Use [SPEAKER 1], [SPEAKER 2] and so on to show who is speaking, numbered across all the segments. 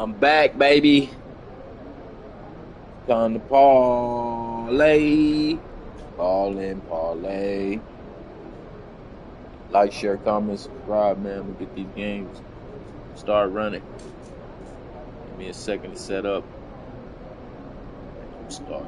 [SPEAKER 1] I'm back, baby. Time to parlay. Parlay. Like, share, comment, subscribe, man. We'll get these games. Start running. Give me a second to set up. Start.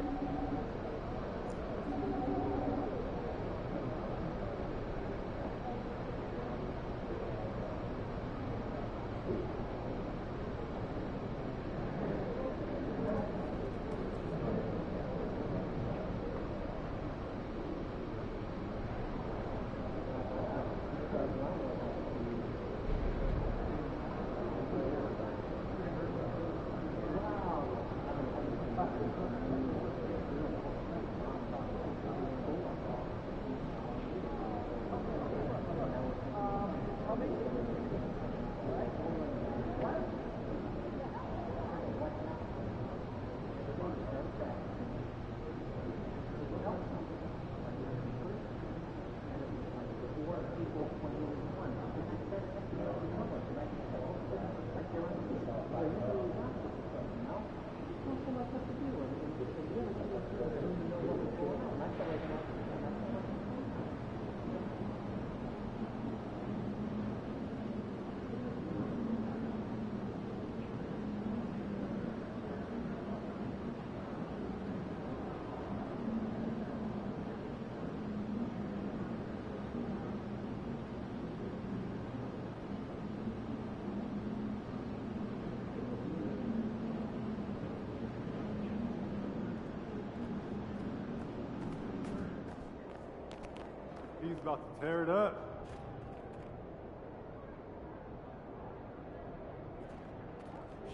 [SPEAKER 2] He's about to tear it up.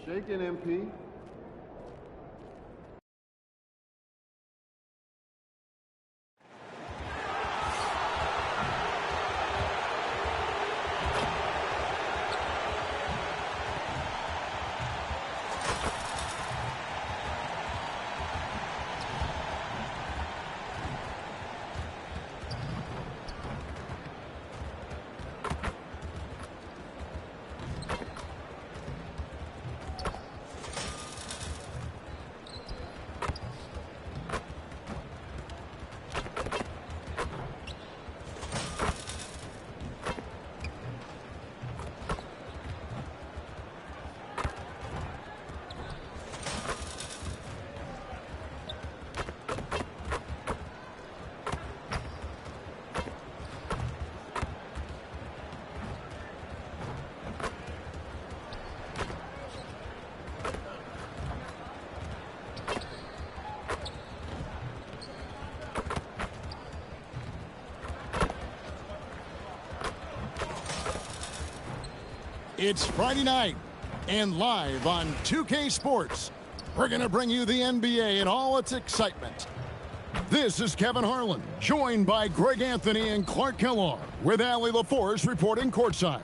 [SPEAKER 3] Shaking, MP.
[SPEAKER 4] It's Friday night, and live on 2K Sports, we're going to bring you the NBA and all its excitement. This is Kevin Harlan, joined by Greg Anthony and Clark Kellogg, with Allie LaForce reporting courtside.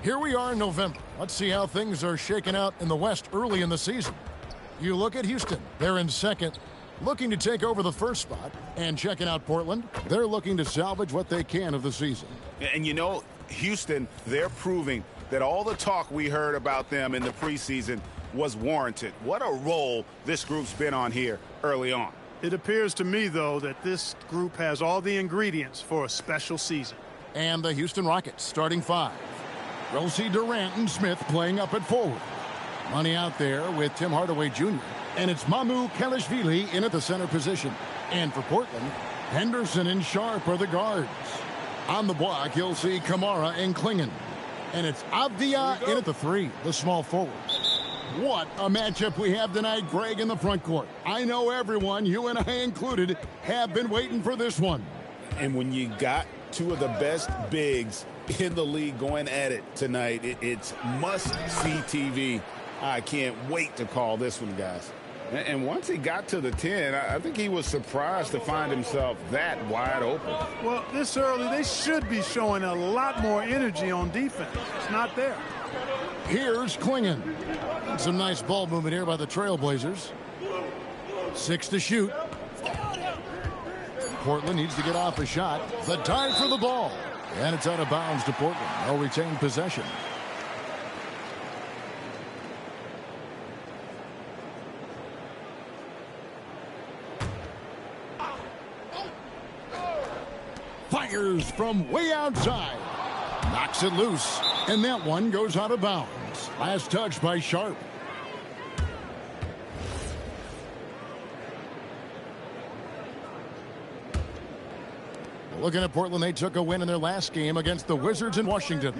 [SPEAKER 4] Here we are in November. Let's see how things are shaking out in the West early in the season. You look at Houston, they're in second, looking to take over the first spot. And checking out Portland, they're looking to salvage what they can of the season.
[SPEAKER 5] And you know, Houston, they're proving that all the talk we heard about them in the preseason was warranted. What a role this group's been on here early on.
[SPEAKER 2] It appears to me, though, that this group has all the ingredients for a special season.
[SPEAKER 4] And the Houston Rockets starting five. We'll see Durant and Smith playing up at forward. Money out there with Tim Hardaway Jr. And it's Mamu Kelishvili in at the center position. And for Portland, Henderson and Sharp are the guards. On the block, you'll see Kamara and Klingon. And it's Avdia in at the three, the small forward. What a matchup we have tonight, Greg, in the front court. I know everyone, you and I included, have been waiting for this one.
[SPEAKER 5] And when you got two of the best bigs in the league going at it tonight, it's must-see TV. I can't wait to call this one, guys. And once he got to the 10, I think he was surprised to find himself that wide open.
[SPEAKER 2] Well, this early, they should be showing a lot more energy on defense. It's not there.
[SPEAKER 4] Here's Klingon. Some nice ball movement here by the Trailblazers. 6 to shoot. Portland needs to get off a shot. The dive for the ball. And it's out of bounds to Portland. They'll retain possession. Fires from way outside. Knocks it loose. And that one goes out of bounds. Last touch by Sharp. Looking at Portland, they took a win in their last game against the Wizards in Washington.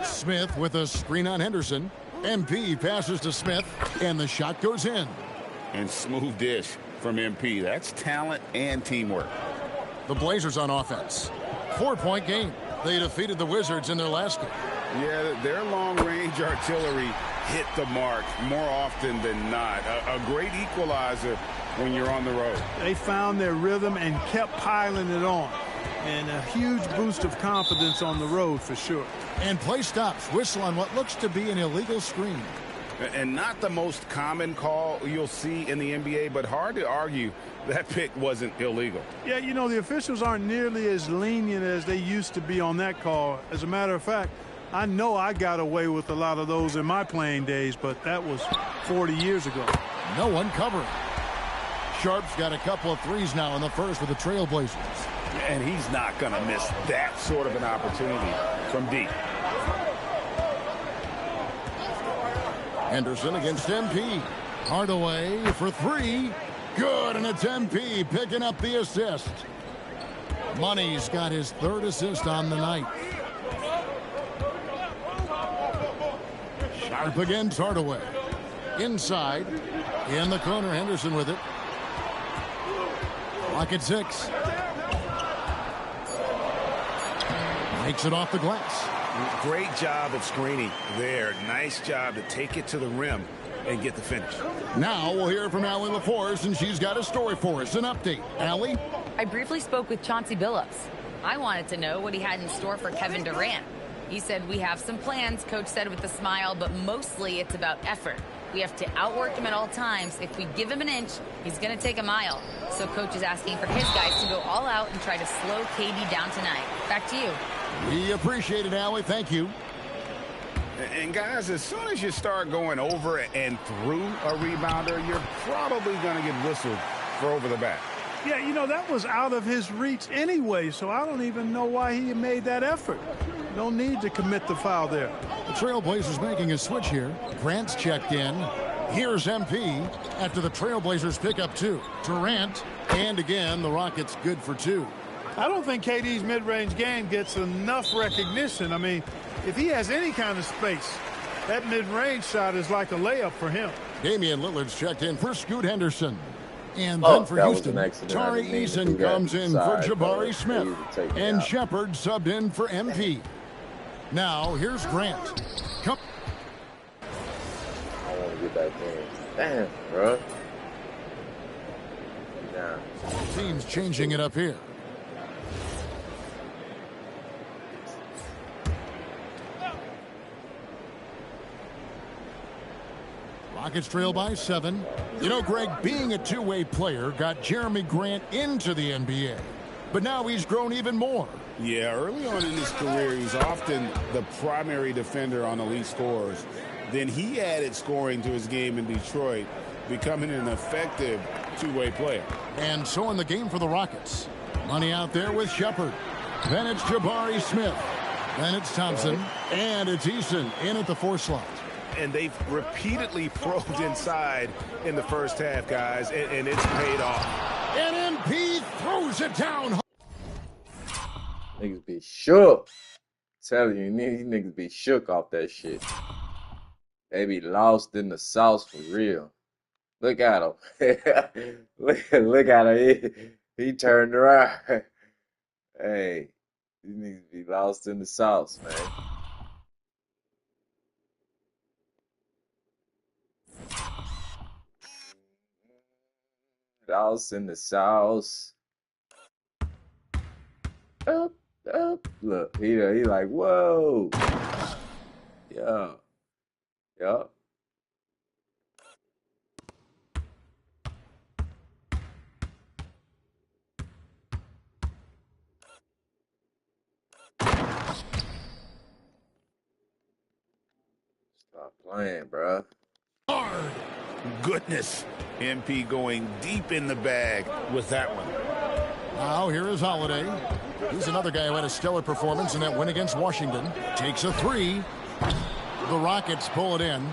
[SPEAKER 4] Smith with a screen on Henderson. MP passes to Smith, and the shot goes in.
[SPEAKER 5] And smooth dish from MP. That's talent and teamwork.
[SPEAKER 4] The Blazers on offense. 4-point game. They defeated the Wizards in their last game.
[SPEAKER 5] Yeah, their long-range artillery hit the mark more often than not. A great equalizer when you're on the road.
[SPEAKER 2] They found their rhythm and kept piling it on. And a huge boost of confidence on the road for sure.
[SPEAKER 4] And play stops. Whistle on what looks to be an illegal screen.
[SPEAKER 5] And not the most common call you'll see in the NBA, but hard to argue that pick wasn't illegal.
[SPEAKER 2] Yeah, you know, the officials aren't nearly as lenient as they used to be on that call. As a matter of fact, I know I got away with a lot of those in my playing days, but that was 40 years ago.
[SPEAKER 4] No one covering. Sharp's got a couple of threes now in the first with the Trailblazers.
[SPEAKER 5] And he's not going to miss that sort of an opportunity from deep.
[SPEAKER 4] Henderson against MP. Hardaway for three. Good, and it's MP picking up the assist. Money's got his third assist on the night. Sharp against Hardaway. Inside. In the corner, Henderson with it. Clock at 6. Makes it off the glass.
[SPEAKER 5] Great job of screening there. Nice job to take it to the rim and get the finish.
[SPEAKER 4] Now we'll hear from Allie LaForce, and she's got a story for us. An update. Allie?
[SPEAKER 6] I briefly spoke with Chauncey Billups. I wanted to know what he had in store for Kevin Durant. He said, "We have some plans," Coach said with a smile, "but mostly it's about effort. We have to outwork him at all times. If we give him an inch, he's going to take a mile." So Coach is asking for his guys to go all out and try to slow KD down tonight. Back to you.
[SPEAKER 4] We appreciate it, Allie. Thank you.
[SPEAKER 5] And guys, as soon as you start going over and through a rebounder, you're probably going to get whistled for over the back.
[SPEAKER 2] Yeah, you know, that was out of his reach anyway, so I don't even know why he made that effort. No need to commit the foul there.
[SPEAKER 4] The Trailblazers making a switch here. Grant's checked in. Here's MP after the Trailblazers pick up 2. Durant, and again, the Rockets good for 2.
[SPEAKER 2] I don't think KD's mid-range game gets enough recognition. I mean, if he has any kind of space, that mid-range shot is like a layup for him.
[SPEAKER 4] Damian Lillard's checked in for Scoot Henderson. And then for Houston, Tari Eason comes in for Jabari Smith. And Shepard subbed in for MP. Now, here's Grant.
[SPEAKER 1] I want to get back in. Damn, bro. Nah.
[SPEAKER 4] Team's changing it up here. Rockets trail by 7. You know, Greg, being a two-way player got Jeremy Grant into the NBA. But now he's grown even more.
[SPEAKER 5] Yeah, early on in his career, he was often the primary defender on elite scorers. Then he added scoring to his game in Detroit, becoming an effective two-way player.
[SPEAKER 4] And so in the game for the Rockets. Money out there with Shepard. Then it's Jabari Smith. Then it's Thompson. And it's Eason in at the 4 slot.
[SPEAKER 5] And they've repeatedly probed inside in the first half, guys, and it's paid off.
[SPEAKER 4] And MP throws it down.
[SPEAKER 1] Niggas be shook. Telling you, these niggas be shook off that shit. They be lost in the sauce for real. Look at him. look at him. He turned around. Hey, these niggas be lost in the sauce, man. Lost in the sauce. Up. Look, he like, whoa. Yeah. Yup. Stop playing, bruh.
[SPEAKER 5] Hard. Goodness. MP going deep in the bag with that one.
[SPEAKER 4] Now here is Holiday. He's another guy who had a stellar performance in that win against Washington. Takes a three. The Rockets pull it in.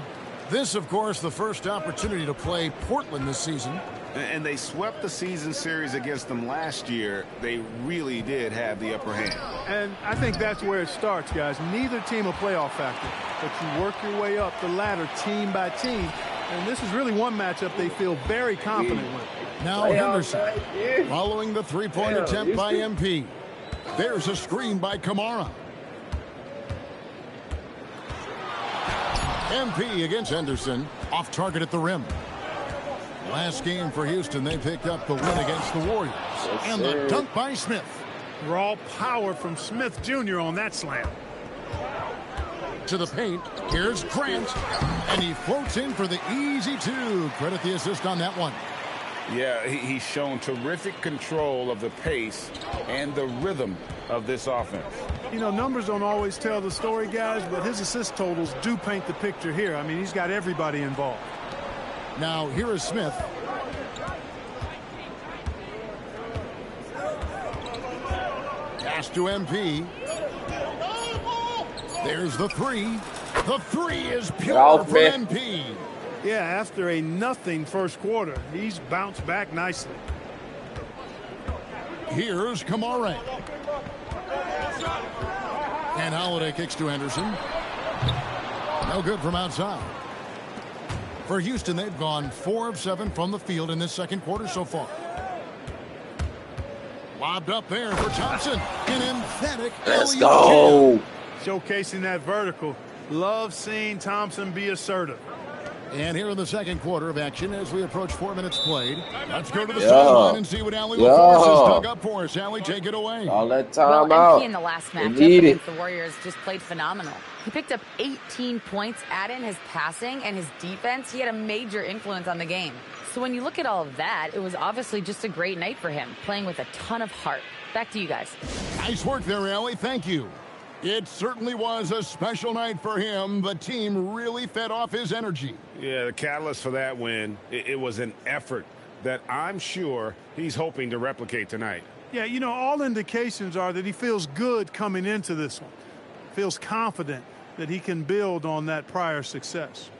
[SPEAKER 4] This, of course, the first opportunity to play Portland this season.
[SPEAKER 5] And they swept the season series against them last year. They really did have the upper hand.
[SPEAKER 2] And I think that's where it starts, guys. Neither team a playoff factor, but you work your way up the ladder team by team. And this is really one matchup they feel very confident with.
[SPEAKER 4] Now Henderson, following the three-point attempt by MP. There's a screen by Kamara. MP against Henderson, off target at the rim. Last game for Houston, they picked up the win against the Warriors. And the dunk by Smith.
[SPEAKER 2] Raw power from Smith Jr. on that slam.
[SPEAKER 4] To the paint, here's Grant. And he floats in for the easy two. Credit the assist on that one.
[SPEAKER 5] Yeah, he's shown terrific control of the pace and the rhythm of this offense.
[SPEAKER 2] You know, numbers don't always tell the story, guys, but his assist totals do paint the picture here. I mean, he's got everybody involved.
[SPEAKER 4] Now, here is Smith. Pass to MP. There's the three. The three is pure from MP.
[SPEAKER 2] Yeah, after a nothing first quarter, he's bounced back nicely.
[SPEAKER 4] Here's Kamara. And Holiday kicks to Henderson. No good from outside. For Houston, they've gone 4 of 7 from the field in this second quarter so far. Lobbed up there for Thompson. An emphatic
[SPEAKER 1] Let's go.
[SPEAKER 2] Showcasing that vertical. Love seeing Thompson be assertive.
[SPEAKER 4] And here in the second quarter of action, as we approach 4 minutes played, let's go to the sideline and see what Allie LaForce has dug up for us. Allie, take it away.
[SPEAKER 1] All that time
[SPEAKER 6] MP
[SPEAKER 1] out.
[SPEAKER 6] in the last matchup against the Warriors just played phenomenal. He picked up 18 points, add in his passing and his defense. He had a major influence on the game. So when you look at all of that, it was obviously just a great night for him, playing with a ton of heart. Back to you guys.
[SPEAKER 4] Nice work there, Allie. Thank you. It certainly was a special night for him. The team really fed off his energy.
[SPEAKER 5] Yeah, the catalyst for that win, it was an effort that I'm sure he's hoping to replicate tonight.
[SPEAKER 2] Yeah, you know, all indications are that he feels good coming into this one. Feels confident that he can build on that prior success.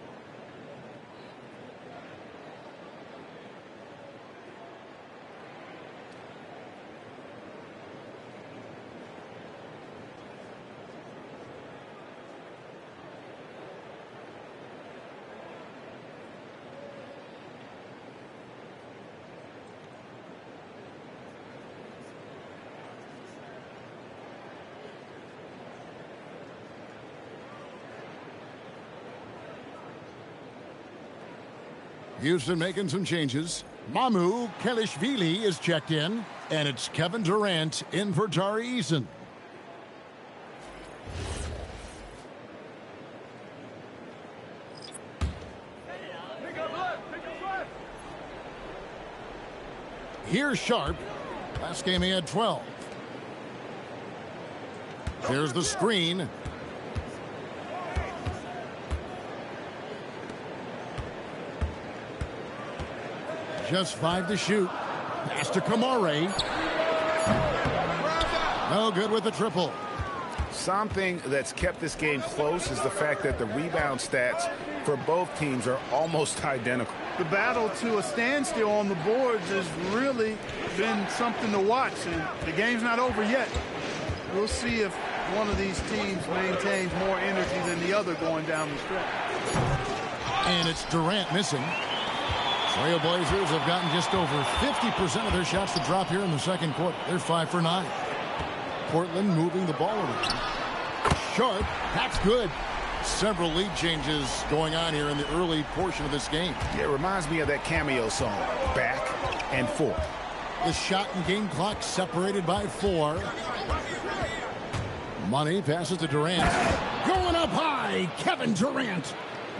[SPEAKER 4] Houston making some changes. Mamu Kelishvili is checked in, and it's Kevin Durant in for Tari Eason. Here's Sharp. Last game he had 12. There's the screen. Just 5 to shoot. Pass to Kamara. No good with the triple.
[SPEAKER 5] Something that's kept this game close is the fact that the rebound stats for both teams are almost identical.
[SPEAKER 2] The battle to a standstill on the boards has really been something to watch, and the game's not over yet. We'll see if one of these teams maintains more energy than the other going down the stretch.
[SPEAKER 4] And it's Durant missing. Trailblazers have gotten just over 50% of their shots to drop here in the second quarter. They're 5 for 9. Portland moving the ball around. Sharp, that's good. Several lead changes going on here in the early portion of this game.
[SPEAKER 5] Yeah, it reminds me of that cameo song, Back and Forth.
[SPEAKER 4] The shot and game clock separated by 4. Money passes to Durant. Going up high, Kevin Durant.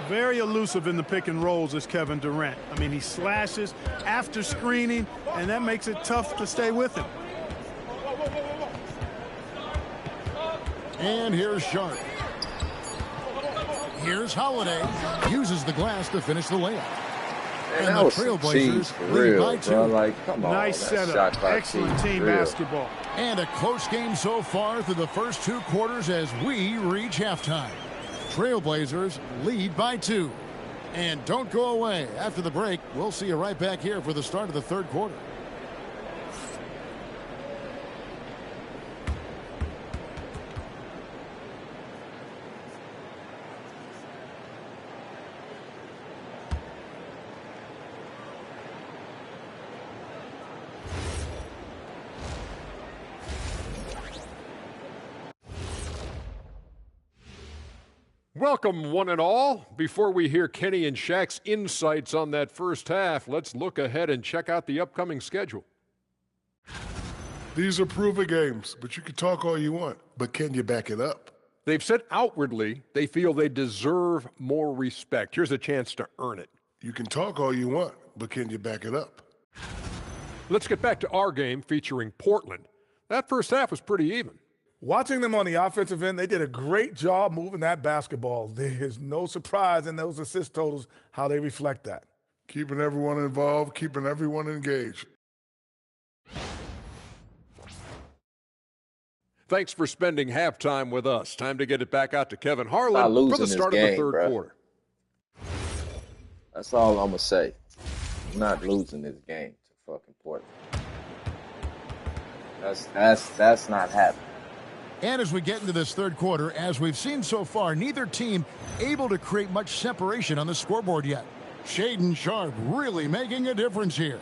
[SPEAKER 2] Very elusive in the pick and rolls is Kevin Durant. I mean, he slashes after screening, and that makes it tough to stay with him.
[SPEAKER 4] And here's Sharp. Here's Holiday. Uses the glass to finish the layup.
[SPEAKER 1] Man,
[SPEAKER 4] And
[SPEAKER 1] that
[SPEAKER 4] the
[SPEAKER 1] was some cheese
[SPEAKER 4] Trailblazers
[SPEAKER 1] for
[SPEAKER 4] lead
[SPEAKER 1] real,
[SPEAKER 4] by
[SPEAKER 1] bro.
[SPEAKER 4] 2.
[SPEAKER 1] Like, come on.
[SPEAKER 2] Nice
[SPEAKER 1] That
[SPEAKER 2] setup.
[SPEAKER 1] shot clock
[SPEAKER 2] Excellent
[SPEAKER 1] cheese
[SPEAKER 2] team
[SPEAKER 1] for real.
[SPEAKER 2] basketball.
[SPEAKER 4] And a close game so far through the first 2 quarters as we reach halftime. Trailblazers lead by 2. And don't go away. After the break, we'll see you right back here for the start of the 3rd quarter.
[SPEAKER 7] Welcome, one and all. Before we hear Kenny and Shaq's insights on that first half, let's look ahead and check out the upcoming schedule.
[SPEAKER 8] These are proven games, but you can talk all you want. But can you back it up?
[SPEAKER 7] They've said outwardly they feel they deserve more respect. Here's a chance to earn it.
[SPEAKER 8] You can talk all you want, but can you back it up?
[SPEAKER 7] Let's get back to our game featuring Portland. That first half was pretty even.
[SPEAKER 9] Watching them on the offensive end, they did a great job moving that basketball. There is no surprise in those assist totals how they reflect that.
[SPEAKER 8] Keeping everyone involved, keeping everyone engaged.
[SPEAKER 7] Thanks for spending halftime with us. Time to get it back out to Kevin Harlan for the start of the 3rd quarter.
[SPEAKER 1] That's all I'm going to say. I'm not losing this game to fucking Portland. That's not happening.
[SPEAKER 4] And as we get into this 3rd quarter, as we've seen so far, neither team able to create much separation on the scoreboard yet. Shaedon Sharpe really making a difference here.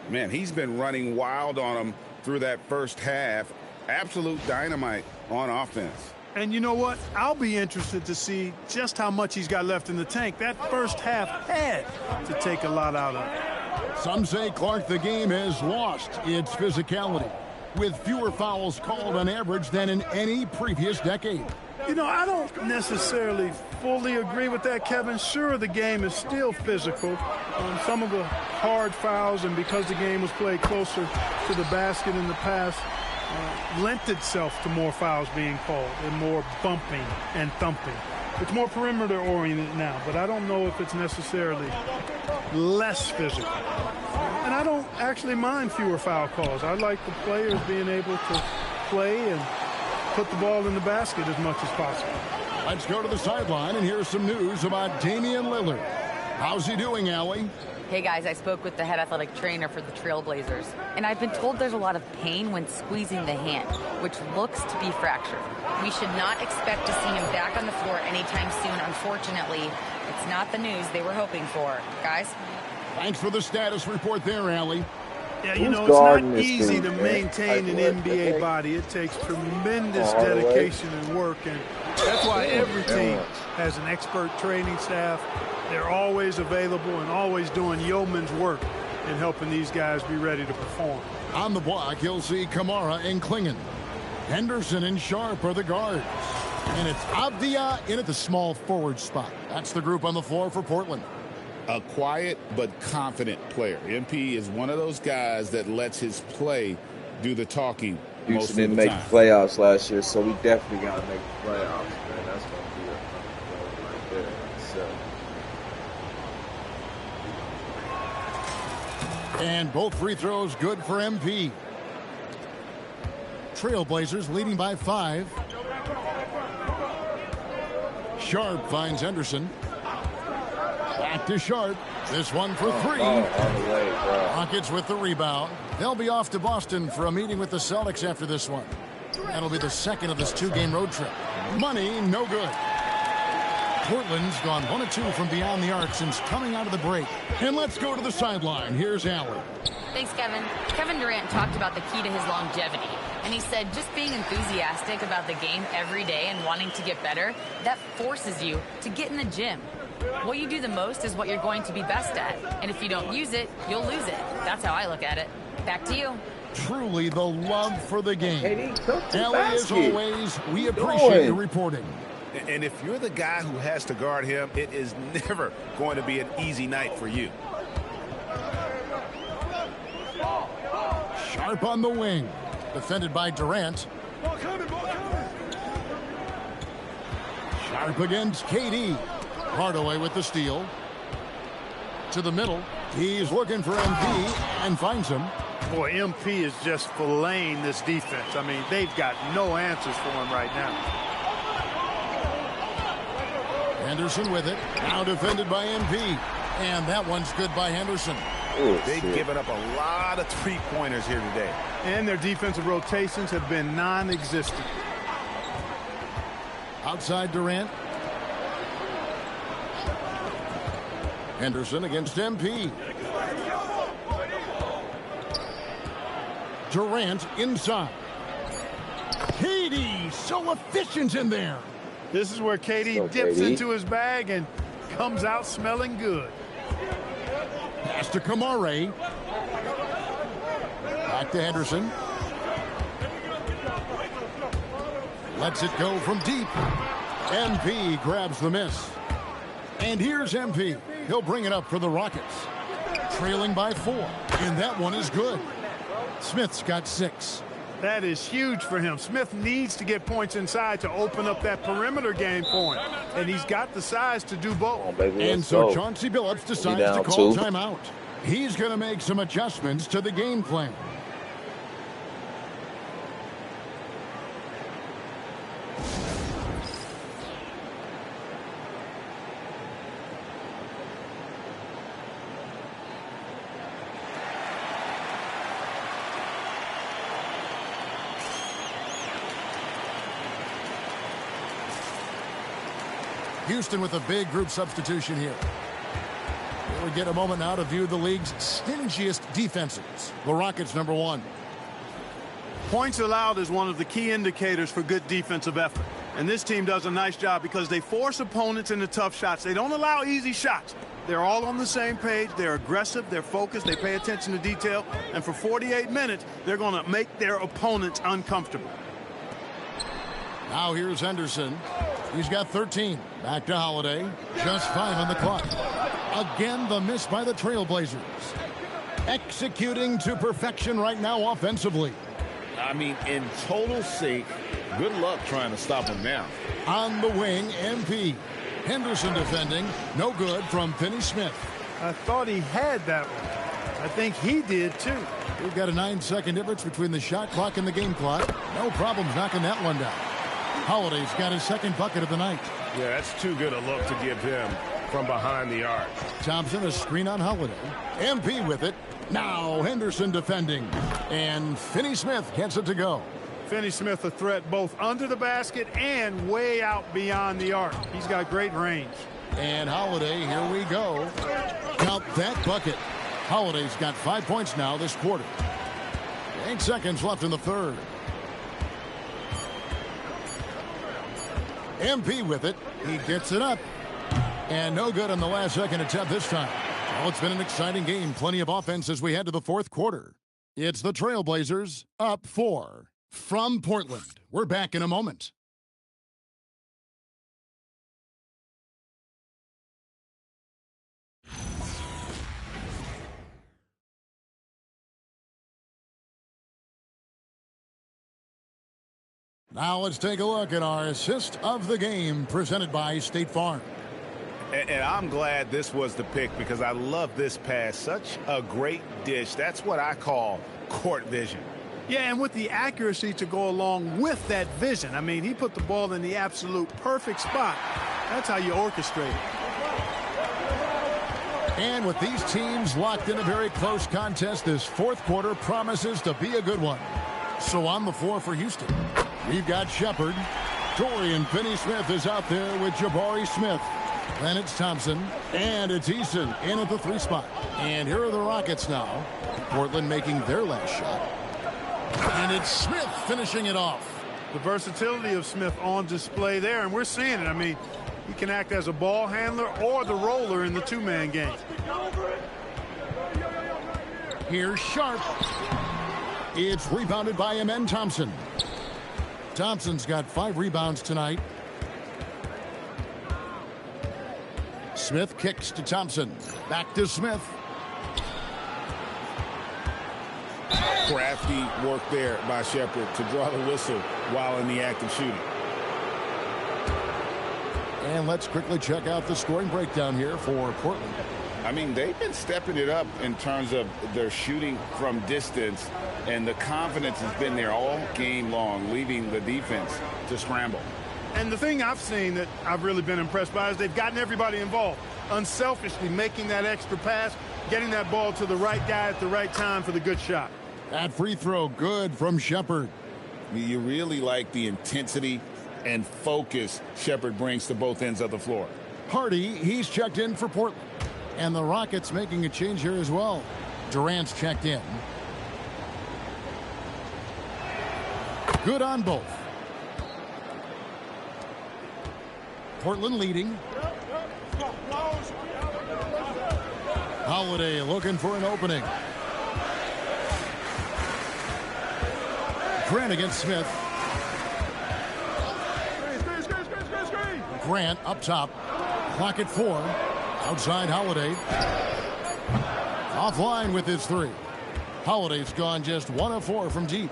[SPEAKER 5] Man, he's been running wild on them through that first half. Absolute dynamite on offense.
[SPEAKER 2] And you know what? I'll be interested to see just how much he's got left in the tank. That first half had to take a lot out of it.
[SPEAKER 4] Some say, Clark, the game has lost its physicality, with fewer fouls called on average than in any previous decade.
[SPEAKER 2] You know, I don't necessarily fully agree with that, Kevin. Sure, the game is still physical. Some of the hard fouls, and because the game was played closer to the basket in the past, lent itself to more fouls being called and more bumping and thumping. It's more perimeter oriented now, but I don't know if it's necessarily less physical. And I don't actually mind fewer foul calls. I like the players being able to play and put the ball in the basket as much as possible.
[SPEAKER 4] Let's go to the sideline, and here's some news about Damian Lillard. How's he doing, Allie?
[SPEAKER 6] Hey guys, I spoke with the head athletic trainer for the Trailblazers, and I've been told there's a lot of pain when squeezing the hand, which looks to be fractured. We should not expect to see him back on the floor anytime soon. Unfortunately, it's not the news they were hoping for. Guys?
[SPEAKER 4] Thanks for the status report there, Allie.
[SPEAKER 2] Yeah, you know, it's not easy to maintain an NBA body. It takes tremendous dedication and work, and that's why every team has an expert training staff. They're always available and always doing yeoman's work in helping these guys be ready to perform.
[SPEAKER 4] On the block, you'll see Kamara and Klingon. Henderson and Sharpe are the guards. And it's Avdia in at the small forward spot. That's the group on the floor for Portland.
[SPEAKER 5] A quiet but confident player. MP is one of those guys that lets his play do the talking most of the time.
[SPEAKER 1] Houston didn't make the playoffs last year, so we definitely got to make the playoffs, man. That's going to be a goal right there. So.
[SPEAKER 4] And both free throws good for MP. Trailblazers leading by 5. Sharpe finds Henderson. Back to Sharpe. This one for 3. Rockets with the rebound. They'll be off to Boston for a meeting with the Celtics after this one. That'll be the second of this 2-game road trip. Money, no good. Portland's gone 1 of 2 from beyond the arc since coming out of the break. And let's go to the sideline. Here's Allen.
[SPEAKER 6] Thanks, Kevin. Kevin Durant talked about the key to his longevity. And he said just being enthusiastic about the game every day and wanting to get better, that forces you to get in the gym. What you do the most is what you're going to be best at. And if you don't use it, you'll lose it. That's how I look at it. Back to you.
[SPEAKER 4] Truly the love for the game. Ellie, as always, we appreciate your reporting.
[SPEAKER 5] And if you're the guy who has to guard him, it is never going to be an easy night for you.
[SPEAKER 4] Sharpe on the wing. Defended by Durant. Sharpe against KD. Hardaway with the steal. To the middle. He's looking for MP and finds him.
[SPEAKER 2] Boy, MP is just filleting this defense. I mean, they've got no answers for him right now.
[SPEAKER 4] Henderson with it. Now defended by MP. And that one's good by Henderson.
[SPEAKER 1] Oh,
[SPEAKER 5] They've given up a lot of three-pointers here today.
[SPEAKER 2] And their defensive rotations have been non-existent.
[SPEAKER 4] Outside Durant. Henderson against MP. Durant inside. Katie, so efficient in there.
[SPEAKER 2] This is where KD dips into his bag and comes out smelling good.
[SPEAKER 4] Pass to Kamare. Back to Henderson. Lets it go from deep. MP grabs the miss. And here's MP. He'll bring it up for the Rockets. Trailing by 4. And that one is good. Smith's got 6.
[SPEAKER 2] That is huge for him. Smith needs to get points inside to open up that perimeter game for him. And he's got the size to do both.
[SPEAKER 1] On, baby,
[SPEAKER 4] and so
[SPEAKER 1] go.
[SPEAKER 4] Chauncey Billups decides to call timeout. He's going to make some adjustments to the game plan. Houston with a big group substitution here. We get a moment now to view the league's stingiest defenses. The Rockets #1.
[SPEAKER 2] Points allowed is one of the key indicators for good defensive effort. And this team does a nice job because they force opponents into tough shots. They don't allow easy shots. They're all on the same page. They're aggressive. They're focused. They pay attention to detail. And for 48 minutes, they're going to make their opponents uncomfortable.
[SPEAKER 4] Now here's Henderson. He's got 13. Back to Holiday. Just 5 on the clock. Again, the miss by the Trailblazers. Executing to perfection right now offensively.
[SPEAKER 5] I mean, in total sync. Good luck trying to stop him now.
[SPEAKER 4] On the wing, MP. Henderson defending. No good from Finney Smith.
[SPEAKER 2] I thought he had that one. I think he did, too.
[SPEAKER 4] We've got a 9-second difference between the shot clock and the game clock. No problems knocking that one down. Holiday's got his second bucket of the night.
[SPEAKER 10] Yeah, that's too good a look to give him from behind the arc.
[SPEAKER 4] Thompson, a screen on Holiday. MP with it. Now Henderson defending. And Finney Smith gets it to go.
[SPEAKER 2] Finney Smith a threat both under the basket and way out beyond the arc. He's got great range.
[SPEAKER 4] And Holiday, here we go. Count that bucket. Holiday's got 5 points now this quarter. 8 seconds left in the third. MP with it. He gets it up. And no good on the last second attempt this time. Well, it's been an exciting game. Plenty of offense as we head to the fourth quarter. It's the Trailblazers up 4 from Portland. We're back in a moment. Now let's take a look at our assist of the game presented by State Farm.
[SPEAKER 5] And I'm glad this was the pick because I love this pass. Such a great dish. That's what I call court vision.
[SPEAKER 2] Yeah, and with the accuracy to go along with that vision. I mean, he put the ball in the absolute perfect spot. That's how you orchestrate it.
[SPEAKER 4] And with these teams locked in a very close contest, this fourth quarter promises to be a good one. So on the floor for Houston, we've got Shepard. Dorian Finney-Smith is out there with Jabari Smith. Then it's Thompson, and it's Eason in at the 3 spot. And here are the Rockets now. Portland making their last shot. And it's Smith finishing it off.
[SPEAKER 2] The versatility of Smith on display there, and we're seeing it. I mean, he can act as a ball handler or the roller in the two-man game.
[SPEAKER 4] Here's Sharp. It's rebounded by Amen Thompson. Thompson's got 5 rebounds tonight. Smith kicks to Thompson. Back to Smith.
[SPEAKER 5] Crafty work there by Shepard to draw the whistle while in the act of shooting.
[SPEAKER 4] And let's quickly check out the scoring breakdown here for Portland.
[SPEAKER 5] I mean, they've been stepping it up in terms of their shooting from distance, and the confidence has been there all game long, leaving the defense to scramble.
[SPEAKER 2] And the thing I've seen that I've really been impressed by is they've gotten everybody involved, unselfishly making that extra pass, getting that ball to the right guy at the right time for the good shot.
[SPEAKER 4] That free throw good from Shepherd.
[SPEAKER 5] You really like the intensity and focus Shepherd brings to both ends of the floor.
[SPEAKER 4] Hardy, he's checked in for Portland. And the Rockets making a change here as well. Durant's checked in. Good on both. Portland leading. Holiday looking for an opening. Grant against Smith. Grant up top. Clock at 4. Outside Holiday. Offline with his 3. Holiday's gone just 1 of 4 from deep.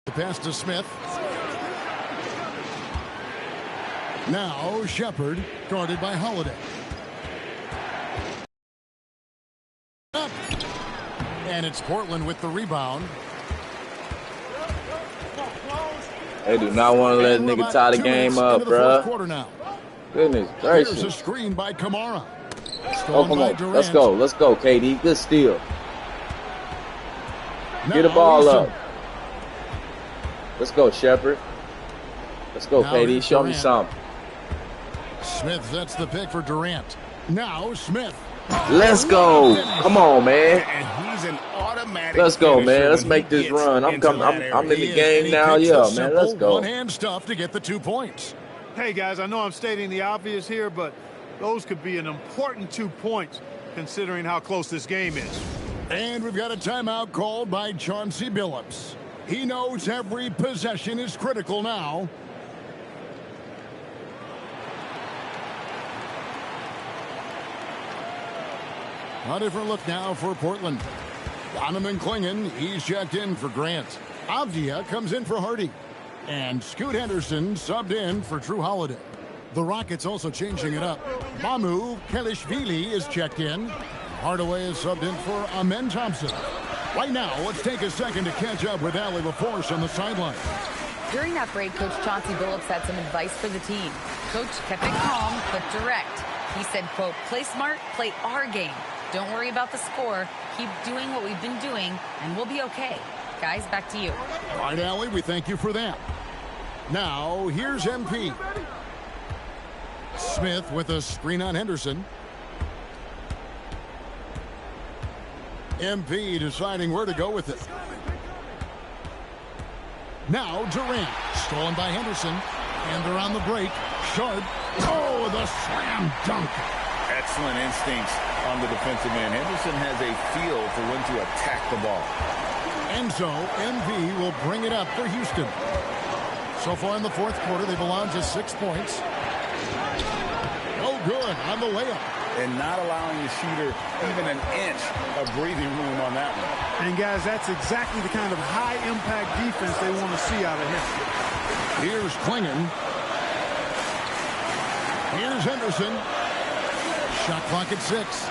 [SPEAKER 4] The pass to Smith. Now Shepherd guarded by Holiday. Up. And it's Portland with the rebound.
[SPEAKER 1] They do not want to let a nigga tie the game up, bruh. Goodness gracious.
[SPEAKER 4] Here's a screen by Kamara.
[SPEAKER 1] Oh, come on. Let's go. Let's go, KD. Good steal. Get the ball up. Let's go, Shepherd. Let's go, KD. Show me something.
[SPEAKER 4] Smith sets the pick for Durant. Now Smith.
[SPEAKER 1] Let's go. Come on, man.
[SPEAKER 5] And he's an automatic.
[SPEAKER 1] Let's go, man. Let's make this run. I'm in the game now. Yeah, man. Let's go.
[SPEAKER 4] One-hand stuff to get the 2 points.
[SPEAKER 2] Hey, guys, I know I'm stating the obvious here, but those could be an important 2 points considering how close this game is.
[SPEAKER 4] And we've got a timeout called by Chauncey Billups. He knows every possession is critical now. A different look now for Portland. Donovan Clingan, he's checked in for Grant. Avdia comes in for Hardy. And Scoot Henderson subbed in for Drew Holiday. The Rockets also changing it up. Mamu Kelishvili is checked in. Hardaway is subbed in for Amen Thompson. Right now, let's take a second to catch up with Allie LaForce on the sideline.
[SPEAKER 6] During that break, Coach Chauncey Billups had some advice for the team. Coach kept it calm but direct. He said, quote, play smart, play our game. Don't worry about the score. Keep doing what we've been doing, and we'll be okay. Guys, back to you.
[SPEAKER 4] All right, Allie, we thank you for that. Now, here's MP. Smith with a screen on Henderson. MP deciding where to go with it. Now Durant, stolen by Henderson. And they're on the break. Sharp. Oh, the slam dunk.
[SPEAKER 5] Excellent instincts on the defensive end. Henderson has a feel for when to attack the ball.
[SPEAKER 4] And so, MV will bring it up for Houston. So far in the fourth quarter, they belong to 6 points. No good on the layup.
[SPEAKER 5] And not allowing the shooter even an inch of breathing room on that one.
[SPEAKER 2] And, guys, that's exactly the kind of high-impact defense they want to see out of him.
[SPEAKER 4] Here's Clingan. Here's Henderson. Shot clock at 6.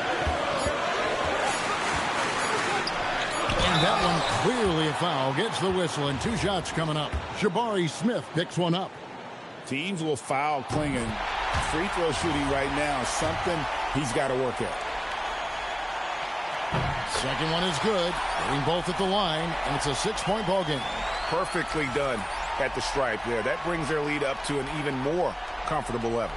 [SPEAKER 4] And that one clearly a foul. Gets the whistle, and 2 shots coming up. Jabari Smith picks one up.
[SPEAKER 5] Teams will foul Clingan. Free throw shooting right now, something he's got to work at.
[SPEAKER 4] Second one is good. Getting both at the line, and it's a 6-point ball game.
[SPEAKER 5] Perfectly done at the stripe there. That brings their lead up to an even more comfortable level.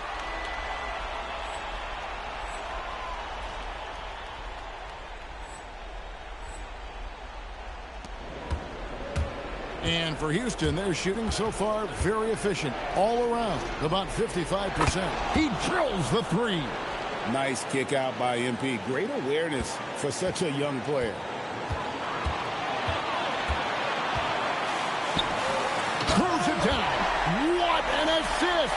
[SPEAKER 4] And for Houston, they're shooting so far very efficient. All around, about 55%. He drills the 3.
[SPEAKER 5] Nice kick out by MP. Great awareness for such a young player.
[SPEAKER 4] Throws it down. What an assist!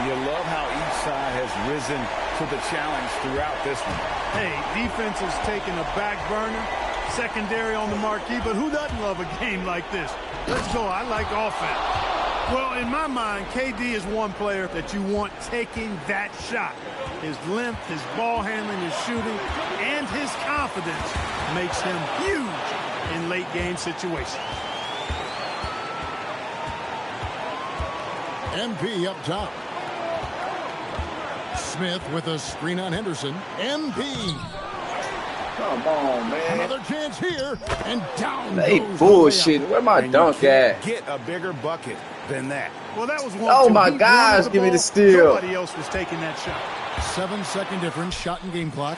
[SPEAKER 5] You love how each side has risen to the challenge throughout this one.
[SPEAKER 2] Hey, defense is taking a back burner. Secondary on the marquee, but who doesn't love a game like this? Let's go. I like offense. Well, in my mind, KD is one player that you want taking that shot. His length, his ball handling, his shooting, and his confidence makes him huge in late game situations.
[SPEAKER 4] MP up top. Smith with a screen on Henderson. MP.
[SPEAKER 1] Come on, man.
[SPEAKER 4] Another chance here, and down
[SPEAKER 1] They
[SPEAKER 4] goes
[SPEAKER 1] bullshitting. Where my dunk at?
[SPEAKER 5] Get a bigger bucket than that.
[SPEAKER 2] Well, that was one.
[SPEAKER 1] Oh my gosh, give me the steal.
[SPEAKER 2] Nobody else was taking that shot.
[SPEAKER 4] 7-second difference, shot and game clock.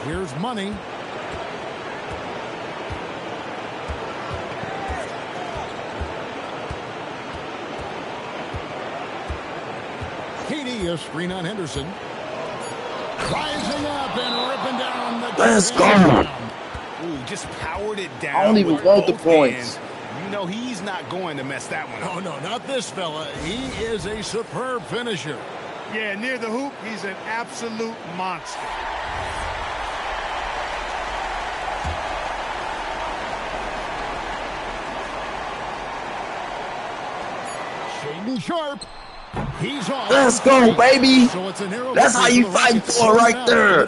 [SPEAKER 4] Here's Money. KD, a screen on Henderson. Rising up and ripping down the...
[SPEAKER 1] Let's go.
[SPEAKER 5] Ooh, just powered it down.
[SPEAKER 1] I don't even
[SPEAKER 5] with
[SPEAKER 1] want the
[SPEAKER 5] both
[SPEAKER 1] points.
[SPEAKER 5] hands. You know he's not going to mess that one up.
[SPEAKER 4] Oh, no, not this fella. He is a superb finisher.
[SPEAKER 2] Yeah, near the hoop, he's an absolute monster.
[SPEAKER 4] Shaden Sharp. He's on.
[SPEAKER 1] Let's go, baby.
[SPEAKER 4] So it's a narrow
[SPEAKER 1] That's how you fight for it right there.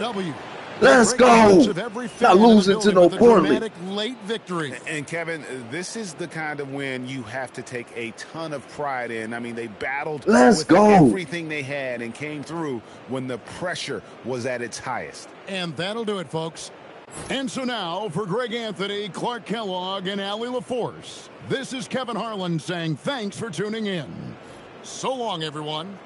[SPEAKER 1] Let's go. Not losing to no poorly.
[SPEAKER 4] Late victory.
[SPEAKER 5] And Kevin, this is the kind of win you have to take a ton of pride in. I mean, they battled with everything they had and came through when the pressure was at its highest.
[SPEAKER 4] And that'll do it, folks. And so now, for Greg Anthony, Clark Kellogg, and Allie LaForce, this is Kevin Harlan saying thanks for tuning in. So long, everyone.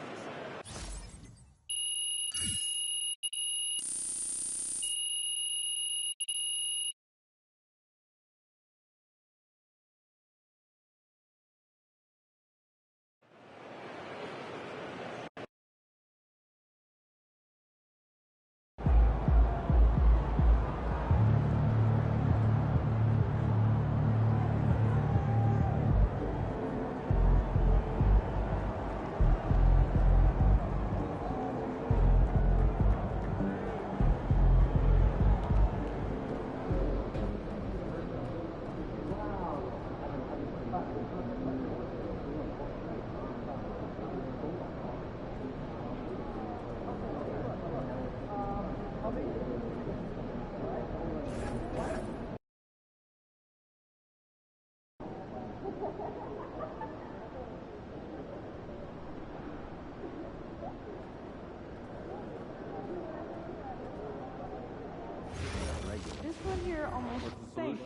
[SPEAKER 11] This one here almost sank.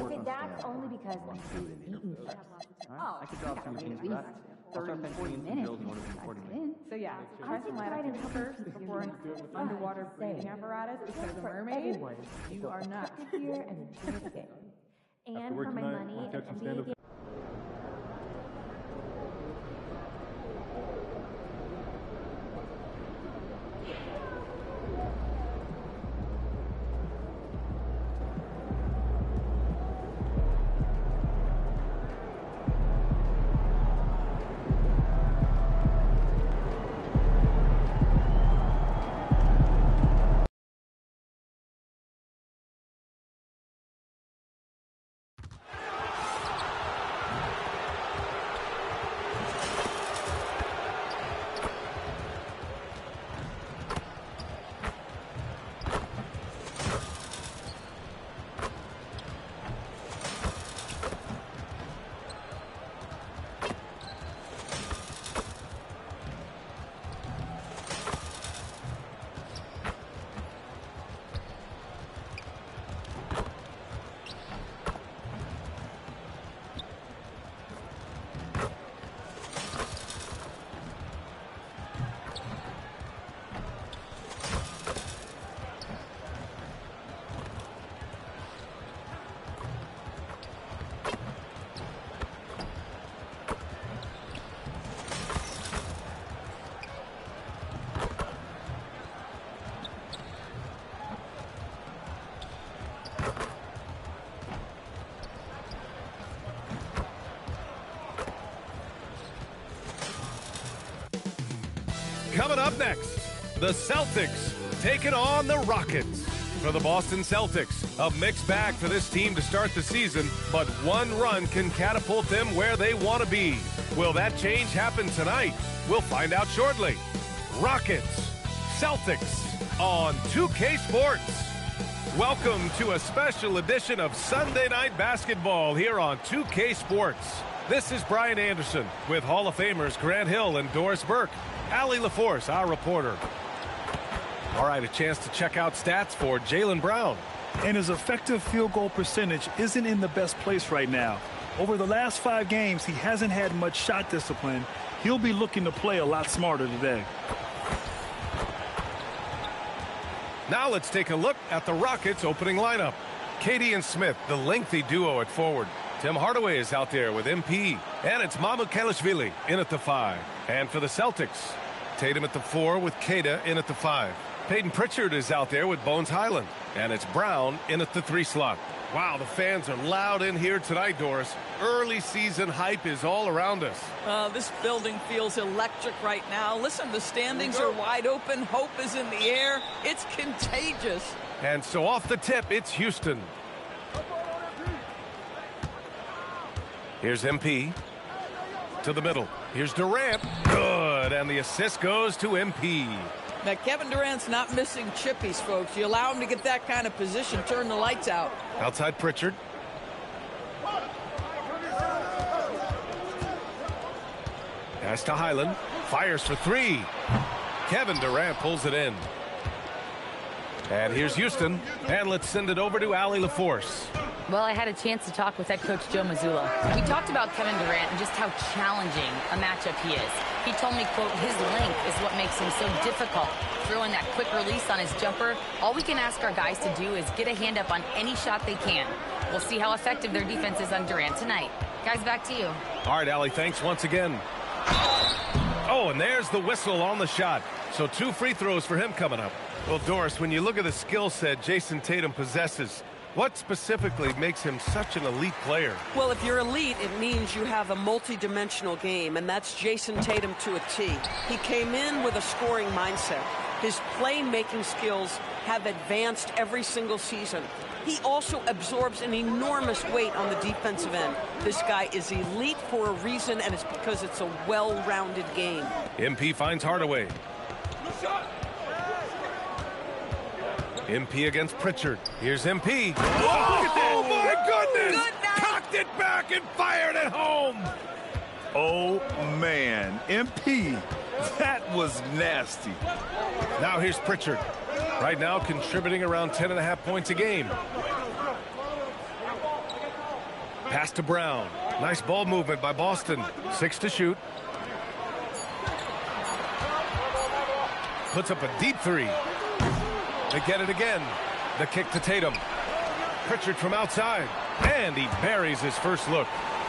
[SPEAKER 11] Okay, that's only because my food is eaten. Oh, I could drop some things for that. 30, 40 minutes. So yeah, try some light activity first before an underwater breathing apparatus because a mermaid, you are not. Here and enjoy the game. And for my money, an NBA game.
[SPEAKER 12] Coming up next, the Celtics taking on the Rockets.
[SPEAKER 10] For the Boston Celtics, a mixed bag for this team to start the season, but one run can catapult them where they want to be. Will that change happen tonight? We'll find out shortly. Rockets, Celtics on 2K Sports. Welcome to a special edition of Sunday Night Basketball here on 2K Sports. This is Brian Anderson with Hall of Famers Grant Hill and Doris Burke. Allie LaForce, our reporter. All right, a chance to check out stats for Jaylen Brown.
[SPEAKER 12] And his effective field goal percentage isn't in the best place right now. Over the last 5 games, he hasn't had much shot discipline. He'll be looking to play a lot smarter today.
[SPEAKER 10] Now let's take a look at the Rockets' opening lineup. Katie and Smith, the lengthy duo at forward. Tim Hardaway is out there with MP. And it's Mycareer in at the 5. And for the Celtics, Tatum at the 4 with Keita in at the 5. Peyton Pritchard is out there with Bones Highland. And it's Brown in at the 3 slot. Wow, the fans are loud in here tonight, Doris. Early season hype is all around us.
[SPEAKER 13] This building feels electric right now. Listen, the standings are wide open. Hope is in the air. It's contagious.
[SPEAKER 10] And so off the tip, it's Houston. Here's MP. To the middle. Here's Durant. Good. And the assist goes to MP.
[SPEAKER 13] Now, Kevin Durant's not missing chippies, folks. You allow him to get that kind of position, turn the lights out.
[SPEAKER 10] Outside Pritchard. Pass to Highland. Fires for 3. Kevin Durant pulls it in. And here's Houston. And let's send it over to Allie LaForce.
[SPEAKER 6] Well, I had a chance to talk with head coach Joe Mazzulla. We talked about Kevin Durant and just how challenging a matchup he is. He told me, quote, his length is what makes him so difficult. Throwing that quick release on his jumper, all we can ask our guys to do is get a hand up on any shot they can. We'll see how effective their defense is on Durant tonight. Guys, back to you.
[SPEAKER 10] All right, Allie, thanks once again. Oh, and there's the whistle on the shot. So 2 free throws for him coming up. Well, Doris, when you look at the skill set Jason Tatum possesses, what specifically makes him such an elite player?
[SPEAKER 14] Well, if you're elite, it means you have a multi-dimensional game, and that's Jason Tatum to a T. He came in with a scoring mindset. His playmaking skills have advanced every single season. He also absorbs an enormous weight on the defensive end. This guy is elite for a reason, and it's because it's a well-rounded game.
[SPEAKER 10] MP finds Hardaway. MP against Pritchard. Here's MP. Oh, my goodness! Cocked it back and fired it home.
[SPEAKER 12] Oh, man. MP, that was nasty.
[SPEAKER 10] Now here's Pritchard. Right now contributing around 10.5 points a game. Pass to Brown. Nice ball movement by Boston. 6 to shoot. Puts up a deep 3. They get it again. The kick to Tatum. Pritchard from outside. And he buries his first look.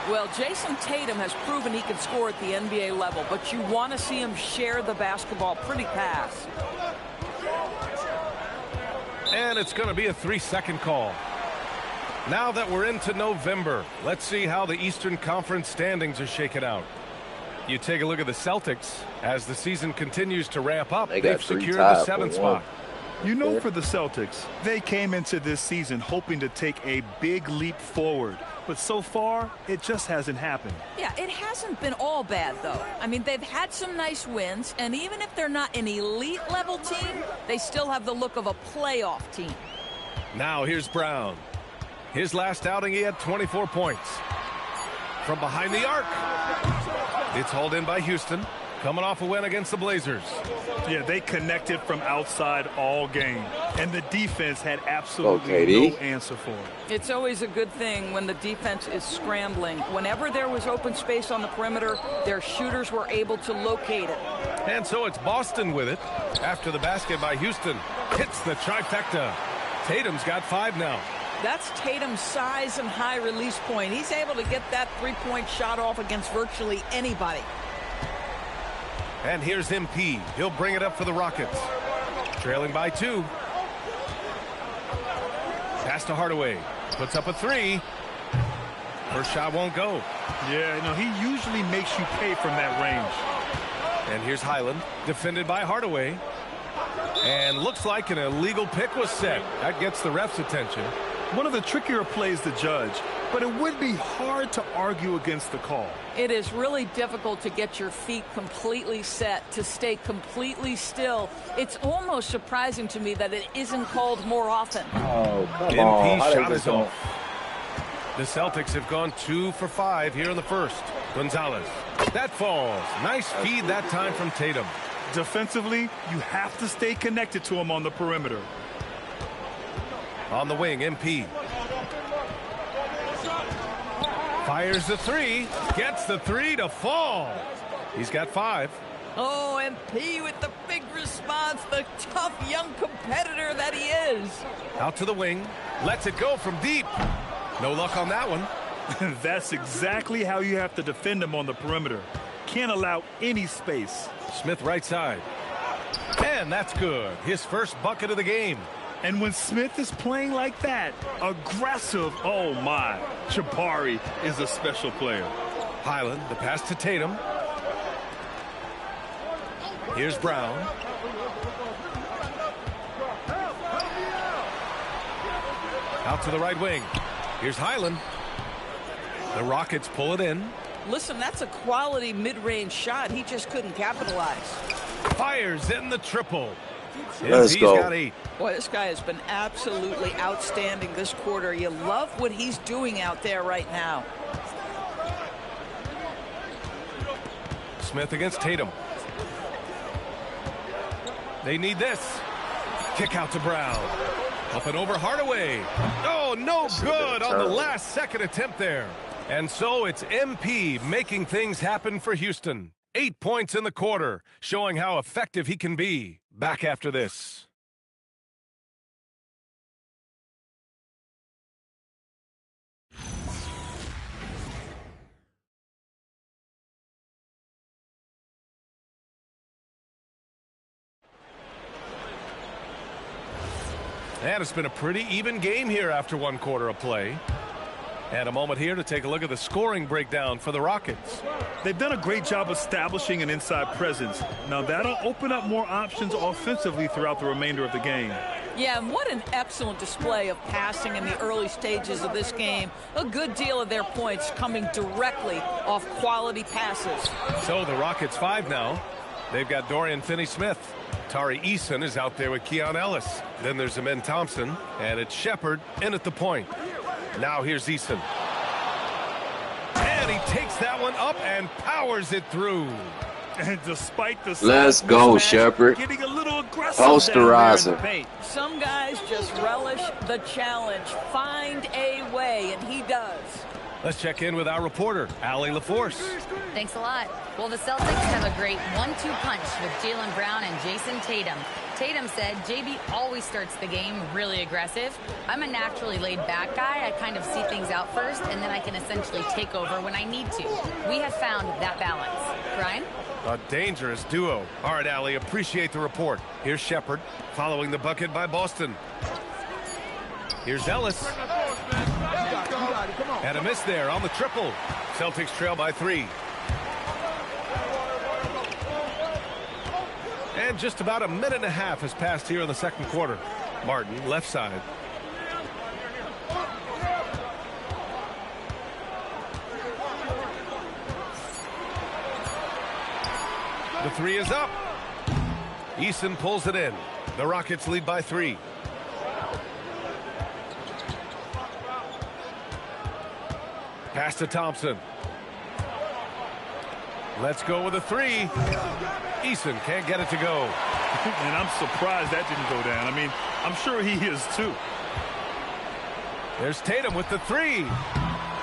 [SPEAKER 14] Well, Jason Tatum has proven he can score at the NBA level, but you want to see him share the basketball pretty fast.
[SPEAKER 10] And it's going to be a 3-second call. Now that we're into November, let's see how the Eastern Conference standings are shaken out. You take a look at the Celtics. As the season continues to ramp up, they've secured the 7th spot.
[SPEAKER 12] You know, for the Celtics, they came into this season hoping to take a big leap forward. But so far, it just hasn't happened.
[SPEAKER 13] Yeah, it hasn't been all bad, though. I mean, they've had some nice wins, and even if they're not an elite-level team, they still have the look of a playoff team.
[SPEAKER 10] Now here's Brown. His last outing, he had 24 points. From behind the arc. It's hauled in by Houston. Coming off a win against the Blazers.
[SPEAKER 12] Yeah, they connected from outside all game. And the defense had absolutely no answer for it.
[SPEAKER 13] It's always a good thing when the defense is scrambling. Whenever there was open space on the perimeter, their shooters were able to locate it.
[SPEAKER 10] And so it's Boston with it. After the basket by Houston. Hits the trifecta. Tatum's got 5 now.
[SPEAKER 13] That's Tatum's size and high release point. He's able to get that 3-point shot off against virtually anybody.
[SPEAKER 10] And here's MP. He'll bring it up for the Rockets. Trailing by 2. Pass to Hardaway. Puts up a 3. First shot won't go.
[SPEAKER 12] Yeah, no, he usually makes you pay from that range.
[SPEAKER 10] And here's Highland. Defended by Hardaway. And looks like an illegal pick was set. That gets the ref's attention.
[SPEAKER 12] One of the trickier plays to judge, but it would be hard to argue against the call.
[SPEAKER 13] It is really difficult to get your feet completely set, to stay completely still. It's almost surprising to me that it isn't called more often.
[SPEAKER 1] Oh, come
[SPEAKER 10] MP
[SPEAKER 1] on. How
[SPEAKER 10] shot
[SPEAKER 1] they
[SPEAKER 10] is
[SPEAKER 1] just
[SPEAKER 10] off. The Celtics have gone 2 for 5 here in the first. Gonzalez. That falls. Nice feed that time from Tatum.
[SPEAKER 12] Defensively, you have to stay connected to him on the perimeter.
[SPEAKER 10] On the wing, MP. Fires the 3. Gets the 3 to fall. He's got 5.
[SPEAKER 13] Oh, MP with the big response, the tough young competitor that he is.
[SPEAKER 10] Out to the wing. Lets it go from deep. No luck on that one.
[SPEAKER 12] That's exactly how you have to defend him on the perimeter. Can't allow any space.
[SPEAKER 10] Smith right side. And that's good. His first bucket of the game.
[SPEAKER 12] And when Smith is playing like that, aggressive, oh my, Jabari is a special player.
[SPEAKER 10] Highland, the pass to Tatum. Here's Brown. Out to the right wing. Here's Highland. The Rockets pull it in.
[SPEAKER 13] Listen, that's a quality mid-range shot. He just couldn't capitalize.
[SPEAKER 10] Fires in the triple.
[SPEAKER 1] Let's go.
[SPEAKER 10] Got 8.
[SPEAKER 13] Boy, this guy has been absolutely outstanding this quarter. You love what he's doing out there right now.
[SPEAKER 10] Smith against Tatum. They need this. Kick out to Brown. Up and over Hardaway. Oh, no good on the last second attempt there. And so it's MP making things happen for Houston. 8 points in the quarter, showing how effective he can be. Back after this. And it's been a pretty even game here after 1 quarter of play. And a moment here to take a look at the scoring breakdown for the Rockets.
[SPEAKER 12] They've done a great job establishing an inside presence. Now that'll open up more options offensively throughout the remainder of the game.
[SPEAKER 13] Yeah, and what an excellent display of passing in the early stages of this game. A good deal of their points coming directly off quality passes.
[SPEAKER 10] So the Rockets 5 now. They've got Dorian Finney-Smith. Tari Eason is out there with Keon Ellis. Then there's Amen Thompson. And it's Shepard in at the point. Now here's Eason. And he takes that one up and powers it through.
[SPEAKER 12] And despite the
[SPEAKER 1] let's go, Shepard.
[SPEAKER 12] Getting a little aggressive
[SPEAKER 1] Posterizer.
[SPEAKER 13] Some guys just relish the challenge. Find a way, and he does.
[SPEAKER 10] Let's check in with our reporter, Allie LaForce.
[SPEAKER 6] Thanks a lot. Well, the Celtics have a great 1-2 punch with Jaylen Brown and Jason Tatum. Tatum said, JB always starts the game really aggressive. I'm a naturally laid-back guy. I kind of see things out first, and then I can essentially take over when I need to. We have found that balance. Brian?
[SPEAKER 10] A dangerous duo. All right, Allie, appreciate the report. Here's Shepard following the bucket by Boston. Here's Ellis. And a miss there on the triple. Celtics trail by 3. And just about a minute and a half has passed here in the second quarter. Martin, left side. The 3 is up. Eason pulls it in. The Rockets lead by 3. Pass to Thompson. Let's go with a 3. Eason can't get it to go.
[SPEAKER 12] And I'm surprised that didn't go down. I mean, I'm sure he is too.
[SPEAKER 10] There's Tatum with the 3.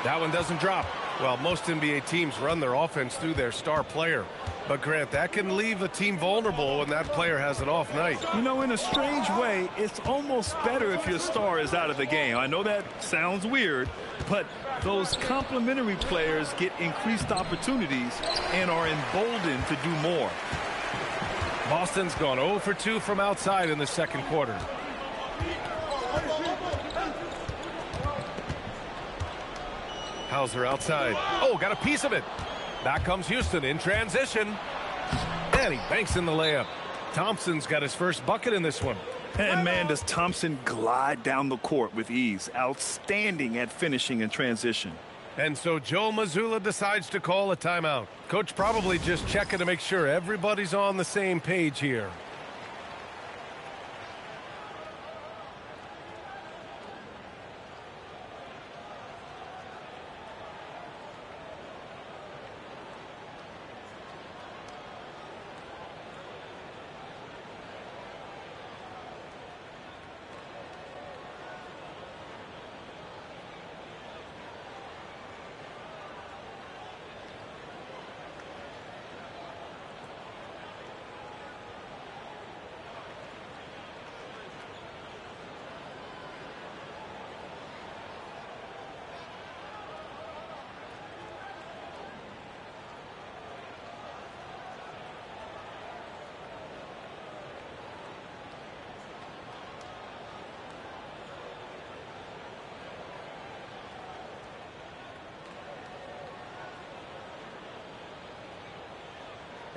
[SPEAKER 10] That one doesn't drop. Well, most NBA teams run their offense through their star player. But, Grant, that can leave a team vulnerable when that player has an off night.
[SPEAKER 12] You know, in a strange way, it's almost better if your star is out of the game. I know that sounds weird, but those complementary players get increased opportunities and are emboldened to do more.
[SPEAKER 10] Boston's gone 0 for 2 from outside in the second quarter. Hauser outside. Oh, got a piece of it. Back comes Houston in transition. And he banks in the layup. Thompson's got his first bucket in this one.
[SPEAKER 12] And man, does Thompson glide down the court with ease. Outstanding at finishing in transition.
[SPEAKER 10] And so Joe Mazzulla decides to call a timeout. Coach probably just checking to make sure everybody's on the same page here.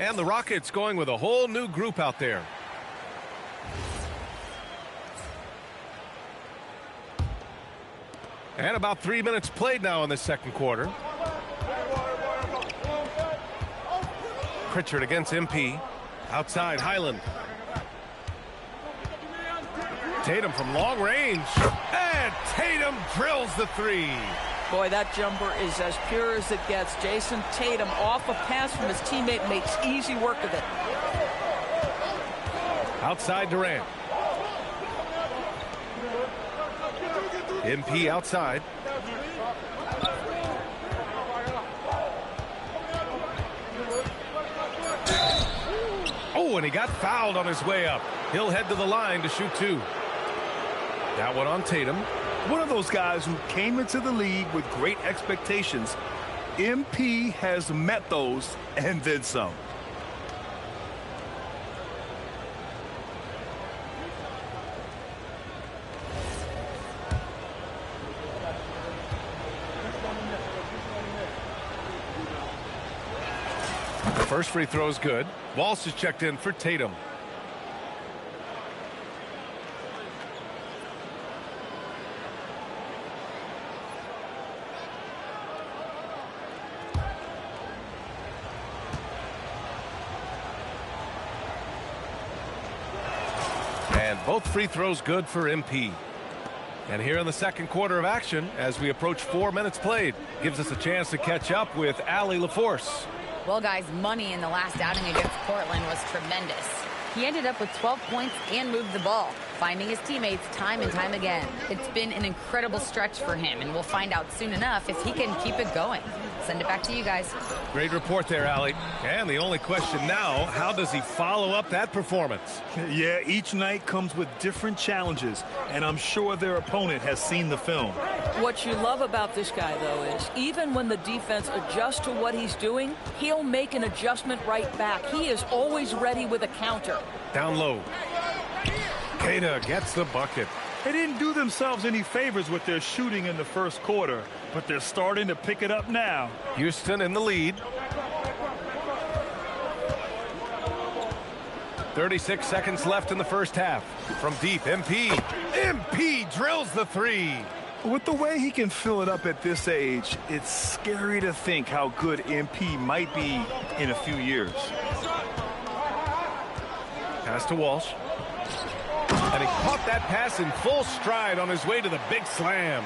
[SPEAKER 10] And the Rockets going with a whole new group out there. And about 3 minutes played now in the second quarter. Pritchard against MP. Outside Highland. Tatum from long range. And Tatum drills the three.
[SPEAKER 13] Boy, that jumper is as pure as it gets. Jason Tatum off a pass from his teammate makes easy work of it.
[SPEAKER 10] Outside Durant. MP outside. Oh, and he got fouled on his way up. He'll head to the line to shoot two. That one on Tatum.
[SPEAKER 12] One of those guys who came into the league with great expectations. MP has met those and then some.
[SPEAKER 10] The first free throw is good. Walsh is checked in for Tatum. And both free throws good for MP. And here in the second quarter of action, as we approach 4 minutes played, gives us a chance to catch up with Allie LaForce.
[SPEAKER 6] Well, guys, Money in the last outing against Portland was tremendous. He ended up with 12 points and moved the ball, finding his teammates time and time again. It's been an incredible stretch for him, and we'll find out soon enough if he can keep it going. Send it back to you guys.
[SPEAKER 10] Great report there, Allie. And the only question now, how does he follow up that performance?
[SPEAKER 12] Yeah, each night comes with different challenges, and I'm sure their opponent has seen the film.
[SPEAKER 13] What you love about this guy, though, is even when the defense adjusts to what he's doing, he'll make an adjustment right back. He is always ready with a counter.
[SPEAKER 10] Down low. Queta gets the bucket.
[SPEAKER 12] They didn't do themselves any favors with their shooting in the first quarter, but they're starting to pick it up now.
[SPEAKER 10] Houston in the lead. 36 seconds left in the first half. From deep, MP. MP drills the three.
[SPEAKER 12] With the way he can fill it up at this age, it's scary to think how good MP might be in a few years.
[SPEAKER 10] Pass to Walsh. And he caught that pass in full stride on his way to the big slam.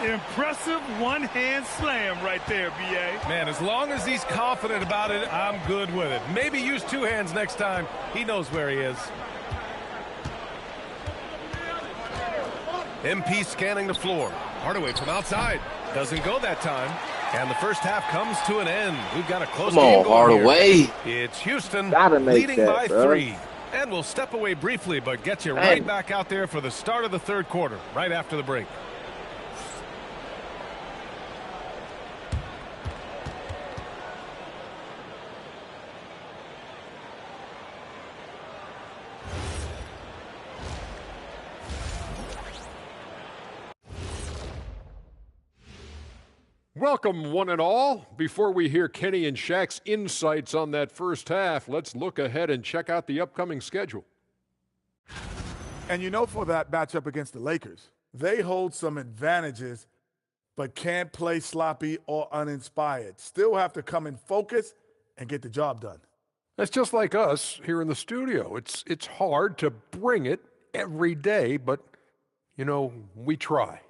[SPEAKER 12] Impressive one-hand slam right there, B.A.
[SPEAKER 10] Man, as long as he's confident about it, I'm good with it. Maybe use two hands next time. He knows where he is. MP scanning the floor. Hardaway from outside. Doesn't go that time. And the first half comes to an end. We've got a close game going
[SPEAKER 1] Hardaway.
[SPEAKER 10] here. It's Houston leading by 3. And we'll step away briefly, but get you right back out there for the start of the third quarter, right after the break.
[SPEAKER 7] Welcome, one and all. Before we hear Kenny and Shaq's insights on that first half, let's look ahead and check out the upcoming schedule.
[SPEAKER 9] And you know, for that matchup against the Lakers, they hold some advantages, but can't play sloppy or uninspired. Still have to come in focus and get the job done.
[SPEAKER 7] That's just like us here in the studio. It's hard to bring it every day, but, you know, we try.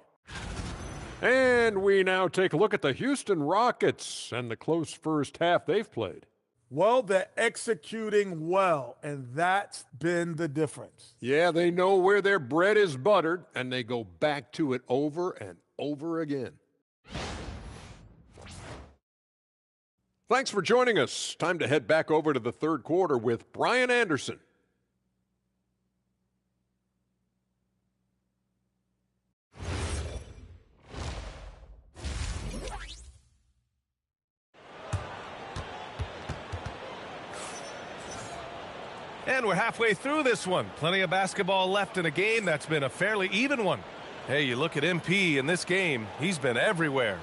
[SPEAKER 7] And we now take a look at the Houston Rockets and the close first half they've played.
[SPEAKER 9] Well, they're executing well, and that's been the difference.
[SPEAKER 7] Yeah, they know where their bread is buttered, and they go back to it over and over again. Thanks for joining us. Time to head back over to the third quarter with Brian Anderson.
[SPEAKER 10] And we're halfway through this one. Plenty of basketball left in a game that's been a fairly even one. Hey, you look at MP in this game, he's been everywhere.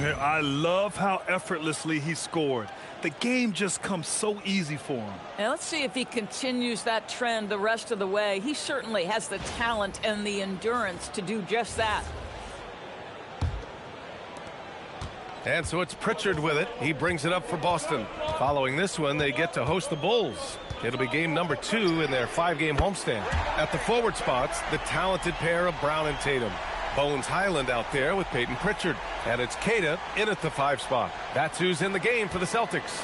[SPEAKER 12] I love how effortlessly he scored. The game just comes so easy for him.
[SPEAKER 13] Now let's see if he continues that trend the rest of the way. He certainly has the talent and the endurance to do just that.
[SPEAKER 10] And so it's Pritchard with it. He brings it up for Boston. Following this one, they get to host the Bulls. It'll be game number 2 in their 5-game homestand. At the forward spots, the talented pair of Brown and Tatum. Bones Highland out there with Peyton Pritchard. And it's Keita in at the 5 spot. That's who's in the game for the Celtics.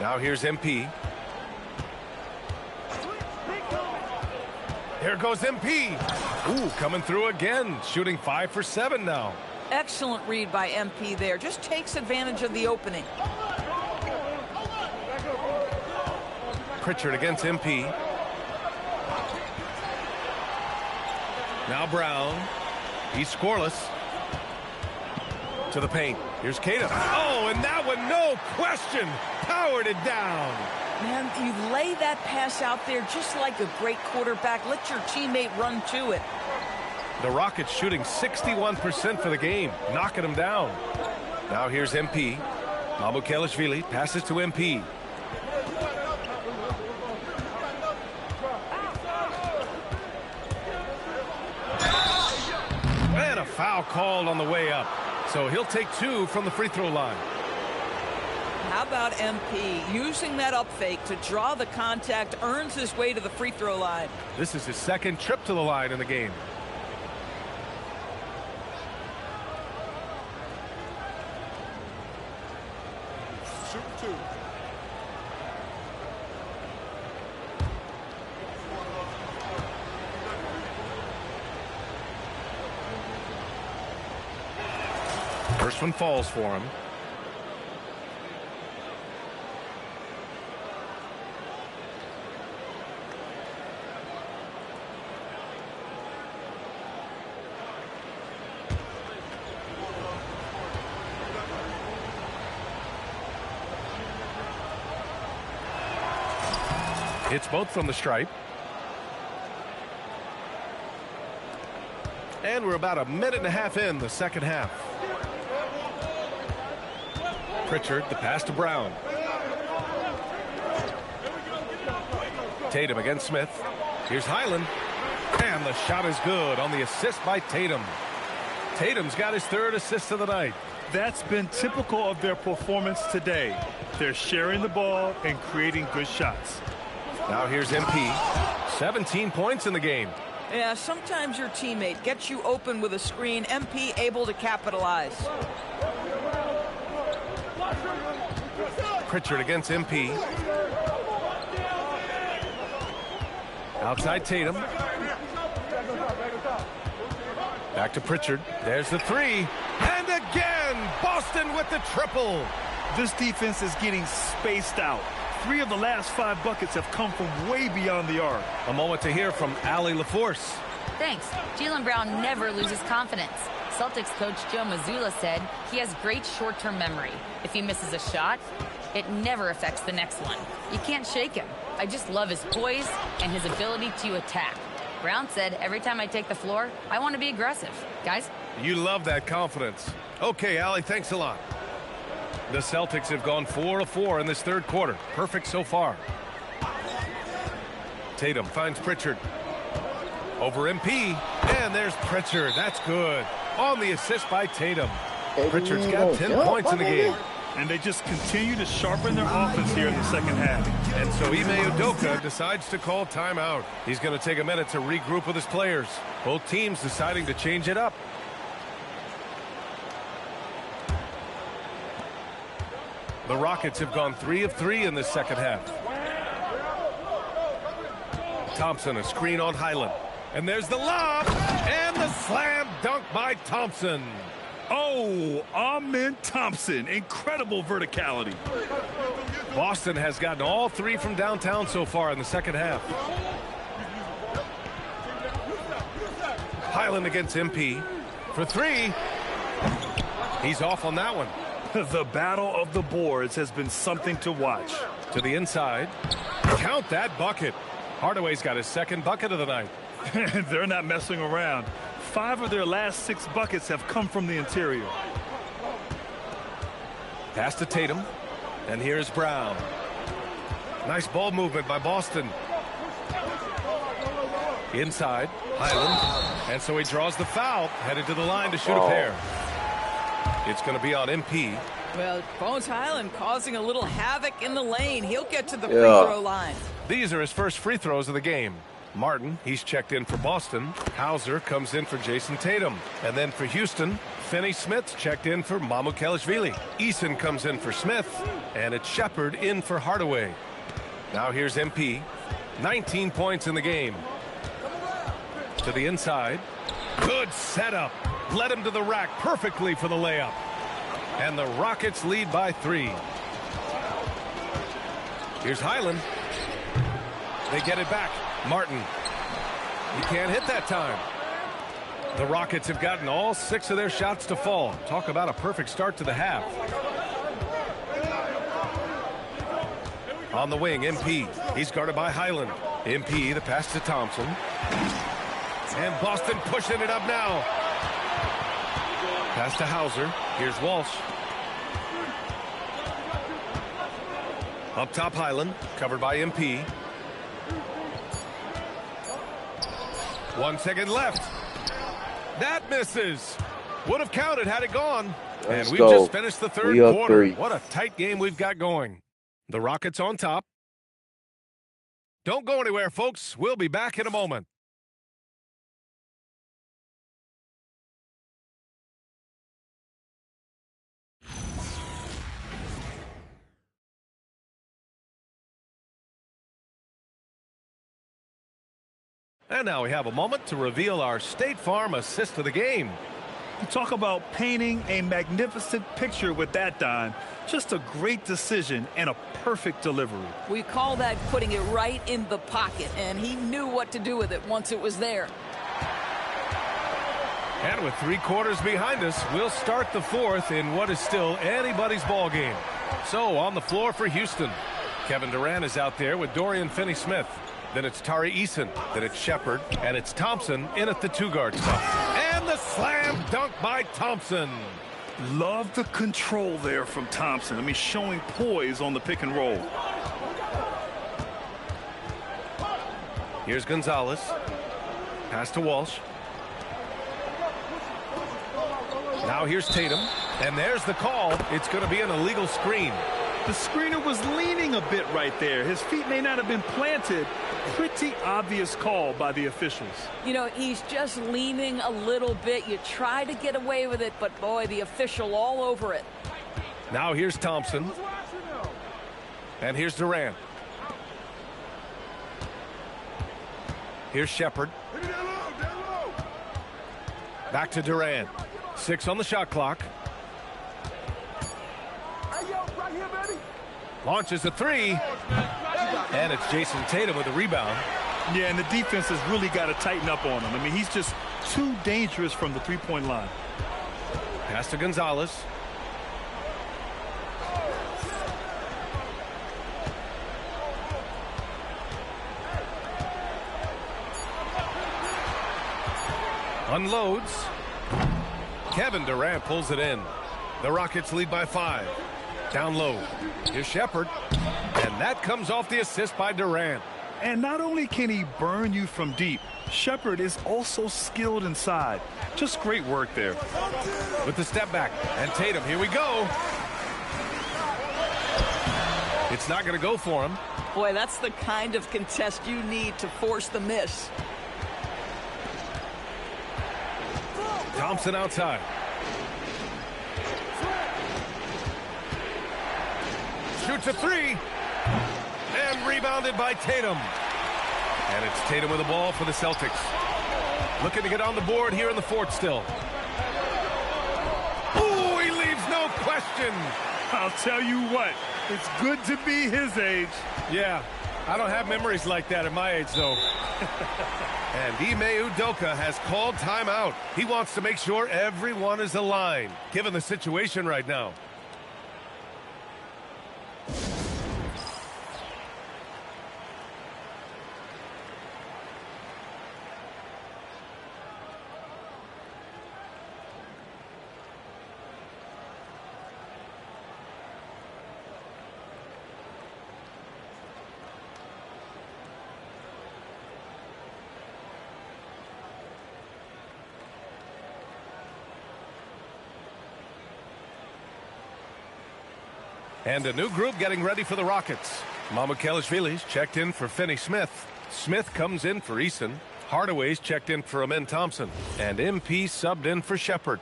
[SPEAKER 10] Now here's MP. Here goes MP. Ooh, coming through again. Shooting 5 for 7 now.
[SPEAKER 13] Excellent read by MP there. Just takes advantage of the opening.
[SPEAKER 10] Pritchard against MP. Now Brown. He's scoreless. To the paint. Here's Keita. Oh, and that one, no question, powered it down.
[SPEAKER 13] Man, you lay that pass out there just like a great quarterback. Let your teammate run to it.
[SPEAKER 10] The Rockets shooting 61% for the game, knocking them down. Now here's MP. Mamukelashvili passes to MP. And a foul called on the way up. So he'll take 2 from the free throw line.
[SPEAKER 13] How about MP using that up fake to draw the contact, earns his way to the free throw line.
[SPEAKER 10] This is his second trip to the line in the game.
[SPEAKER 9] Shoot 2.
[SPEAKER 10] First one falls for him. Hits both from the stripe. And we're about a minute and a half in the second half. Pritchard, the pass to Brown. Tatum against Smith. Here's Highland. And the shot is good on the assist by Tatum. Tatum's got his 3rd assist of the night.
[SPEAKER 12] That's been typical of their performance today. They're sharing the ball and creating good shots.
[SPEAKER 10] Now here's MP. 17 points in the game.
[SPEAKER 13] Yeah, sometimes your teammate gets you open with a screen. MP able to capitalize.
[SPEAKER 10] Pritchard against MP. Outside Tatum. Back to Pritchard. There's the 3. And again, Boston with the triple.
[SPEAKER 12] This defense is getting spaced out. 3 of the last 5 buckets have come from way beyond the arc.
[SPEAKER 10] A moment to hear from Allie LaForce.
[SPEAKER 6] Thanks. Jaylen Brown never loses confidence. Celtics coach Joe Mazzulla said he has great short-term memory. If he misses a shot, it never affects the next one. You can't shake him. I just love his poise and his ability to attack. Brown said, every time I take the floor, I want to be aggressive. Guys?
[SPEAKER 10] You love that confidence. Okay, Allie, thanks a lot. The Celtics have gone 4 of 4 in this third quarter. Perfect so far. Tatum finds Pritchard. Over MP, and there's Pritchard. That's good. On the assist by Tatum. Pritchard's got 10 points in the game.
[SPEAKER 12] And they just continue to sharpen their offense here in the second half.
[SPEAKER 10] And so Ime Udoka decides to call timeout. He's going to take a minute to regroup with his players. Both teams deciding to change it up. The Rockets have gone 3 of 3 in this second half. Thompson, a screen on Highland. And there's the lob, and the slam dunk by Thompson.
[SPEAKER 12] Oh, Amen Thompson. Incredible verticality.
[SPEAKER 10] Boston has gotten all 3 from downtown so far in the second half. Highland against MP for 3. He's off on that one.
[SPEAKER 12] The battle of the boards has been something to watch.
[SPEAKER 10] To the inside. Count that bucket. Hardaway's got his second bucket of the night.
[SPEAKER 12] They're not messing around. 5 of their last 6 buckets have come from the interior.
[SPEAKER 10] Pass to Tatum. And here's Brown. Nice ball movement by Boston. Inside. Highland. And so he draws the foul. Headed to the line to shoot a pair. It's going to be on MP.
[SPEAKER 13] Well, Bones Highland causing a little havoc in the lane. He'll get to the free throw line.
[SPEAKER 10] These are his first free throws of the game. Martin, he's checked in for Boston. Hauser comes in for Jason Tatum. And then for Houston, Finney Smith checked in for Mamukelashvili. Eason comes in for Smith. And it's Shepard in for Hardaway. Now here's MP. 19 points in the game. To the inside. Good setup. Led him to the rack perfectly for the layup. And the Rockets lead by 3. Here's Highland. They get it back. Martin. He can't hit that time. The Rockets have gotten all 6 of their shots to fall. Talk about a perfect start to the half. On the wing, MP. He's guarded by Highland. MP, the pass to Thompson. And Boston pushing it up now. Pass to Hauser. Here's Walsh. Up top, Highland. Covered by MP. 1 second left. That misses. Would have counted had it gone. And we've just finished the third quarter. What a tight game we've got going. The Rockets on top. Don't go anywhere, folks. We'll be back in a moment. And now we have a moment to reveal our State Farm assist of the game.
[SPEAKER 12] You talk about painting a magnificent picture with that, Don. Just a great decision and a perfect delivery.
[SPEAKER 13] We call that putting it right in the pocket, and he knew what to do with it once it was there.
[SPEAKER 10] And with 3 quarters behind us, we'll start the fourth in what is still anybody's ball game. So on the floor for Houston, Kevin Durant is out there with Dorian Finney-Smith. Then it's Tari Eason. Then it's Shepard. And it's Thompson in at the 2-guard spot. And the slam dunk by Thompson.
[SPEAKER 12] Love the control there from Thompson. I mean, showing poise on the pick and roll.
[SPEAKER 10] Here's Gonzalez. Pass to Walsh. Now here's Tatum. And there's the call. It's going to be an illegal screen.
[SPEAKER 12] The screener was leaning a bit right there. His feet may not have been planted. Pretty obvious call by the officials.
[SPEAKER 13] You know, he's just leaning a little bit. You try to get away with it, but boy, the official all over it.
[SPEAKER 10] Now here's Thompson. And here's Durant. Here's Shepard. Back to Durant. 6 on the shot clock. Launches a 3. And it's Jason Tatum with a rebound.
[SPEAKER 12] Yeah, and the defense has really got to tighten up on him. I mean, he's just too dangerous from the three-point line.
[SPEAKER 10] Pass to Gonzalez. Unloads. Kevin Durant pulls it in. The Rockets lead by 5. Down low. Here's Shepherd. And that comes off the assist by Durant.
[SPEAKER 12] And not only can he burn you from deep, Shepherd is also skilled inside. Just great work there.
[SPEAKER 10] With the step back. And Tatum, here we go. It's not going to go for him.
[SPEAKER 13] Boy, that's the kind of contest you need to force the miss.
[SPEAKER 10] Thompson outside. Shoots a 3. And rebounded by Tatum. And it's Tatum with the ball for the Celtics. Looking to get on the board here in the fourth still. Ooh, he leaves no question.
[SPEAKER 12] I'll tell you what, it's good to be his age.
[SPEAKER 10] Yeah, I don't have memories like that at my age, though. And Ime Udoka has called timeout. He wants to make sure everyone is aligned, given the situation right now. And a new group getting ready for the Rockets. Mycareer's checked in for Finney Smith. Smith comes in for Eason. Hardaway's checked in for Amen Thompson. And MP subbed in for Shepherd.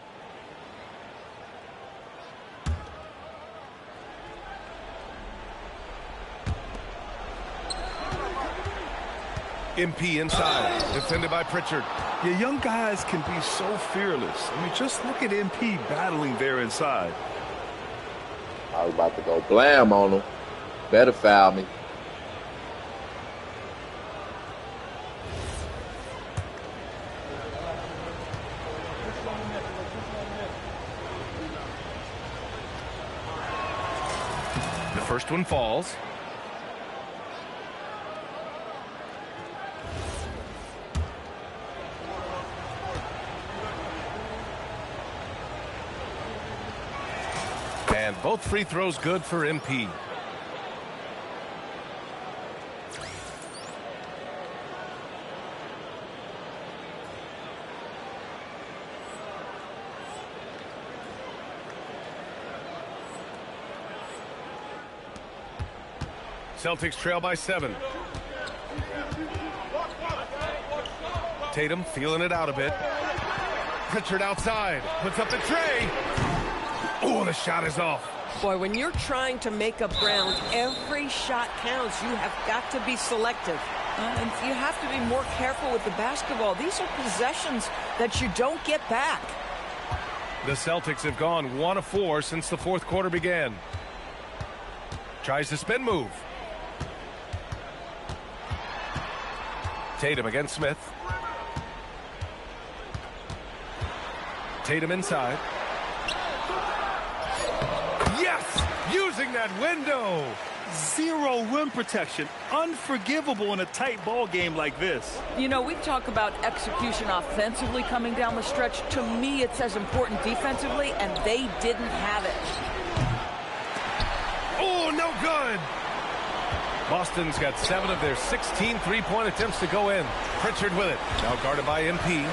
[SPEAKER 10] MP inside, defended by Pritchard.
[SPEAKER 12] Your young guys can be so fearless. I mean, just look at MP battling there inside.
[SPEAKER 1] I was about to go blam on him. Better foul me.
[SPEAKER 10] The first one falls. And both free throws good for MP. Celtics trail by 7. Tatum feeling it out a bit. Pritchard outside, puts up the tray. Oh, the shot is off.
[SPEAKER 14] Boy, when you're trying to make up ground, every shot counts. You have got to be selective. And you have to be more careful with the basketball. These are possessions that you don't get back.
[SPEAKER 10] The Celtics have gone 1 of 4 since the fourth quarter began. Tries the spin move. Tatum against Smith. Tatum inside. Yes! Using that window!
[SPEAKER 12] Zero rim protection. Unforgivable in a tight ball game like this.
[SPEAKER 13] You know, we talk about execution offensively coming down the stretch. To me, it's as important defensively, and they didn't have it.
[SPEAKER 10] Oh, no good! Boston's got 7 of their 16 three-point attempts to go in. Pritchard with it. Now guarded by MP.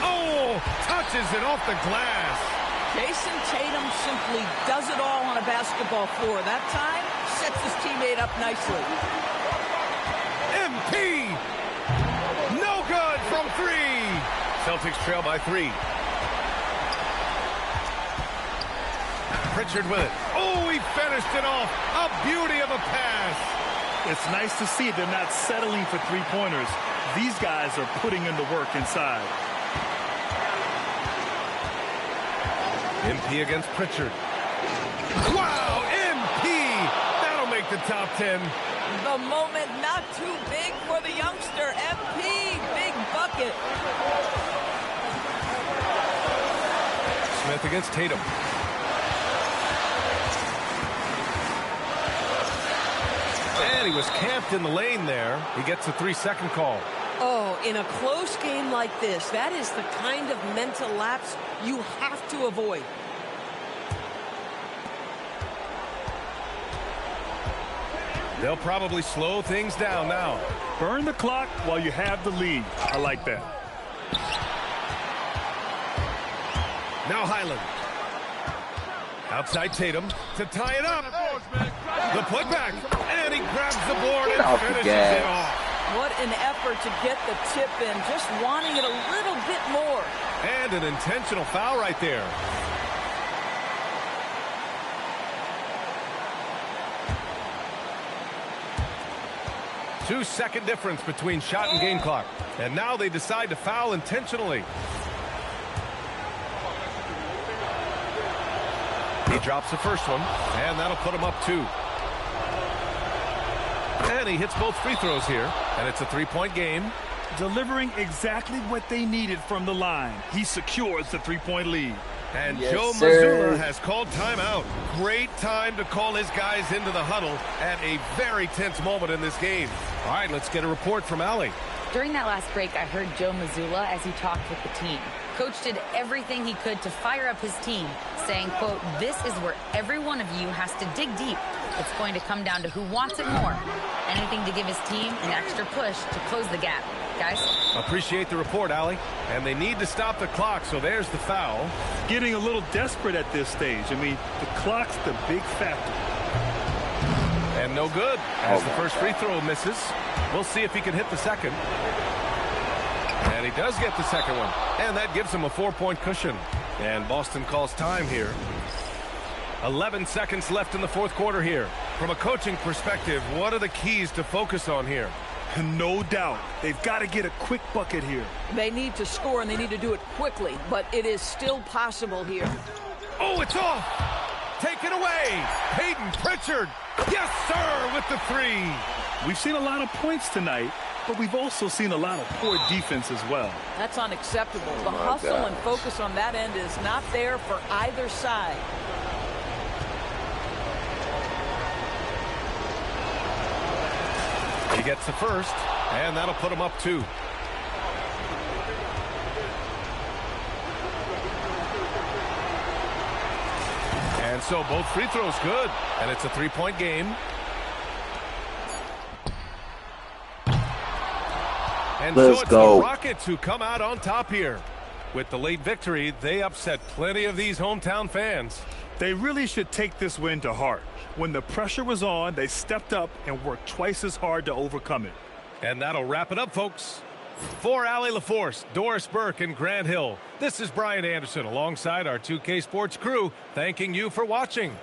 [SPEAKER 10] Oh! Touches it off the glass.
[SPEAKER 13] Jason Tatum simply does it all on a basketball floor. That time, sets his teammate up nicely.
[SPEAKER 10] MP! No good from 3. Celtics trail by 3. Pritchard with it. Oh, he finished it off. A beauty of a pass.
[SPEAKER 12] It's nice to see they're not settling for three-pointers. These guys are putting in the work inside.
[SPEAKER 10] MP against Pritchard. Wow, MP! That'll make the top 10.
[SPEAKER 13] The moment not too big for the youngster. MP, big bucket.
[SPEAKER 10] Smith against Tatum. And he was camped in the lane there. He gets a 3-second call.
[SPEAKER 14] Oh, in a close game like this, that is the kind of mental lapse you have to avoid.
[SPEAKER 10] They'll probably slow things down now.
[SPEAKER 12] Burn the clock while you have the lead. I like that.
[SPEAKER 10] Now Highland. Outside Tatum to tie it up. The putback. And he grabs the board and finishes it off.
[SPEAKER 13] What an effort to get the tip in. Just wanting it a little bit more.
[SPEAKER 10] And an intentional foul right there. Two-second difference between shot and game clock. And now they decide to foul intentionally. He drops the first one, and that'll put him up 2. And he hits both free throws here, and it's a 3-point game.
[SPEAKER 12] Delivering exactly what they needed from the line. He secures the 3-point lead.
[SPEAKER 10] And
[SPEAKER 1] Yes,
[SPEAKER 10] Joe
[SPEAKER 1] sir.
[SPEAKER 10] Mazzulla has called timeout. Great time to call his guys into the huddle at a very tense moment in this game. All right, let's get a report from Allie.
[SPEAKER 6] During that last break, I heard Joe Mazzulla as he talked with the team. Coach did everything he could to fire up his team, saying, quote, "This is where every one of you has to dig deep. It's going to come down to who wants it more. Anything to give his team an extra push to close the gap." Guys?
[SPEAKER 10] Appreciate the report, Allie. And they need to stop the clock, so there's the foul.
[SPEAKER 12] Getting a little desperate at this stage. I mean, the clock's the big factor.
[SPEAKER 10] And no good, as the first free throw misses. We'll see if he can hit the second. And he does get the second one. And that gives him a 4-point cushion. And Boston calls time here. 11 seconds left in the fourth quarter here. From a coaching perspective, what are the keys to focus on here?
[SPEAKER 12] No doubt. They've got to get a quick bucket here.
[SPEAKER 13] They need to score, and they need to do it quickly, but it is still possible here.
[SPEAKER 10] Oh, it's off! Taken away! Peyton Pritchard! Yes, sir, with the 3!
[SPEAKER 12] We've seen a lot of points tonight, but we've also seen a lot of poor defense as well.
[SPEAKER 13] That's unacceptable. The hustle and focus on that end is not there for either side.
[SPEAKER 10] He gets the first, and that'll put him up 2. And so both free throws good, and it's a 3-point game. And so it's the Rockets who come out on top here. With the late victory, they upset plenty of these hometown fans.
[SPEAKER 12] They really should take this win to heart. When the pressure was on, they stepped up and worked twice as hard to overcome it.
[SPEAKER 10] And that'll wrap it up, folks. For Allie LaForce, Doris Burke, and Grant Hill, this is Brian Anderson alongside our 2K Sports crew, thanking you for watching.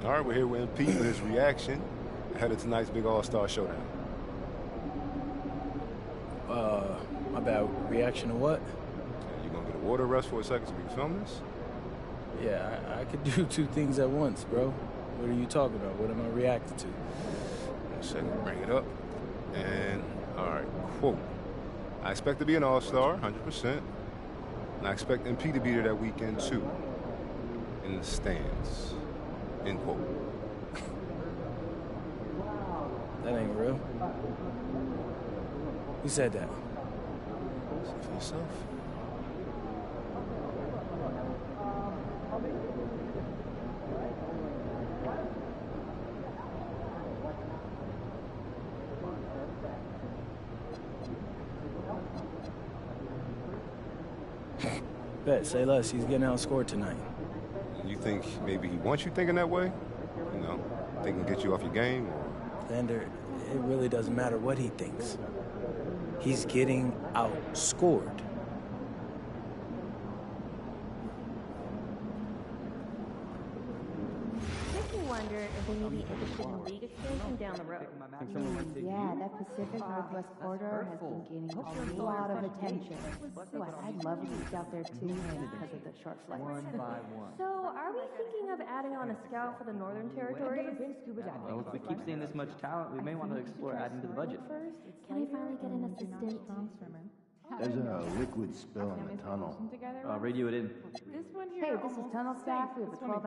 [SPEAKER 15] All right, we're here with MP for his reaction ahead of tonight's big All-Star Showdown.
[SPEAKER 16] My bad. Reaction to what?
[SPEAKER 15] You gonna get a water rest for a second so we can film this?
[SPEAKER 16] Yeah, I could do 2 things at once, bro. What are you talking about? What am I reacting to?
[SPEAKER 15] 1 second, bring it up. And, all right, quote. I expect to be an All-Star, 100%. And I expect MP to be there that weekend, too. In the stands. End quote.
[SPEAKER 16] That ain't real. Who said that?
[SPEAKER 15] Say for yourself.
[SPEAKER 16] Bet, say less. He's getting outscored tonight.
[SPEAKER 15] You think maybe he wants you thinking that way? You know, thinking get you off your game?
[SPEAKER 16] Lander, it really doesn't matter what he thinks. He's getting outscored.
[SPEAKER 11] me wonder if they may be interested in league expansion down the road.
[SPEAKER 17] Yeah, that Pacific Northwest corridor has been gaining a lot of attention. What, I'd love to be out there too because of the short flights.
[SPEAKER 11] So, are we thinking of adding on a scout for the Northern Territories?
[SPEAKER 18] Well, if we keep seeing this much talent, we may want to explore adding to the budget.
[SPEAKER 11] Can I finally get an assistant?
[SPEAKER 3] There's a liquid spill in the tunnel.
[SPEAKER 18] Radio it in.
[SPEAKER 17] Hey, this is tunnel staff. We have a 12.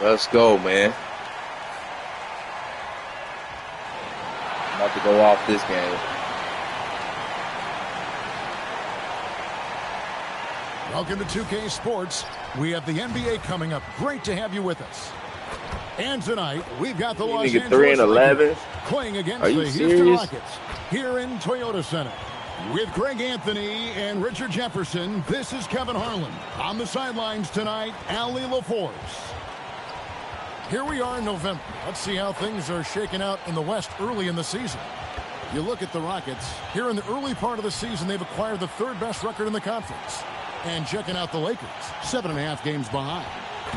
[SPEAKER 1] Let's go, man. I'm about to go off this game.
[SPEAKER 4] Welcome to 2K Sports. We have the NBA coming up. Great to have you with us. And tonight, we've got the Los Angeles
[SPEAKER 1] 3-11
[SPEAKER 4] playing against
[SPEAKER 1] the
[SPEAKER 4] Houston
[SPEAKER 1] serious?
[SPEAKER 4] Rockets here in Toyota Center. With Greg Anthony and Richard Jefferson, this is Kevin Harlan. On the sidelines tonight, Allie LaForce. Here we are in November. Let's see how things are shaking out in the West early in the season. You look at the Rockets. Here in the early part of the season, they've acquired the third best record in the conference. And checking out the Lakers, 7.5 games behind.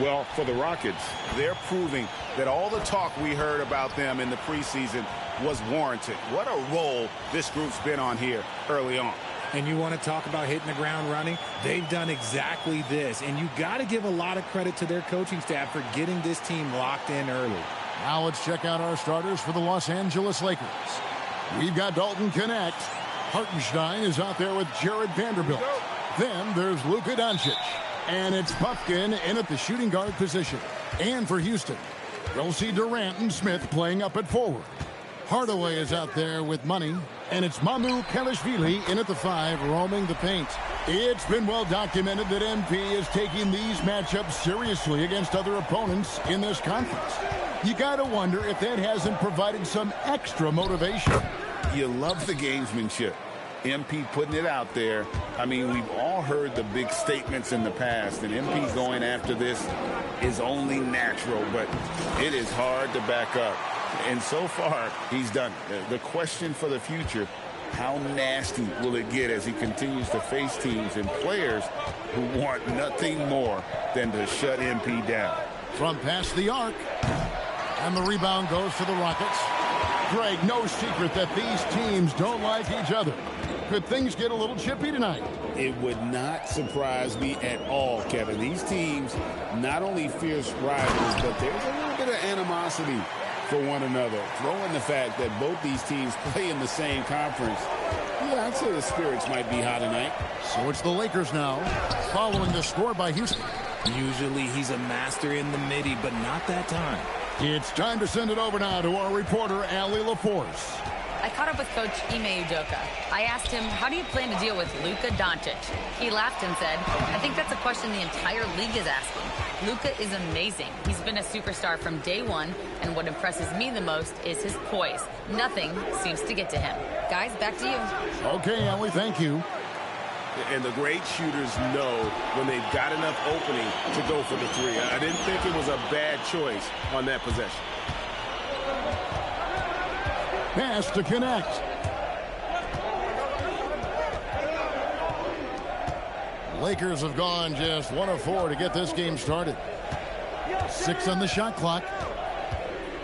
[SPEAKER 5] Well, for the Rockets, they're proving that all the talk we heard about them in the preseason was warranted. What a role this group's been on here early on.
[SPEAKER 19] And you want to talk about hitting the ground running? They've done exactly this. And you got to give a lot of credit to their coaching staff for getting this team locked in early.
[SPEAKER 4] Now let's check out our starters for the Los Angeles Lakers. We've got Dalton Knecht. Hartenstein is out there with Jared Vanderbilt. Then there's Luka Doncic. And it's Puffkin in at the shooting guard position. And for Houston, we'll see Durant and Smith playing up at forward. Hardaway is out there with money. And it's Mamu Kelishvili in at the 5, roaming the paint. It's been well documented that MP is taking these matchups seriously against other opponents in this conference. You got to wonder if that hasn't provided some extra motivation.
[SPEAKER 5] You love the gamesmanship. MP putting it out there. I mean, we've all heard the big statements in the past, and MP going after this is only natural, but it is hard to back up. And so far, he's done it. The question for the future, how nasty will it get as he continues to face teams and players who want nothing more than to shut MP down?
[SPEAKER 4] From past the arc, and the rebound goes to the Rockets. Greg, no secret that these teams don't like each other. Could things get a little chippy tonight?
[SPEAKER 5] It would not surprise me at all, Kevin. These teams, not only fierce rivals, but there's a little bit of animosity for one another. Throw in the fact that both these teams play in the same conference. Yeah, I'd say the spirits might be high tonight.
[SPEAKER 4] So it's the Lakers now, following the score by Houston.
[SPEAKER 19] Usually he's a master in the midi, but not that time.
[SPEAKER 4] It's time to send it over now to our reporter, Allie LaForce.
[SPEAKER 6] I caught up with Coach Ime Udoka. I asked him, how do you plan to deal with Luka Doncic? He laughed and said, I think that's a question the entire league is asking. Luka is amazing. He's been a superstar from day one, and what impresses me the most is his poise. Nothing seems to get to him. Guys, back to you.
[SPEAKER 7] Okay, Ellie, thank you.
[SPEAKER 5] And the great shooters know when they've got enough opening to go for the three. I didn't think it was a bad choice on that possession.
[SPEAKER 7] Pass to connect. Lakers have gone just 1 of 4 to get this game started. 6 on the shot clock.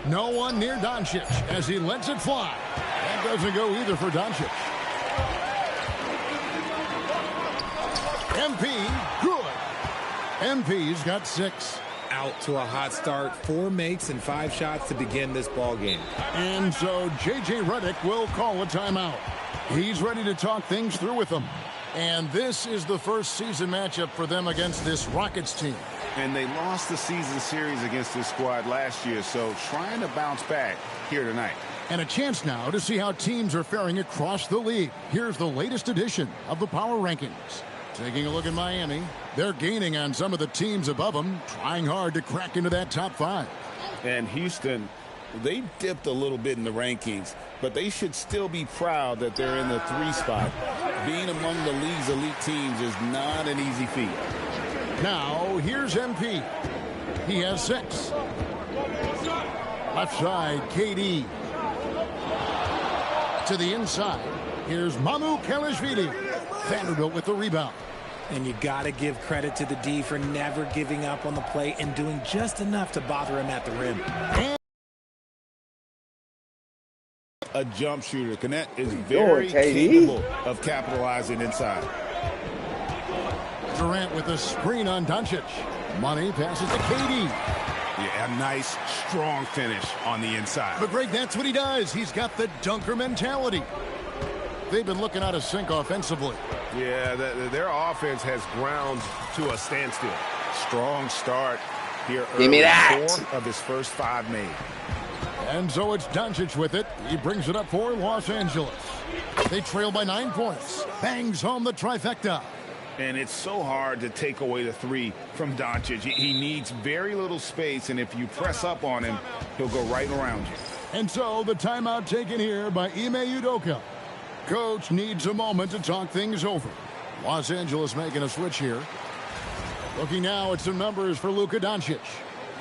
[SPEAKER 7] No one near Doncic as he lets it fly. That doesn't go either for Doncic. MP, good. MP's got 6.
[SPEAKER 19] Out to a hot start, 4 makes and 5 shots to begin this ball game.
[SPEAKER 7] And so J.J. Redick will call a timeout. He's ready to talk things through with them. And this is the first season matchup for them against this Rockets team.
[SPEAKER 5] And they lost the season series against this squad last year, so trying to bounce back here tonight.
[SPEAKER 7] And a chance now to see how teams are faring across the league. Here's the latest edition of the Power Rankings. Taking a look at Miami, they're gaining on some of the teams above them, trying hard to crack into that top 5.
[SPEAKER 5] And Houston, they dipped a little bit in the rankings, but they should still be proud that they're in the 3 spot. Being among the league's elite teams is not an easy feat.
[SPEAKER 7] Now, here's MP. He has 6. Left side, KD. To the inside, here's Mamu Kelishvili. Vanderbilt with the rebound.
[SPEAKER 19] And you got to give credit to the D for never giving up on the play and doing just enough to bother him at the rim.
[SPEAKER 5] A jump shooter. Knet is very capable of capitalizing inside.
[SPEAKER 7] Durant with a screen on Doncic. Money passes to KD.
[SPEAKER 5] Yeah, a nice, strong finish on the inside.
[SPEAKER 7] But Greg, that's what he does. He's got the dunker mentality. They've been looking out of sync offensively.
[SPEAKER 5] Yeah, their offense has ground to a standstill. Strong start here early.
[SPEAKER 1] Give me that.
[SPEAKER 5] 4 of his first 5 made.
[SPEAKER 7] And so it's Doncic with it. He brings it up for Los Angeles. They trail by 9 points. Bangs home the trifecta.
[SPEAKER 5] And it's so hard to take away the 3 from Doncic. He needs very little space, and if you press up on him, he'll go right around you.
[SPEAKER 7] And so the timeout taken here by Ime Udoka. Coach needs a moment to talk things over. Los Angeles making a switch here. Looking now at some numbers for Luka Doncic.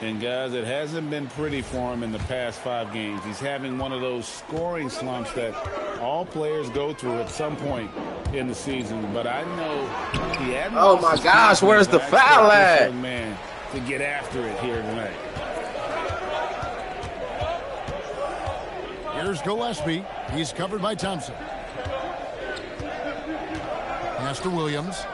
[SPEAKER 5] And guys, it hasn't been pretty for him in the past 5 games. He's having one of those scoring slumps that all players go through at some point in the season. But I know he had.
[SPEAKER 1] Oh my gosh, where's the foul at?
[SPEAKER 5] Man, to get after it here tonight.
[SPEAKER 7] Here's Gillespie. He's covered by Thompson. Pass to Williams.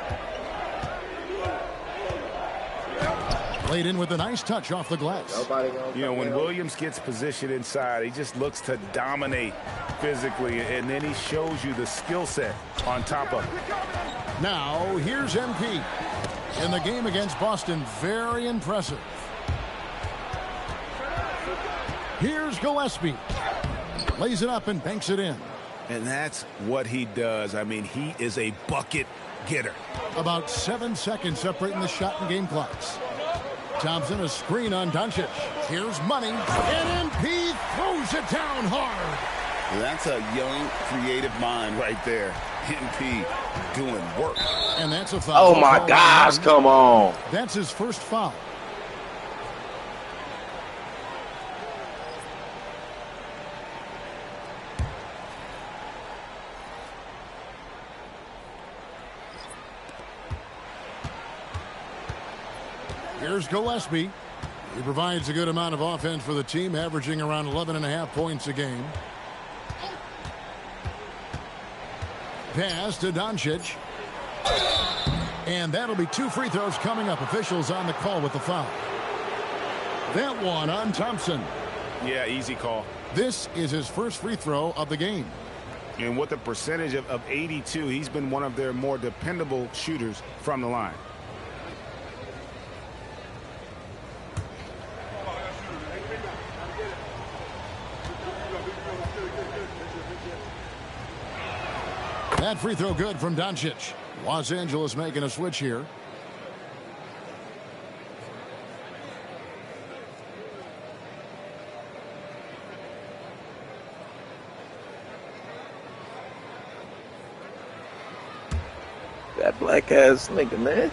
[SPEAKER 7] Played in with a nice touch off the glass.
[SPEAKER 5] You know, when Williams gets positioned inside, he just looks to dominate physically, and then he shows you the skill set on top of it.
[SPEAKER 7] Now, here's MP. In the game against Boston, very impressive. Here's Gillespie. Lays it up and banks it in.
[SPEAKER 5] And that's what he does. I mean, he is a bucket getter.
[SPEAKER 7] About 7 seconds separating the shot and game clocks. Thompson, a screen on Doncic. Here's money. And MP throws it down hard.
[SPEAKER 5] That's a young, creative mind right there. MP doing work.
[SPEAKER 7] And that's a foul.
[SPEAKER 1] Oh, my gosh, come on.
[SPEAKER 7] That's his first foul. Here's Gillespie. He provides a good amount of offense for the team, averaging around 11.5 points a game. Pass to Doncic. And that'll be 2 free throws coming up. Officials on the call with the foul. That one on Thompson.
[SPEAKER 5] Yeah, easy call.
[SPEAKER 7] This is his first free throw of the game.
[SPEAKER 5] And with a percentage of 82, he's been one of their more dependable shooters from the line.
[SPEAKER 4] That free throw good from Doncic. Los Angeles making a switch here.
[SPEAKER 1] That black ass nigga, man.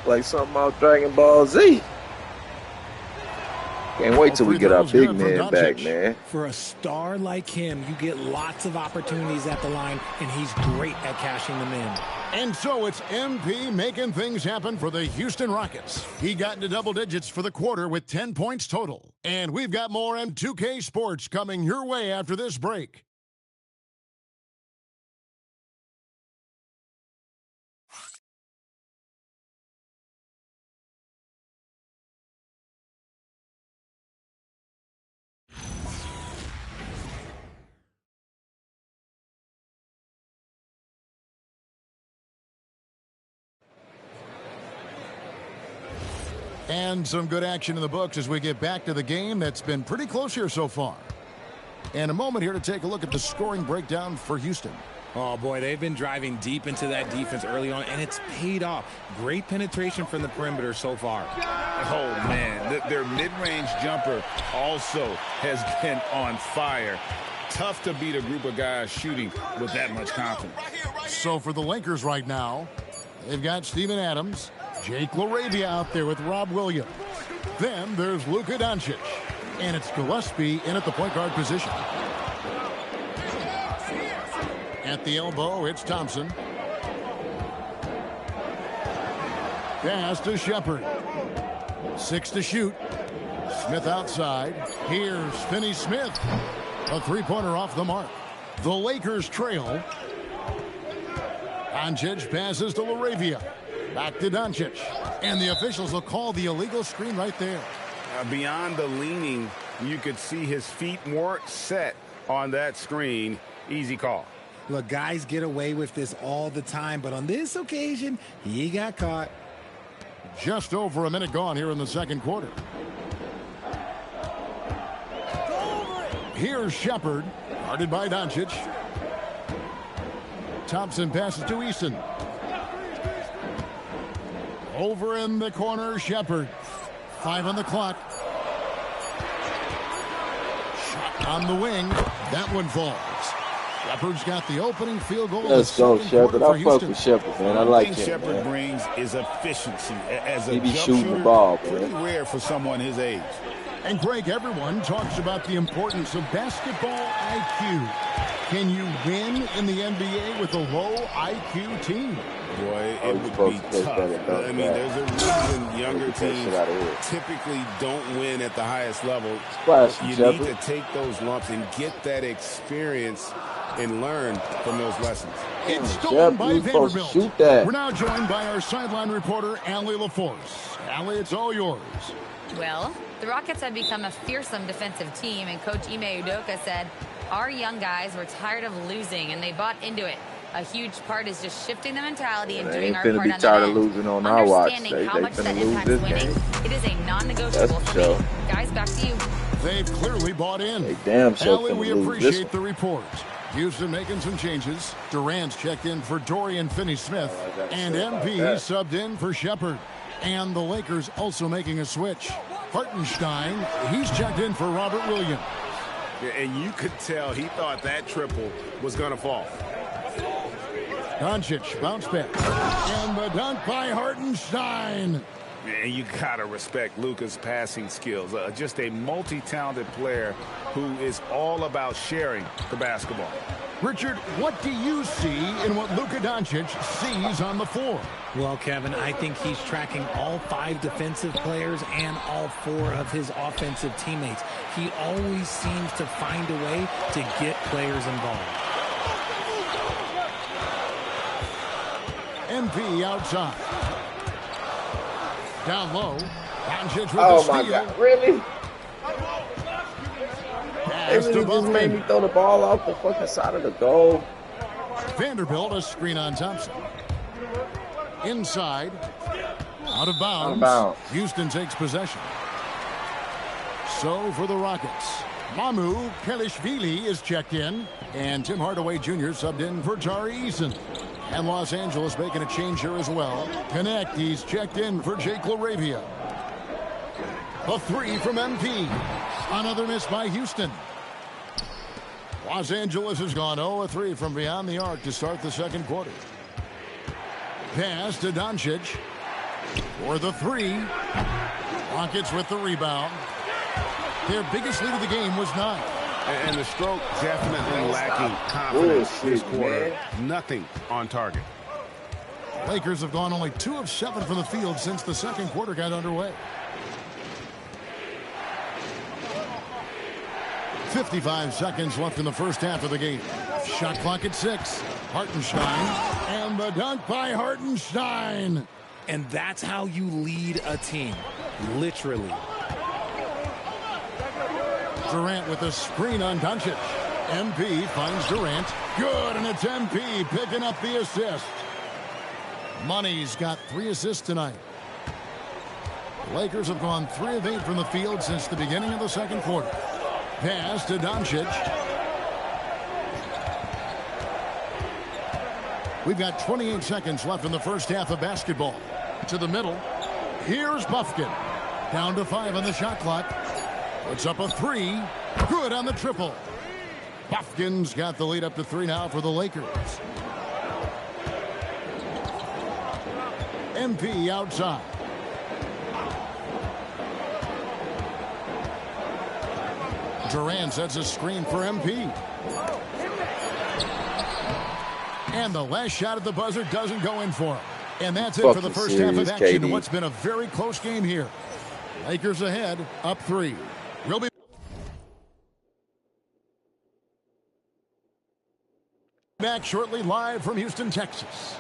[SPEAKER 1] Like something out Dragon Ball Z. Can't wait till we get our big man back, man.
[SPEAKER 19] For a star like him, you get lots of opportunities at the line, and he's great at cashing them in.
[SPEAKER 4] And so it's MP making things happen for the Houston Rockets. He got into double digits for the quarter with 10 points total. And we've got more M2K Sports coming your way after this break. And some good action in the books as we get back to the game that's been pretty close here so far. And a moment here to take a look at the scoring breakdown for Houston.
[SPEAKER 19] Oh, boy, they've been driving deep into that defense early on, and it's paid off. Great penetration from the perimeter so far.
[SPEAKER 5] Oh, man, their mid-range jumper also has been on fire. Tough to beat a group of guys shooting with that much confidence.
[SPEAKER 4] So for the Lakers right now, they've got Steven Adams, Jake LaRavia out there with Rob Williams. Then there's Luka Doncic. And it's Gillespie in at the point guard position. At the elbow, it's Thompson. Pass to Shepard. 6 to shoot. Smith outside. Here's Finney-Smith. A three-pointer off the mark. The Lakers trail. Doncic passes to LaRavia. Back to Doncic. And the officials will call the illegal screen right there.
[SPEAKER 5] Beyond the leaning, you could see his feet weren't set on that screen. Easy call.
[SPEAKER 19] Look, guys get away with this all the time, but on this occasion, he got caught.
[SPEAKER 4] Just over a minute gone here in the second quarter. Here's Shepard, guarded by Doncic. Thompson passes to Easton. Over in the corner, Shepard. 5 on the clock. Shot on the wing. That one falls. Shepard's got the opening field goal.
[SPEAKER 1] Let's go, Shepard. I fuck with Shepard, man. I like him.
[SPEAKER 5] Shepard brings is efficiency as a
[SPEAKER 1] he be
[SPEAKER 5] jump
[SPEAKER 1] shooting
[SPEAKER 5] shooter,
[SPEAKER 1] the ball,
[SPEAKER 5] pretty
[SPEAKER 1] man.
[SPEAKER 5] rare for someone his age.
[SPEAKER 4] And Greg, everyone talks about the importance of basketball IQ. Can you win in the NBA with a low IQ team?
[SPEAKER 5] Boy, it would be tough. I mean, there's a reason younger teams typically don't win at the highest level. You need to take those lumps and get that experience and learn from those lessons.
[SPEAKER 4] It's stolen by Vanderbilt. We're now joined by our sideline reporter, Allie LaForce. Allie, it's all yours.
[SPEAKER 6] Well, the Rockets have become a fearsome defensive team, and Coach Ime Udoka said, our young guys were tired of losing, and they bought into it. A huge part is just shifting the mentality and doing our part on the end.
[SPEAKER 1] Losing on our watch.
[SPEAKER 6] Understanding how much that impacts winning. It is a non-negotiable for me. Guys, back to you.
[SPEAKER 4] They've clearly bought in.
[SPEAKER 1] They damn sure
[SPEAKER 4] Allie, we
[SPEAKER 1] lose
[SPEAKER 4] appreciate the report. Houston making some changes. Durant's checked in for Dorian Finney-Smith. And MP subbed in for Shepard. And the Lakers also making a switch. Hartenstein, he's checked in for Robert Williams.
[SPEAKER 5] Yeah, and you could tell he thought that triple was going to fall.
[SPEAKER 4] Doncic, bounce back. And the dunk by Hartenstein.
[SPEAKER 5] And you got to respect Luka's passing skills. Just a multi-talented player who is all about sharing the basketball.
[SPEAKER 4] Richard, what do you see in what Luka Doncic sees on the floor?
[SPEAKER 19] Well, Kevin, I think he's tracking all 5 defensive players and all 4 of his offensive teammates. He always seems to find a way to get players involved. MP
[SPEAKER 4] outside. Down low. Doncic with
[SPEAKER 1] oh,
[SPEAKER 4] the steal.
[SPEAKER 1] My God. Really? They really just made me throw the ball off the fucking side of the goal.
[SPEAKER 4] Vanderbilt, a screen on Thompson. Inside. Out of bounds.
[SPEAKER 1] Out of bounds.
[SPEAKER 4] Houston takes possession. So for the Rockets, Mycareer is checked in, and Tim Hardaway Jr. subbed in for Tari Eason. And Los Angeles making a change here as well. Connect, he's checked in for Jake LaRavia. A three from MP. Another miss by Houston. Los Angeles has gone 0-3 from beyond the arc to start the second quarter. Pass to Doncic for the three. Rockets with the rebound. Their biggest lead of the game was 9.
[SPEAKER 5] And the stroke definitely lacking confidence this quarter. Nothing on target.
[SPEAKER 4] Lakers have gone only 2 of 7 from the field since the second quarter got underway. 55 seconds left in the first half of the game. Shot clock at 6. Hartenstein. And the dunk by Hartenstein.
[SPEAKER 19] And that's how you lead a team. Literally.
[SPEAKER 4] Durant with a screen on Doncic. MP finds Durant. Good, and it's MP picking up the assist. Money's got 3 assists tonight. The Lakers have gone 3 of 8 from the field since the beginning of the second quarter. Pass to Doncic. We've got 28 seconds left in the first half of basketball. To the middle. Here's Buffkin. Down to 5 on the shot clock. Puts up a 3. Good on the triple. Buffkin's got the lead up to 3 now for the Lakers. MP outside. Durant sets a screen for MP. And the last shot at the buzzer doesn't go in for him. And that's it for the first half of action in what's been a very close game here. Lakers ahead, up 3. We'll be back shortly, live from Houston, Texas.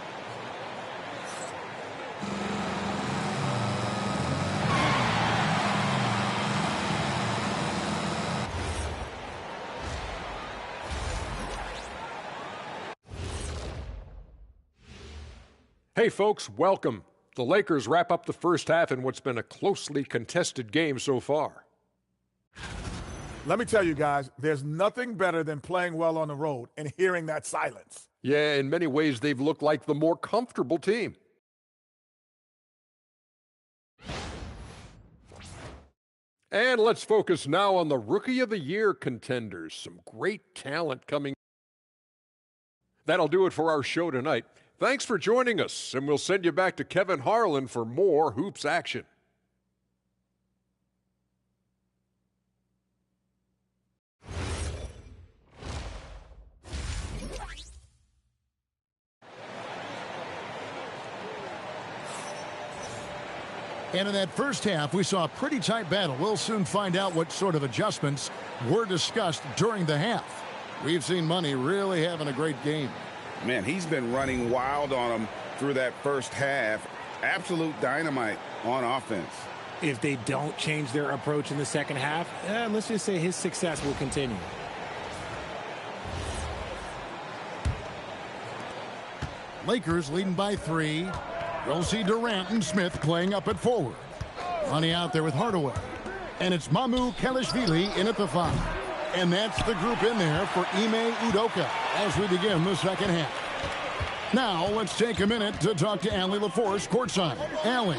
[SPEAKER 7] Hey folks, welcome. The Lakers wrap up the first half in what's been a closely contested game so far.
[SPEAKER 9] Let me tell you guys, there's nothing better than playing well on the road and hearing that silence.
[SPEAKER 7] Yeah, in many ways they've looked like the more comfortable team. And let's focus now on the Rookie of the Year contenders. Some great talent coming. That'll do it for our show tonight. Thanks for joining us, and we'll send you back to Kevin Harlan for more hoops action.
[SPEAKER 4] And in that first half, we saw a pretty tight battle. We'll soon find out what sort of adjustments were discussed during the half. We've seen Money really having a great game.
[SPEAKER 5] Man, he's been running wild on them through that first half. Absolute dynamite on offense.
[SPEAKER 19] If they don't change their approach in the second half, let's just say his success will continue.
[SPEAKER 4] Lakers leading by 3. You'll see Durant and Smith playing up at forward. Money out there with Hardaway. And it's Mycareer in at the 5. And that's the group in there for Ime Udoka as we begin the second half. Now let's take a minute to talk to Allie LaForce courtside. Allie.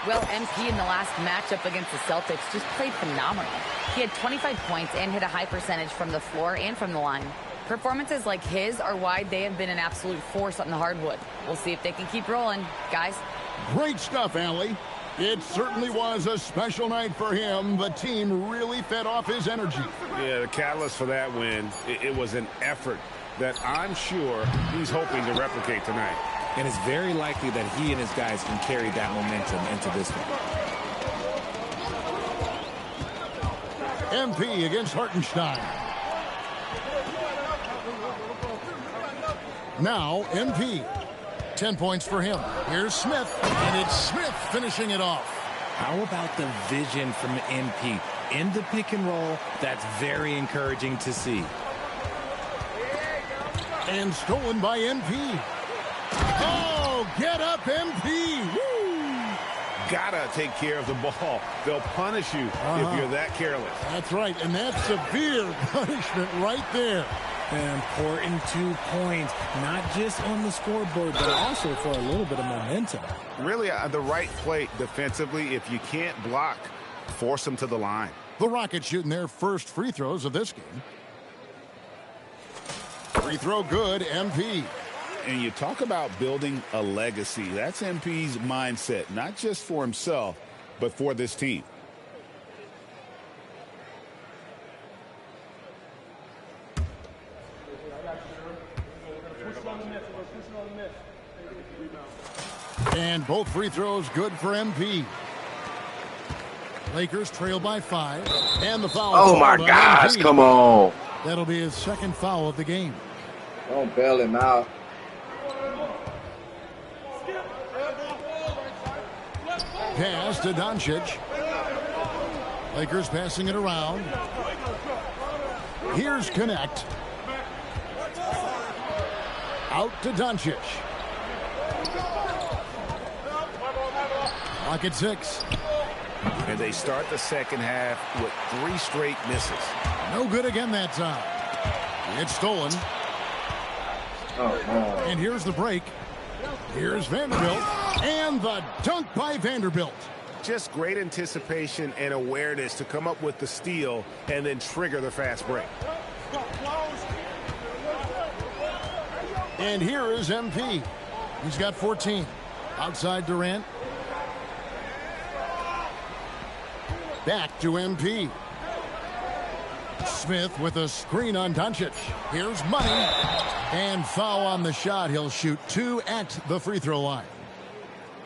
[SPEAKER 6] Well, MP in the last matchup against the Celtics just played phenomenal. He had 25 points and hit a high percentage from the floor and from the line. Performances like his are why they have been an absolute force on the hardwood. We'll see if they can keep rolling, guys.
[SPEAKER 4] Great stuff, Allie. It certainly was a special night for him. The team really fed off his energy.
[SPEAKER 5] Yeah, the catalyst for that win, it was an effort that I'm sure he's hoping to replicate tonight.
[SPEAKER 19] And it's very likely that he and his guys can carry that momentum into this one.
[SPEAKER 4] MP against Hartenstein. Now, MP. 10 points for him. Here's Smith, and it's Smith finishing it off.
[SPEAKER 19] How about the vision from MP? In the pick and roll, that's very encouraging to see.
[SPEAKER 4] And stolen by MP. Oh, get up, MP. Woo!
[SPEAKER 5] gotta take care of the ball. They'll punish you if you're that careless.
[SPEAKER 4] That's right, and that's severe punishment right there.
[SPEAKER 19] Important 2 points, not just on the scoreboard, but also for a little bit of momentum.
[SPEAKER 5] Really, the right play defensively. If you can't block, force them to the line.
[SPEAKER 7] The Rockets shooting their first free throws of this game. Free throw good, MP.
[SPEAKER 5] And you talk about building a legacy. That's MP's mindset, not just for himself, but for this team.
[SPEAKER 7] And both free throws good for MP. Lakers trail by 5. And the foul.
[SPEAKER 1] Oh, my gosh. Come on.
[SPEAKER 7] That'll be his second foul of the game.
[SPEAKER 1] Don't bail him out.
[SPEAKER 7] Pass to Doncic. Lakers passing it around. Here's Connect. Out to Doncic. Clock at 6.
[SPEAKER 5] And they start the second half with 3 straight misses.
[SPEAKER 7] No good again that time. It's stolen.
[SPEAKER 1] Oh, no.
[SPEAKER 7] And here's the break. Here's Vanderbilt. And the dunk by Vanderbilt.
[SPEAKER 5] Just great anticipation and awareness to come up with the steal and then trigger the fast break.
[SPEAKER 7] And here is MP. He's got 14. Outside Durant. Back to MP. Smith with a screen on Doncic. Here's Money. And foul on the shot. He'll shoot 2 at the free throw line.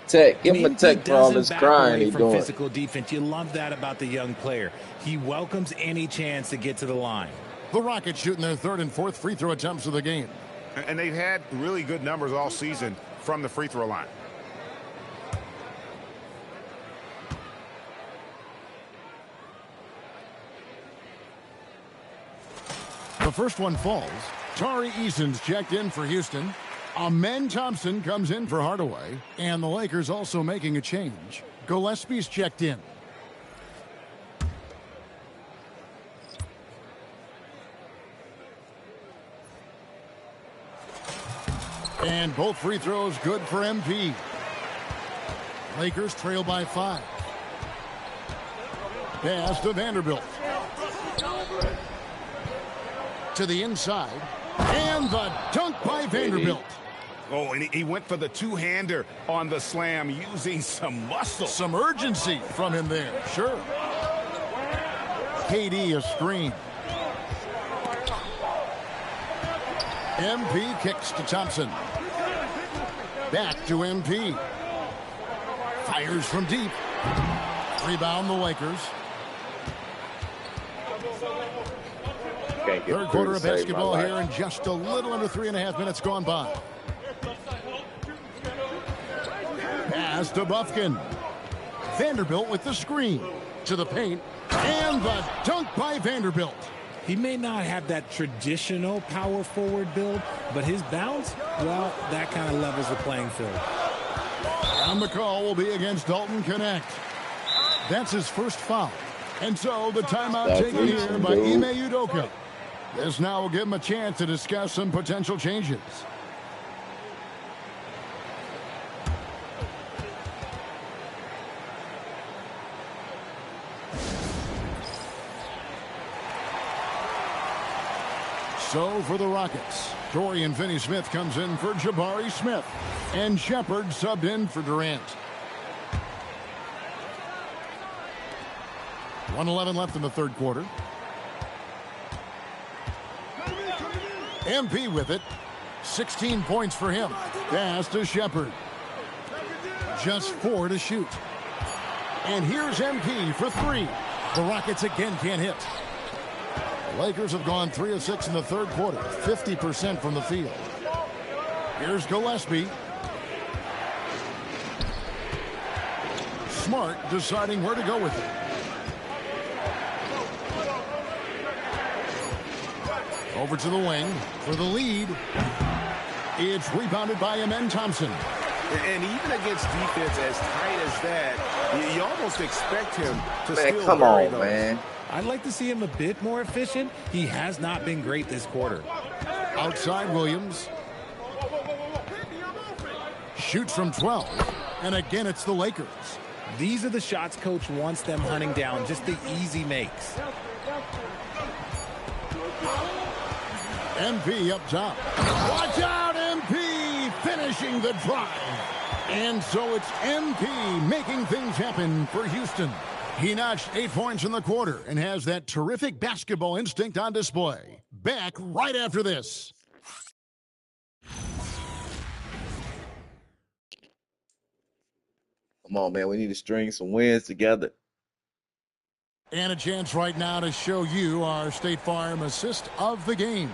[SPEAKER 1] Tech. Give him a tech for all this crying he's doing.
[SPEAKER 19] Physical defense. You love that about the young player. He welcomes any chance to get to the line.
[SPEAKER 7] The Rockets shooting their 3rd and 4th free throw attempts of the game.
[SPEAKER 5] And they've had really good numbers all season from the free throw line.
[SPEAKER 7] The first one falls. Tari Eason's checked in for Houston. Amen Thompson comes in for Hardaway. And the Lakers also making a change. Gillespie's checked in. And both free throws good for MP. Lakers trail by 5. Pass to Vanderbilt. To the inside. And the dunk by Vanderbilt.
[SPEAKER 5] Oh, and he went for the two-hander on the slam using some muscle.
[SPEAKER 7] Some urgency from him there. Sure. KD a screen. MP kicks to Thompson. Back to MP. Fires from deep. Rebound the Lakers. Third quarter of basketball here, and just a little under 3.5 minutes gone by. Pass to Bufkin. Vanderbilt with the screen. To the paint. And the dunk by Vanderbilt.
[SPEAKER 19] He may not have that traditional power forward build, but his bounce, well, that kind of levels the playing field.
[SPEAKER 7] And the call will be against Dalton Connect. That's his first foul. And so the timeout taken here by Ime Udoka. This now will give him a chance to discuss some potential changes. So for the Rockets, Dorian Finney-Smith comes in for Jabari Smith. And Shepard subbed in for Durant. 1:11 left in the third quarter. MP with it. 16 points for him. Pass to Shepard. Just 4 to shoot. And here's MP for 3. The Rockets again can't hit. The Lakers have gone 3 of 6 in the third quarter. 50% from the field. Here's Gillespie. Smart deciding where to go with it. Over to the wing for the lead. It's rebounded by Amen Thompson.
[SPEAKER 5] And even against defense as tight as that, you almost expect him to
[SPEAKER 1] Man,
[SPEAKER 5] still
[SPEAKER 1] come
[SPEAKER 5] bury
[SPEAKER 1] on,
[SPEAKER 5] those.
[SPEAKER 1] man.
[SPEAKER 19] I'd like to see him a bit more efficient. He has not been great this quarter.
[SPEAKER 4] Outside Williams. Shoots from 12. And again, it's the Lakers.
[SPEAKER 19] These are the shots coach wants them hunting down, just the easy makes.
[SPEAKER 4] MP up top. Watch out, MP finishing the drive. And so it's MP making things happen for Houston. He notched 8 points in the quarter and has that terrific basketball instinct on display. Back right after this.
[SPEAKER 1] Come on, man. We need to string some wins together.
[SPEAKER 4] And a chance right now to show you our State Farm assist of the game.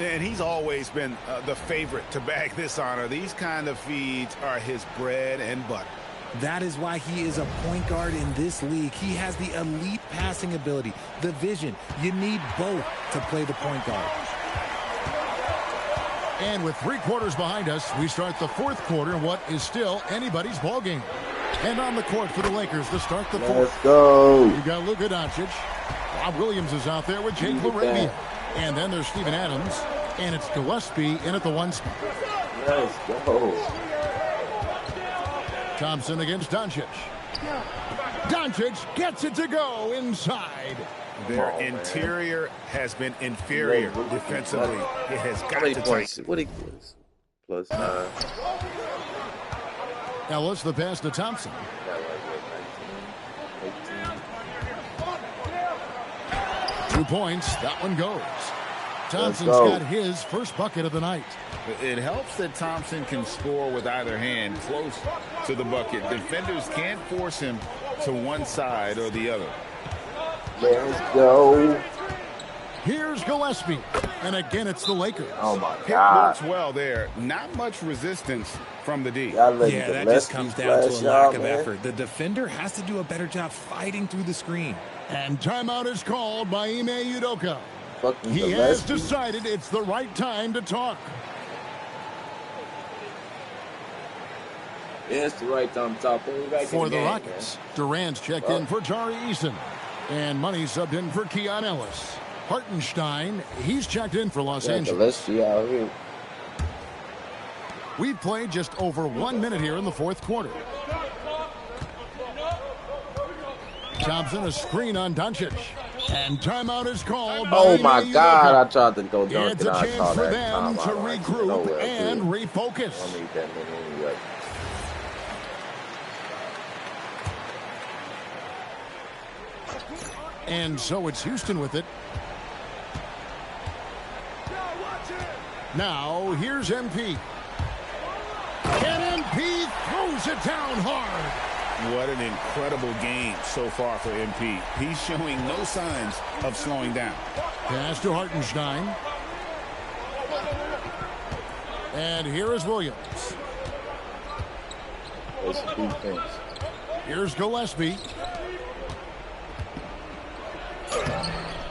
[SPEAKER 5] And he's always been the favorite to bag this honor. These kind of feeds are his bread and butter.
[SPEAKER 19] That is why he is a point guard in this league. He has the elite passing ability, the vision. You need both to play the point guard.
[SPEAKER 4] And with 3 quarters behind us, we start the 4th quarter in what is still anybody's ball game. And on the court for the Lakers to start the 4th.
[SPEAKER 1] Let's go.
[SPEAKER 4] You got Luka Doncic. Rob Williams is out there with Jake LaRavia. And then there's Steven Adams. And it's Gillespie in at the 1 spot.
[SPEAKER 1] Let's go.
[SPEAKER 4] Thompson against Doncic. Doncic gets it to go inside.
[SPEAKER 5] Their interior has been inferior defensively. It has got to
[SPEAKER 1] points?
[SPEAKER 5] tighten.
[SPEAKER 1] What equals? Plus 9.
[SPEAKER 4] Ellis the pass to Thompson. 2 points. That one goes. Thompson's got his first bucket of the night.
[SPEAKER 5] It helps that Thompson can score with either hand close to the bucket. Defenders can't force him to one side or the other.
[SPEAKER 1] Let's go.
[SPEAKER 4] Here's Gillespie. And again, it's the Lakers.
[SPEAKER 1] Oh, my
[SPEAKER 5] Pick
[SPEAKER 1] God.
[SPEAKER 5] works well there. Not much resistance from the D.
[SPEAKER 19] Yeah, that just comes down to a lack of effort. The defender has to do a better job fighting through the screen.
[SPEAKER 4] And timeout is called by Ime Udoka. He has decided it's the right time to talk.
[SPEAKER 1] Yeah, it's the right time to talk.
[SPEAKER 4] For the Rockets, Durant's checked in for Jari Eason. And Money subbed in for Keon Ellis. Hartenstein, he's checked in for Los Angeles. We've played just over 1 minute here in the 4th quarter. Thompson, a screen on Doncic. And timeout is called.
[SPEAKER 1] Oh, my God. I tried to go dunk
[SPEAKER 4] it's a chance for them to regroup and refocus.
[SPEAKER 1] I need that minute anyway.
[SPEAKER 4] And so it's Houston with it. Now, here's MP. And MP throws it down hard.
[SPEAKER 5] What an incredible game so far for MP. He's showing no signs of slowing down.
[SPEAKER 4] Pass to Hartenstein. And here is Williams. Here's Gillespie.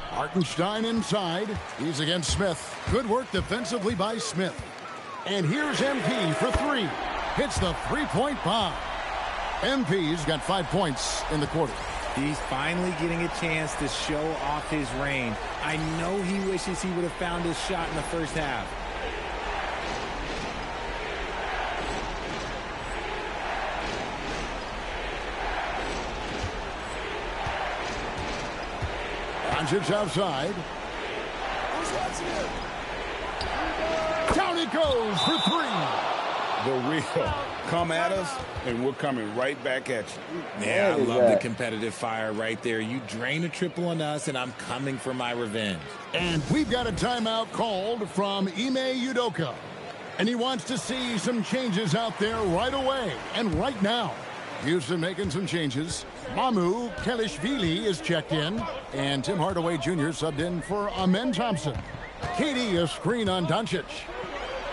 [SPEAKER 4] Hartenstein inside. He's against Smith. Good work defensively by Smith. And here's MP for 3. Hits the 3-point bomb. MP's got 5 points in the quarter.
[SPEAKER 19] He's finally getting a chance to show off his range. I know he wishes he would have found his shot in the first half.
[SPEAKER 4] Doncic outside. Down he goes for 3.
[SPEAKER 5] The real come at us, and we're coming right back at you.
[SPEAKER 19] Yeah, I love the competitive fire right there. You drain a triple on us, and I'm coming for my revenge.
[SPEAKER 4] And we've got a timeout called from Ime Udoka. And he wants to see some changes out there right away and right now. Houston making some changes. Mamu Kelishvili is checked in. And Tim Hardaway Jr. subbed in for Amen Thompson. KD a screen on Doncic.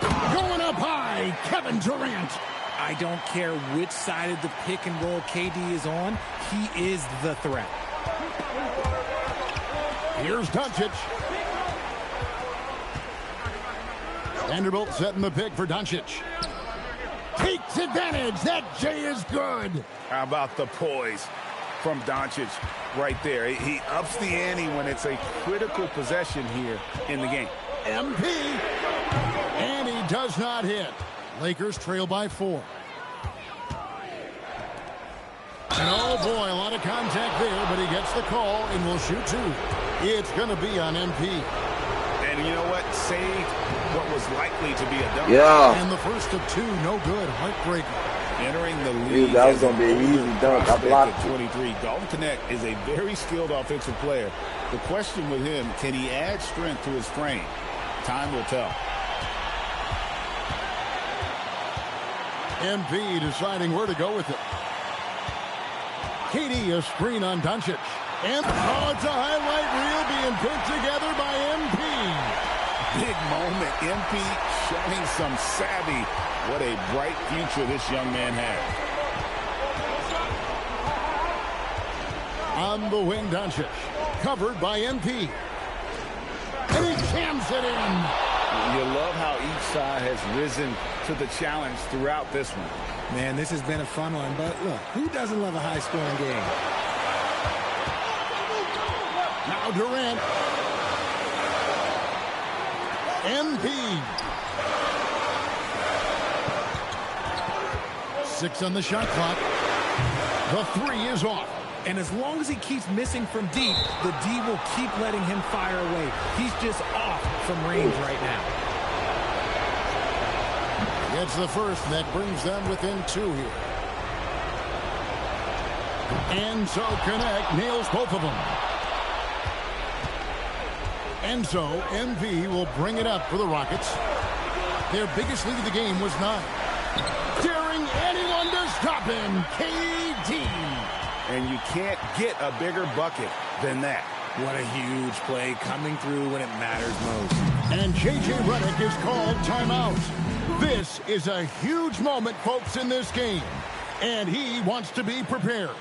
[SPEAKER 4] Going up high, Kevin Durant.
[SPEAKER 19] I don't care which side of the pick and roll KD is on. He is the threat.
[SPEAKER 4] Here's Doncic. Vanderbilt setting the pick for Doncic. takes advantage. That J is good.
[SPEAKER 5] How about the poise from Doncic right there? He ups the ante when it's a critical possession here in the game.
[SPEAKER 4] MP. And he does not hit. Lakers trail by 4. And oh boy, a lot of contact there, but he gets the call and will shoot 2. It's going to be on MP.
[SPEAKER 5] And you know what? Saved what was likely to be a dunk.
[SPEAKER 1] Yeah.
[SPEAKER 4] And the first of 2, no good. Heartbreaker.
[SPEAKER 5] Entering the league.
[SPEAKER 1] Dude, that was going to be an easy dunk. I blocked it.
[SPEAKER 5] 23. Dalton Knecht is a very skilled offensive player. The question with him, can he add strength to his frame? Time will tell.
[SPEAKER 4] MP deciding where to go with it. KD, a screen on Doncic. And it's a highlight reel being put together by MP.
[SPEAKER 5] Big moment. MP showing some savvy. What a bright future this young man has.
[SPEAKER 4] On the wing, Doncic. Covered by MP. And he jams it in.
[SPEAKER 5] You love how each side has risen to the challenge throughout this one.
[SPEAKER 19] Man, this has been a fun one, but look, who doesn't love a high-scoring game?
[SPEAKER 4] Now Durant. MP. 6 on the shot clock. The 3 is off.
[SPEAKER 19] And as long as he keeps missing from deep, the D will keep letting him fire away. He's just off from range right now.
[SPEAKER 4] Gets the first, and that brings them within 2 here. And so Knecht nails both of them. And so MV will bring it up for the Rockets. Their biggest lead of the game was 9. Daring anyone to stop him, KD.
[SPEAKER 5] And you can't get a bigger bucket than that.
[SPEAKER 19] What a huge play coming through when it matters most.
[SPEAKER 4] And J.J. Redick is called timeout. This is a huge moment, folks, in this game. And he wants to be prepared.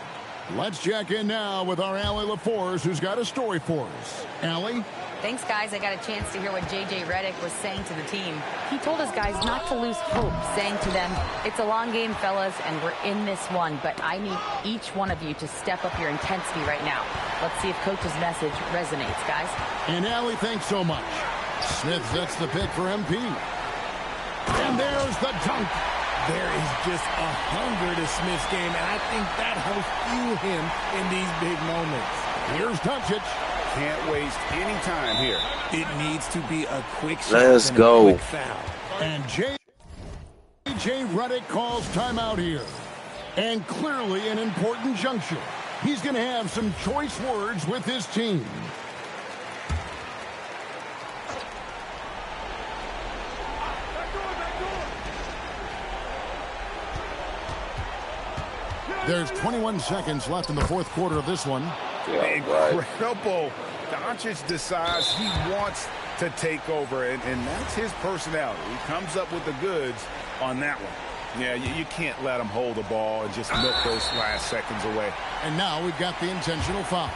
[SPEAKER 4] Let's check in now with our Allie LaForce, who's got a story for us. Allie?
[SPEAKER 6] Thanks, guys. I got a chance to hear what J.J. Redick was saying to the team. He told his guys not to lose hope, saying to them, it's a long game, fellas, and we're in this one, but I need each one of you to step up your intensity right now. Let's see if Coach's message resonates, guys.
[SPEAKER 4] And Allie, thanks so much. Smith sets the pick for MP. And there's the dunk.
[SPEAKER 19] There is just a hunger to Smith's game, and I think that helps fuel him in these big moments.
[SPEAKER 4] Here's Doncic.
[SPEAKER 5] Can't waste any time here.
[SPEAKER 19] It needs to be a quick shot.
[SPEAKER 1] Let's
[SPEAKER 19] and
[SPEAKER 1] go.
[SPEAKER 19] A quick foul.
[SPEAKER 4] And J.J. Redick calls timeout here. And clearly an important juncture. He's going to have some choice words with his team. There's 21 seconds left in the fourth quarter of this one.
[SPEAKER 5] Incredible. Doncic decides he wants to take over, and that's his personality. He comes up with the goods on that one. Yeah, you can't let him hold the ball and just milk those last seconds away.
[SPEAKER 4] And now we've got the intentional foul.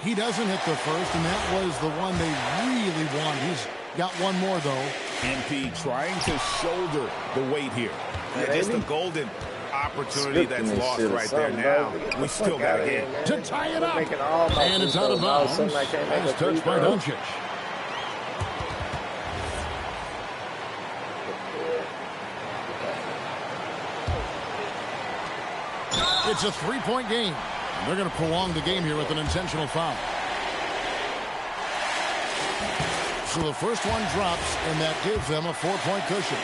[SPEAKER 4] He doesn't hit the first, and that was the one they really want. He's got one more, though.
[SPEAKER 5] MP trying to shoulder the weight here. Yeah, just a golden opportunity that's lost right there now. We still got a game.
[SPEAKER 4] To tie it up. And it's out of bounds. Nice touch by Doncic. It's a three-point game. They're going to prolong the game here with an intentional foul. So the first one drops, and that gives them a 4-point cushion.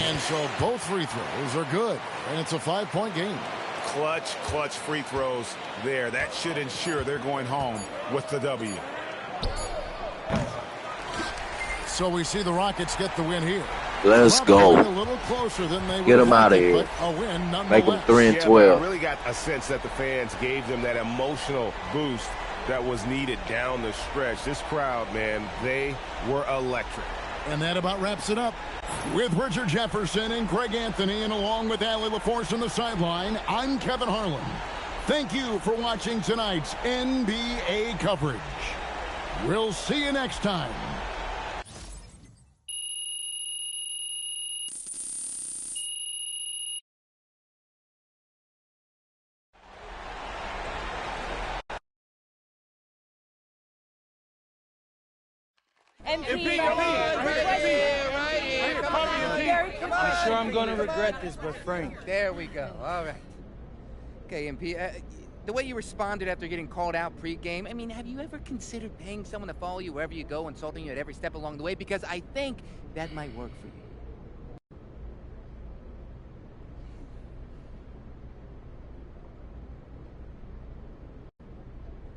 [SPEAKER 4] And so both free throws are good, and it's a 5-point game.
[SPEAKER 5] Clutch free throws there. That should ensure they're going home with the W.
[SPEAKER 4] So we see the Rockets get the win here.
[SPEAKER 1] Let's go.
[SPEAKER 4] A little closer than they
[SPEAKER 1] Get them out of here.
[SPEAKER 4] A win,
[SPEAKER 1] make them 3-12.
[SPEAKER 5] I really got a sense that the fans gave them that emotional boost
[SPEAKER 15] that was needed down the stretch. This crowd, man, they were electric.
[SPEAKER 4] And that about wraps it up. With Richard Jefferson and Greg Anthony, and along with Allie LaForce on the sideline, I'm Kevin Harlan. Thank you for watching tonight's NBA coverage. We'll see you next time.
[SPEAKER 20] MP, I'm sure I'm going to regret this, but Frank.
[SPEAKER 21] There we go. All right. Okay, MP, the way you responded after getting called out pre-game, I mean, have you ever considered paying someone to follow you wherever you go, insulting you at every step along the way? Because I think that might work for you.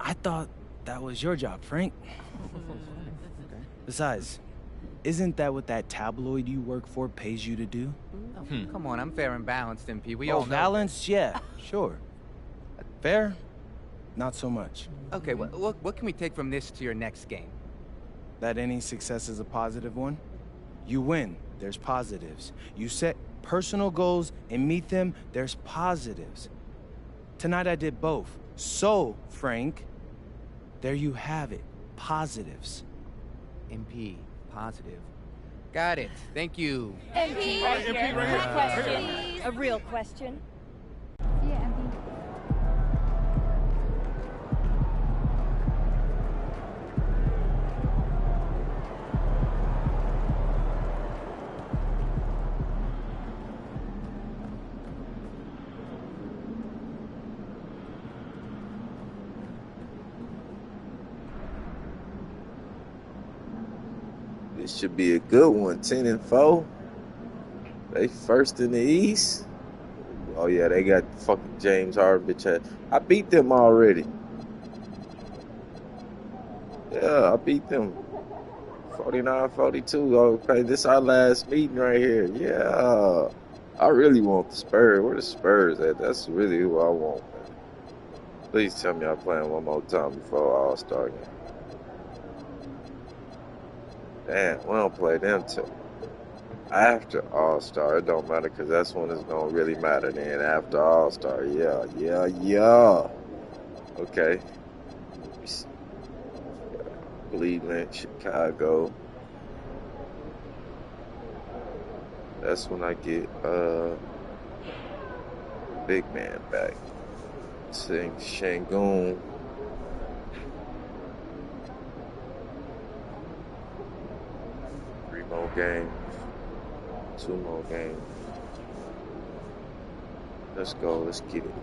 [SPEAKER 20] I thought that was your job, Frank. Besides, isn't that what that tabloid you work for pays you to do?
[SPEAKER 21] Oh, come on, I'm fair and balanced, MP. We
[SPEAKER 20] Oh,
[SPEAKER 21] all know.
[SPEAKER 20] balanced? Yeah, sure. Fair? Not so much.
[SPEAKER 21] Okay, what can we take from this to your next game?
[SPEAKER 20] That any success is a positive one? You win, there's positives. You set personal goals and meet them, there's positives. Tonight I did both. So, Frank, there you have it. Positives.
[SPEAKER 21] MP, positive. Got it. Thank you.
[SPEAKER 22] MP, right here. Question. A real question.
[SPEAKER 17] Yeah, MP.
[SPEAKER 1] This should be a good one. 10-4. They first in the East. Oh yeah, they got fucking James Harden. Bitch. I beat them already. Yeah, I beat them. 49-42. Okay, this our last meeting right here. Yeah. I really want the Spurs. Where the Spurs at? That's really who I want, man. Please tell me I'm playing one more time before All-Star game. Damn, we don't play them till after All-Star. It don't matter because that's when it's going to really matter then. After All-Star. Yeah. Okay. Cleveland, Chicago. That's when I get big man back. Sing Shangoon. 3 more games. 2 more games. Let's go. Let's get it.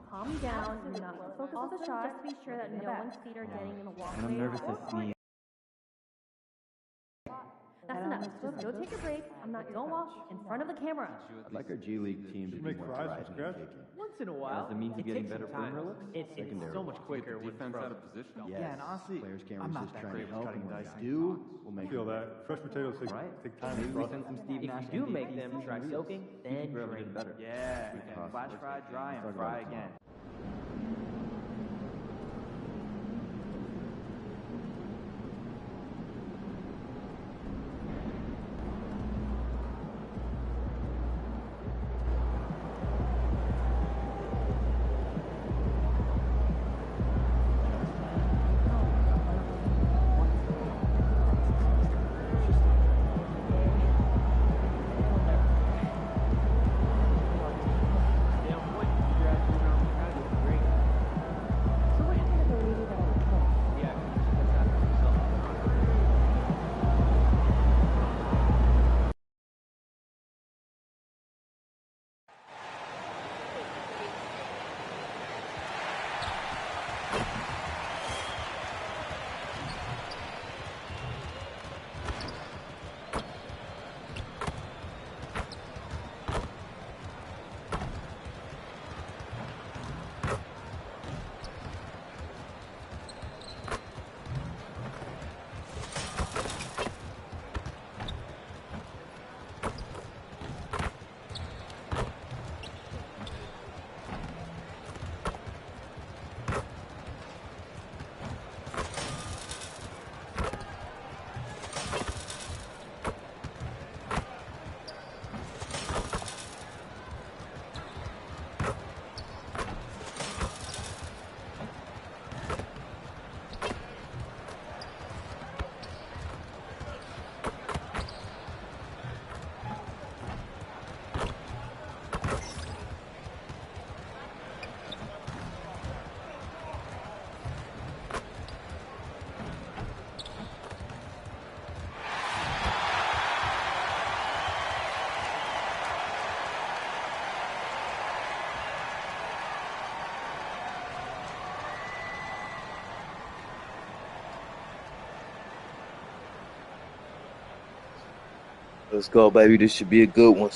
[SPEAKER 11] Calm down. You're not focus on the shot. Just be sure that no one's feet are getting in the walkway.
[SPEAKER 18] And I'm nervous to see.
[SPEAKER 11] That's enough. Just go take a break. Don't walk in front of the camera.
[SPEAKER 3] I'd like our G League team to be more drive and taking.
[SPEAKER 18] Once in a while,
[SPEAKER 3] As a means of getting better
[SPEAKER 18] time.
[SPEAKER 3] perimeter looks,
[SPEAKER 18] It's
[SPEAKER 3] secondary.
[SPEAKER 18] so much quicker with
[SPEAKER 3] defense
[SPEAKER 18] pro.
[SPEAKER 3] out of position. Yes.
[SPEAKER 18] Yeah, and honestly,
[SPEAKER 3] Players can't
[SPEAKER 18] I'm not
[SPEAKER 3] resist
[SPEAKER 18] that
[SPEAKER 3] trying
[SPEAKER 18] great
[SPEAKER 3] to
[SPEAKER 18] with
[SPEAKER 3] help,
[SPEAKER 18] cutting
[SPEAKER 3] and when
[SPEAKER 18] dice.
[SPEAKER 3] guys do, we'll make
[SPEAKER 8] Feel
[SPEAKER 3] it.
[SPEAKER 8] that. Fresh potatoes take time to
[SPEAKER 18] Maybe we
[SPEAKER 8] process.
[SPEAKER 18] send some Steve Nash. If you do make them, try soaking, then drain.
[SPEAKER 3] better.
[SPEAKER 18] Yeah, and flash fry, dry, and fry again.
[SPEAKER 2] Let's go, baby. This should be a good one.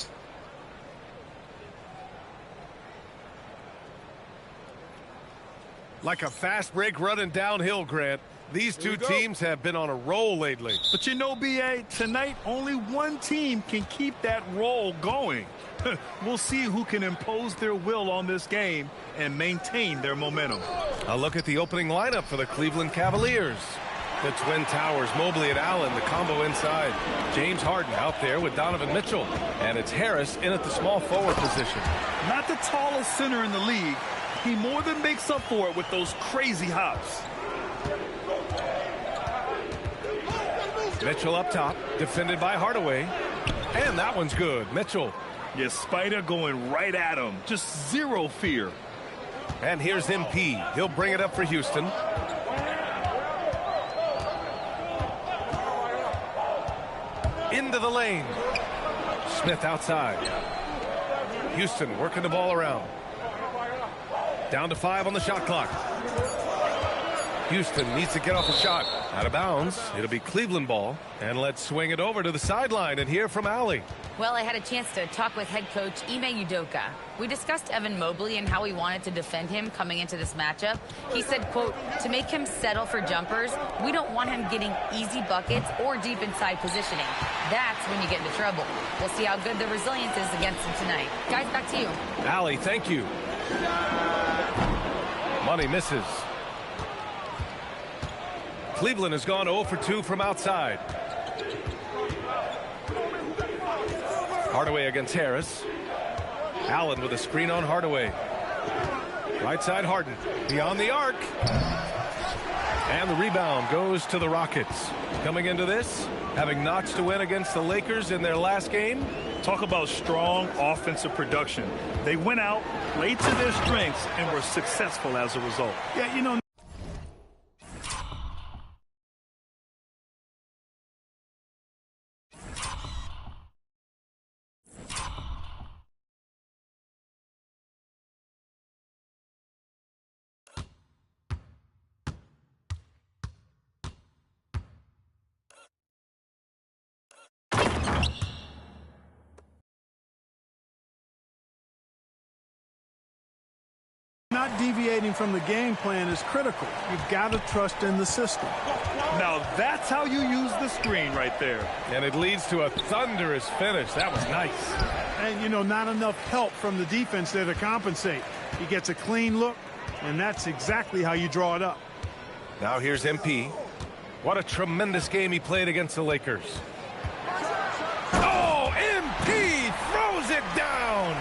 [SPEAKER 10] Like a fast break running downhill, Grant. These two teams have been on a roll lately.
[SPEAKER 12] But you know, B.A., tonight only one team can keep that roll going. We'll see who can impose their will on this game and maintain their momentum.
[SPEAKER 10] A look at the opening lineup for the Cleveland Cavaliers. The Twin Towers, Mobley and Allen, the combo inside. James Harden out there with Donovan Mitchell. And it's Harris in at the small forward position.
[SPEAKER 12] Not the tallest center in the league. He more than makes up for it with those crazy hops.
[SPEAKER 10] Mitchell up top, defended by Hardaway. And that one's good. Mitchell.
[SPEAKER 12] Yeah, Spider going right at him. Just zero fear.
[SPEAKER 10] And here's MP. He'll bring it up for Houston. Into the lane. Smith outside. Houston working the ball around. Down to 5 on the shot clock. Houston needs to get off a shot. Out of bounds. It'll be Cleveland ball. And let's swing it over to the sideline and hear from Allie.
[SPEAKER 6] Well, I had a chance to talk with head coach Ime Udoka. We discussed Evan Mobley and how we wanted to defend him coming into this matchup. He said, quote, to make him settle for jumpers, we don't want him getting easy buckets or deep inside positioning. That's when you get into trouble. We'll see how good the resilience is against him tonight. Guys, back to you.
[SPEAKER 10] Allie, thank you. Money misses. Cleveland has gone 0 for 2 from outside. Hardaway against Harris. Allen with a screen on Hardaway. Right side Harden. Beyond the arc. And the rebound goes to the Rockets. Coming into this, having notched a win against the Lakers in their last game.
[SPEAKER 12] Talk about strong offensive production. They went out, played to their strengths, and were successful as a result. Yeah, you know.
[SPEAKER 14] Not deviating from the game plan is critical. You've got to trust in the system.
[SPEAKER 12] Now that's how you use the screen right there.
[SPEAKER 10] And it leads to a thunderous finish. That was nice.
[SPEAKER 14] And, you know, not enough help from the defense there to compensate. He gets a clean look, and that's exactly how you draw it up.
[SPEAKER 10] Now here's MP. What a tremendous game he played against the Lakers. Oh, MP throws it down.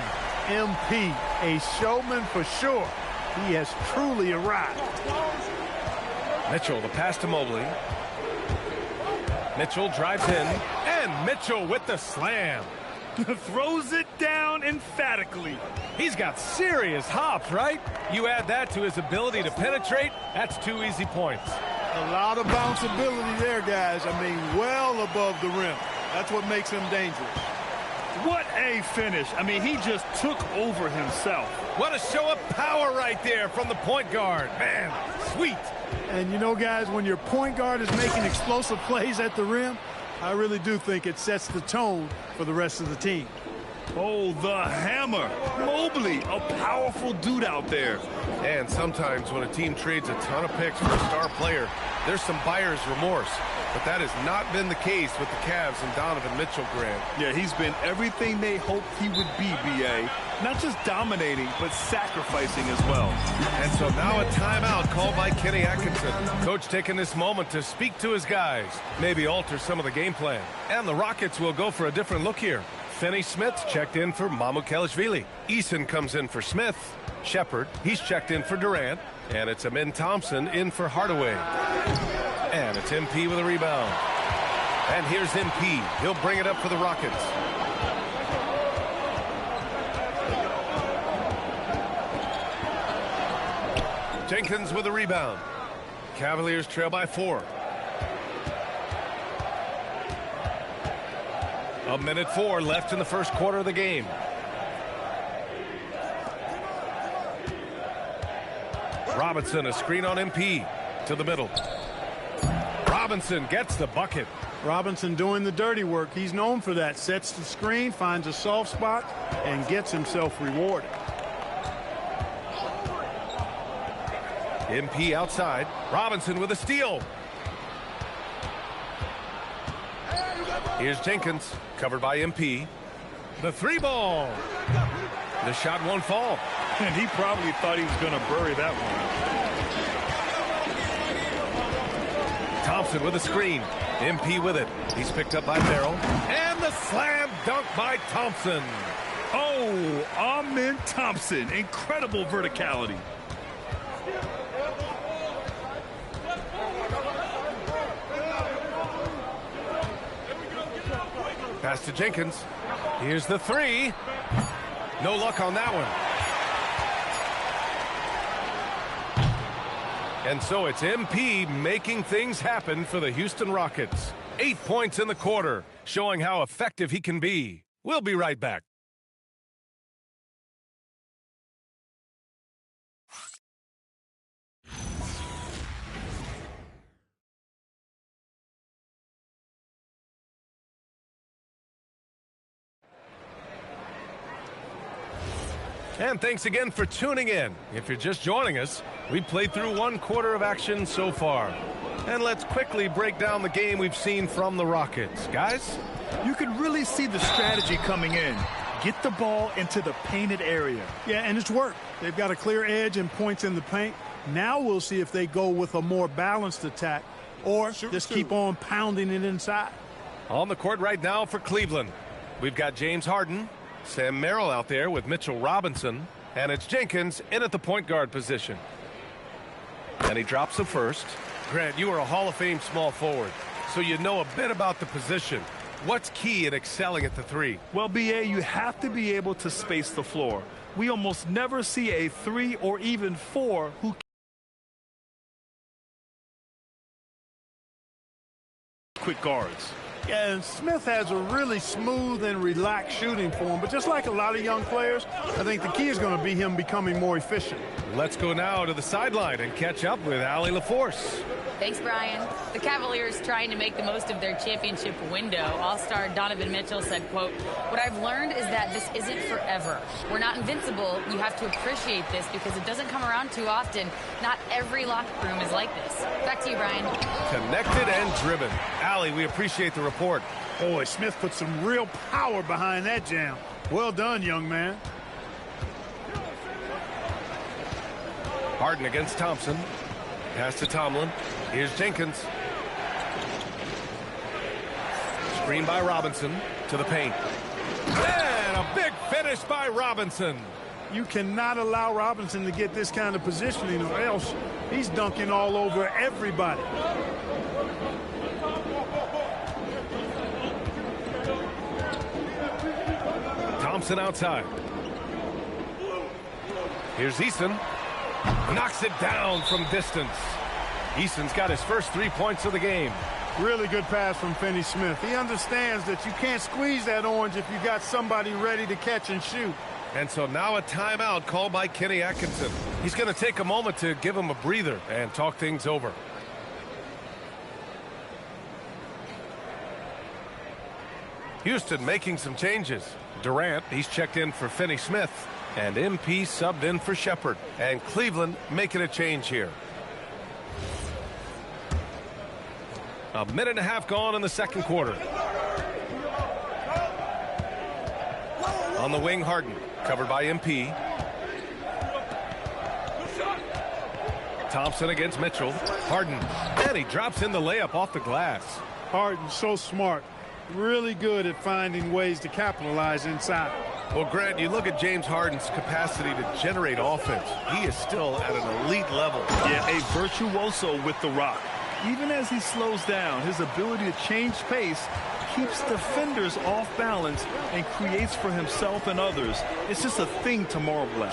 [SPEAKER 14] MP, a showman for sure. He has truly arrived.
[SPEAKER 10] Mitchell, the pass to Mobley. Mitchell drives in, and Mitchell with the slam.
[SPEAKER 12] Throws it down emphatically.
[SPEAKER 10] He's got serious hops, right? You add that to his ability to penetrate, that's 2 easy points.
[SPEAKER 14] A lot of bounceability there, guys. I mean, well above the rim. That's what makes him dangerous.
[SPEAKER 12] What a finish. I mean, he just took over himself.
[SPEAKER 10] What a show of power right there from the point guard. Man, sweet.
[SPEAKER 14] And you know, guys, when your point guard is making explosive plays at the rim, I really do think it sets the tone for the rest of the team.
[SPEAKER 12] Oh, the hammer. Mobley, a powerful dude out there.
[SPEAKER 10] And sometimes when a team trades a ton of picks for a star player, there's some buyer's remorse. But that has not been the case with the Cavs and Donovan Mitchell, Grant.
[SPEAKER 12] Yeah, he's been everything they hoped he would be, B.A. Not just dominating, but sacrificing as well.
[SPEAKER 10] And so now a timeout called by Kenny Atkinson. Coach taking this moment to speak to his guys, maybe alter some of the game plan. And the Rockets will go for a different look here. Finney Smith checked in for Mamukelashvili. Eason comes in for Smith. Shepard, he's checked in for Durant. And it's Amin Thompson in for Hardaway. And it's MP with a rebound. And here's MP. He'll bring it up for the Rockets. Jenkins with a rebound. Cavaliers trail by 4. 1:04 left in the first quarter of the game. Robinson, a screen on MP to the middle. Robinson gets the bucket.
[SPEAKER 14] Robinson doing the dirty work. He's known for that. Sets the screen, finds a soft spot, and gets himself rewarded.
[SPEAKER 10] MP outside. Robinson with a steal. Here's Jenkins, covered by MP. The three ball. The shot won't fall.
[SPEAKER 12] And he probably thought he was going to bury that one.
[SPEAKER 10] Thompson with a screen. MP with it. He's picked up by Merrill. And the slam dunk by Thompson.
[SPEAKER 12] Oh, Amen Thompson. Incredible verticality.
[SPEAKER 10] Pass to Jenkins. Here's the three. No luck on that one. And so it's MP making things happen for the Houston Rockets. 8 points in the quarter, showing how effective he can be. We'll be right back. And thanks again for tuning in. If you're just joining us, we played through 1 quarter of action so far. And let's quickly break down the game we've seen from the Rockets. Guys?
[SPEAKER 12] You can really see the strategy coming in. Get the ball into the painted area.
[SPEAKER 14] Yeah, and it's worked. They've got a clear edge and points in the paint. Now we'll see if they go with a more balanced attack or just keep on pounding it inside.
[SPEAKER 10] On the court right now for Cleveland, we've got James Harden, Sam Merrill out there with Mitchell Robinson, and it's Jenkins in at the point guard position. And he drops the first. Grant, you are a Hall of Fame small forward, so you know a bit about the position. What's key in excelling at the three?
[SPEAKER 12] Well, BA, you have to be able to space the floor. We almost never see a 3 or even 4 who quick guards.
[SPEAKER 14] Yeah, and Smith has a really smooth and relaxed shooting form, but just like a lot of young players, I think the key is going to be him becoming more efficient.
[SPEAKER 10] Let's go now to the sideline and catch up with Allie LaForce.
[SPEAKER 6] Thanks, Brian. The Cavaliers trying to make the most of their championship window. All-star Donovan Mitchell said, quote, "What I've learned is that this isn't forever. We're not invincible. You have to appreciate this because it doesn't come around too often. Not every locker room is like this." Back to you, Brian.
[SPEAKER 10] Connected and driven. Allie, we appreciate the report.
[SPEAKER 14] Boy, Smith put some real power behind that jam. Well done, young man.
[SPEAKER 10] Harden against Thompson. Pass to Tomlin. Here's Jenkins. Screen by Robinson to the paint. And a big finish by Robinson.
[SPEAKER 14] You cannot allow Robinson to get this kind of positioning or else he's dunking all over everybody.
[SPEAKER 10] Thompson outside. Here's Eason. Knocks it down from distance. Eason's got his first 3 points of the game.
[SPEAKER 14] Really good pass from Finney Smith. He understands that you can't squeeze that orange if you got somebody ready to catch and shoot.
[SPEAKER 10] And so now a timeout called by Kenny Atkinson. He's going to take a moment to give him a breather and talk things over. Houston making some changes. Durant, he's checked in for Finney Smith. And MP subbed in for Shepard. And Cleveland making a change here. A minute and a half gone in the second quarter. On the wing, Harden, covered by MP. Thompson against Mitchell. Harden, and he drops in the layup off the glass.
[SPEAKER 14] Harden, so smart. Really good at finding ways to capitalize inside.
[SPEAKER 10] Well, Grant, you look at James Harden's capacity to generate offense. He is still at an elite level.
[SPEAKER 12] Yeah, a virtuoso with the rock. Even as he slows down, his ability to change pace keeps defenders off balance and creates for himself and others. It's just a thing to marvel at.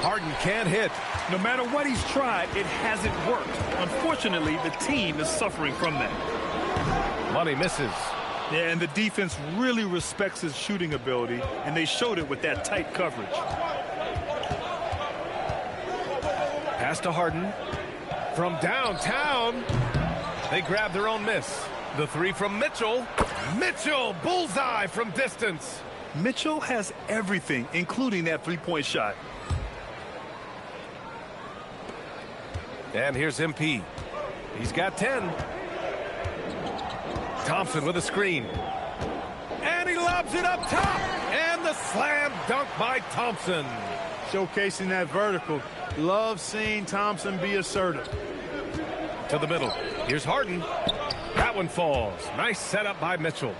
[SPEAKER 10] Harden can't hit.
[SPEAKER 12] No matter what he's tried, it hasn't worked. Unfortunately, the team is suffering from that.
[SPEAKER 10] Money misses.
[SPEAKER 12] Yeah, and the defense really respects his shooting ability, and they showed it with that tight coverage.
[SPEAKER 10] Pass to Harden. From downtown. They grab their own miss. The three from Mitchell. Mitchell, bullseye from distance.
[SPEAKER 12] Mitchell has everything, including that three-point shot.
[SPEAKER 10] And here's MP. He's got 10. Thompson with a screen. And he lobs it up top. And the slam dunk by Thompson.
[SPEAKER 14] Showcasing that vertical. Love seeing Thompson be assertive.
[SPEAKER 10] To the middle. Here's Harden. That one falls. Nice setup by Mitchell.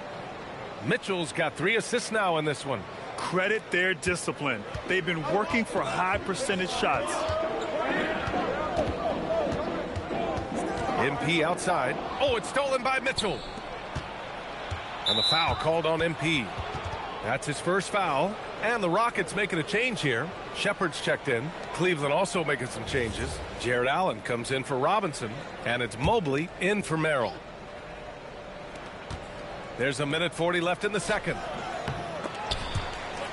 [SPEAKER 10] Mitchell's got 3 assists now in this one.
[SPEAKER 12] Credit their discipline. They've been working for high percentage shots.
[SPEAKER 10] MP outside. Oh, it's stolen by Mitchell. And the foul called on MP. That's his first foul. And the Rockets making a change here. Shepard's checked in. Cleveland also making some changes. Jared Allen comes in for Robinson. And it's Mobley in for Merrill. There's a minute 40 left in the second.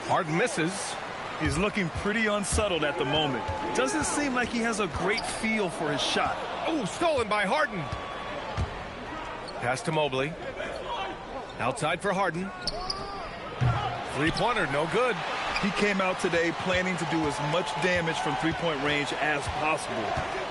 [SPEAKER 10] Harden misses.
[SPEAKER 12] He's looking pretty unsettled at the moment. Doesn't seem like he has a great feel for his shot.
[SPEAKER 10] Oh, stolen by Harden. Pass to Mobley. Outside for Harden. Three-pointer, no good.
[SPEAKER 12] He came out today planning to do as much damage from three-point range as possible.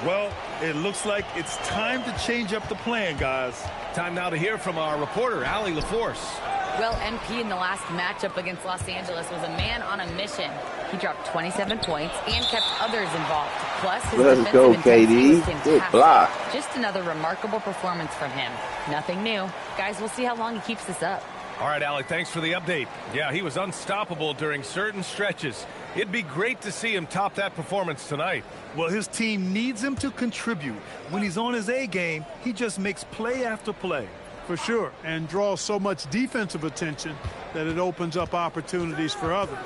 [SPEAKER 12] Well, it looks like it's time to change up the plan, guys.
[SPEAKER 10] Time now to hear from our reporter, Allie LaForce.
[SPEAKER 6] Well, MP in the last matchup against Los Angeles was a man on a mission. He dropped 27 points and kept others involved. Plus, his
[SPEAKER 2] Let's go,
[SPEAKER 6] intensity was
[SPEAKER 2] KD. Good
[SPEAKER 6] fantastic.
[SPEAKER 2] block.
[SPEAKER 6] Just another remarkable performance from him. Nothing new. Guys, we'll see how long he keeps this up.
[SPEAKER 10] All right, Allie, thanks for the update. Yeah, he was unstoppable during certain stretches. It'd be great to see him top that performance tonight.
[SPEAKER 12] Well, his team needs him to contribute. When he's on his A game, he just makes play after play.
[SPEAKER 14] For sure, and draws so much defensive attention that it opens up opportunities for others.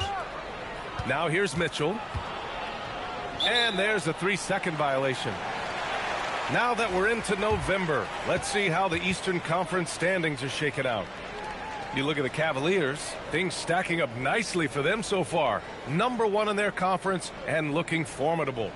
[SPEAKER 10] Now here's Mitchell. And there's a 3-second violation. Now that we're into November, let's see how the Eastern Conference standings are shaken out. You look at the Cavaliers, things stacking up nicely for them so far. #1 in their conference and looking formidable.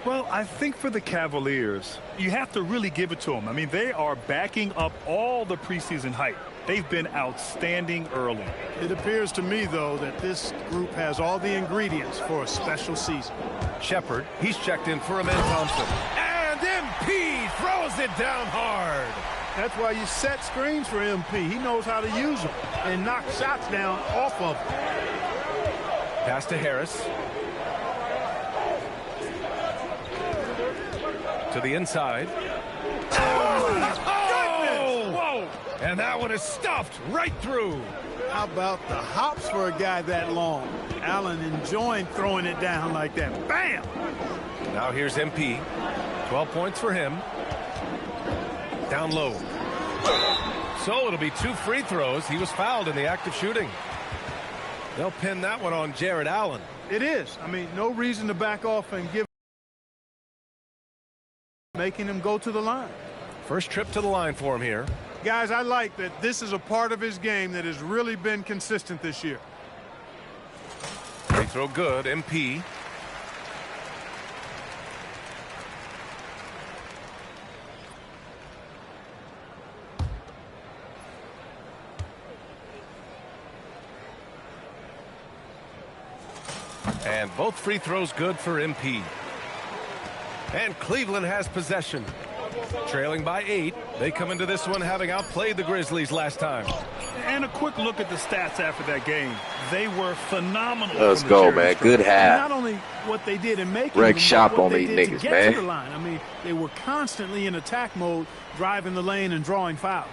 [SPEAKER 12] Well, I think for the Cavaliers, you have to really give it to them. I mean, they are backing up all the preseason hype. They've been outstanding early.
[SPEAKER 14] It appears to me, though, that this group has all the ingredients for a special season.
[SPEAKER 10] Shepard, he's checked in for Amen Thompson. And MP throws it down hard.
[SPEAKER 14] That's why you set screens for MP. He knows how to use them and knock shots down off of them.
[SPEAKER 10] Pass to Harris. To the inside. Oh! Whoa! And that one is stuffed right through.
[SPEAKER 14] How about the hops for a guy that long? Allen enjoying throwing it down like that. Bam!
[SPEAKER 10] Now here's MP. 12 points for him. Down low. So it'll be 2 free throws. He was fouled in the act of shooting. They'll pin that one on Jared Allen.
[SPEAKER 14] It is. I mean, no reason to back off and give. Making him go to the line.
[SPEAKER 10] First trip to the line for him here.
[SPEAKER 14] Guys, I like that this is a part of his game that has really been consistent this year.
[SPEAKER 10] Free throw good. MP. And both free throws good for MP. And Cleveland has possession. Trailing by 8. They come into this one having outplayed the Grizzlies last time.
[SPEAKER 12] And a quick look at the stats after that game. They were phenomenal.
[SPEAKER 2] Let's go, man. Good half.
[SPEAKER 14] Not only what they did in making
[SPEAKER 2] Wreck
[SPEAKER 14] them,
[SPEAKER 2] shop
[SPEAKER 14] but what
[SPEAKER 2] on
[SPEAKER 14] they
[SPEAKER 2] these
[SPEAKER 14] did
[SPEAKER 2] niggas,
[SPEAKER 14] to get
[SPEAKER 2] man.
[SPEAKER 14] to the line. I mean, they were constantly in attack mode, driving the lane and drawing fouls.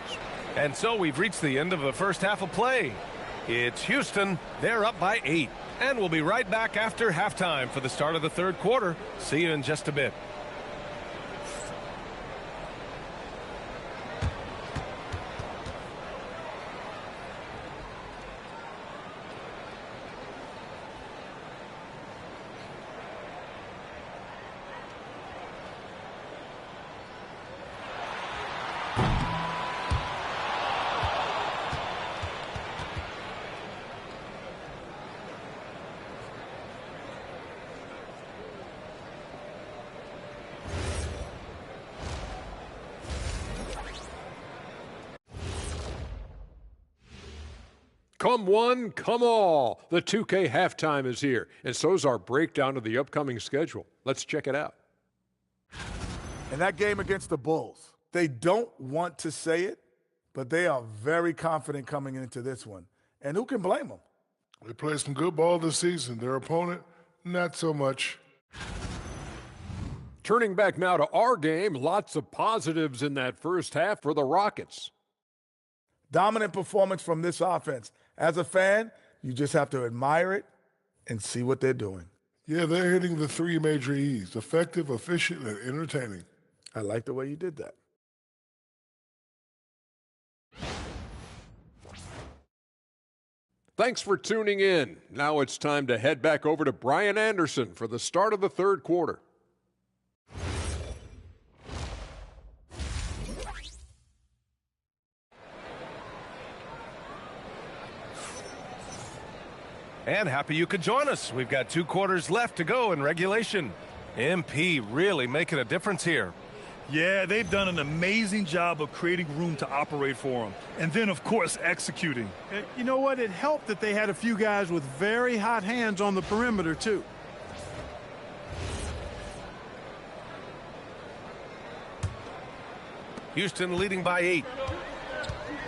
[SPEAKER 10] And so we've reached the end of the first half of play. It's Houston. They're up by 8. And we'll be right back after halftime for the start of the third quarter. See you in just a bit.
[SPEAKER 7] Come one, come all. The 2K halftime is here, and so's our breakdown of the upcoming schedule. Let's check it out.
[SPEAKER 9] And that game against the Bulls, they don't want to say it, but they are very confident coming into this one. And who can blame them?
[SPEAKER 8] They played some good ball this season. Their opponent, not so much.
[SPEAKER 7] Turning back now to our game, lots of positives in that first half for the Rockets.
[SPEAKER 9] Dominant performance from this offense. As a fan, you just have to admire it and see what they're doing.
[SPEAKER 8] Yeah, they're hitting the 3 major E's: effective, efficient, and entertaining.
[SPEAKER 9] I like the way you did that.
[SPEAKER 7] Thanks for tuning in. Now it's time to head back over to Brian Anderson for the start of the third quarter.
[SPEAKER 10] And happy you could join us. We've got 2 quarters left to go in regulation. MP really making a difference here.
[SPEAKER 12] Yeah, they've done an amazing job of creating room to operate for them. And then, of course, executing.
[SPEAKER 14] You know what? It helped that they had a few guys with very hot hands on the perimeter, too.
[SPEAKER 10] Houston leading by 8.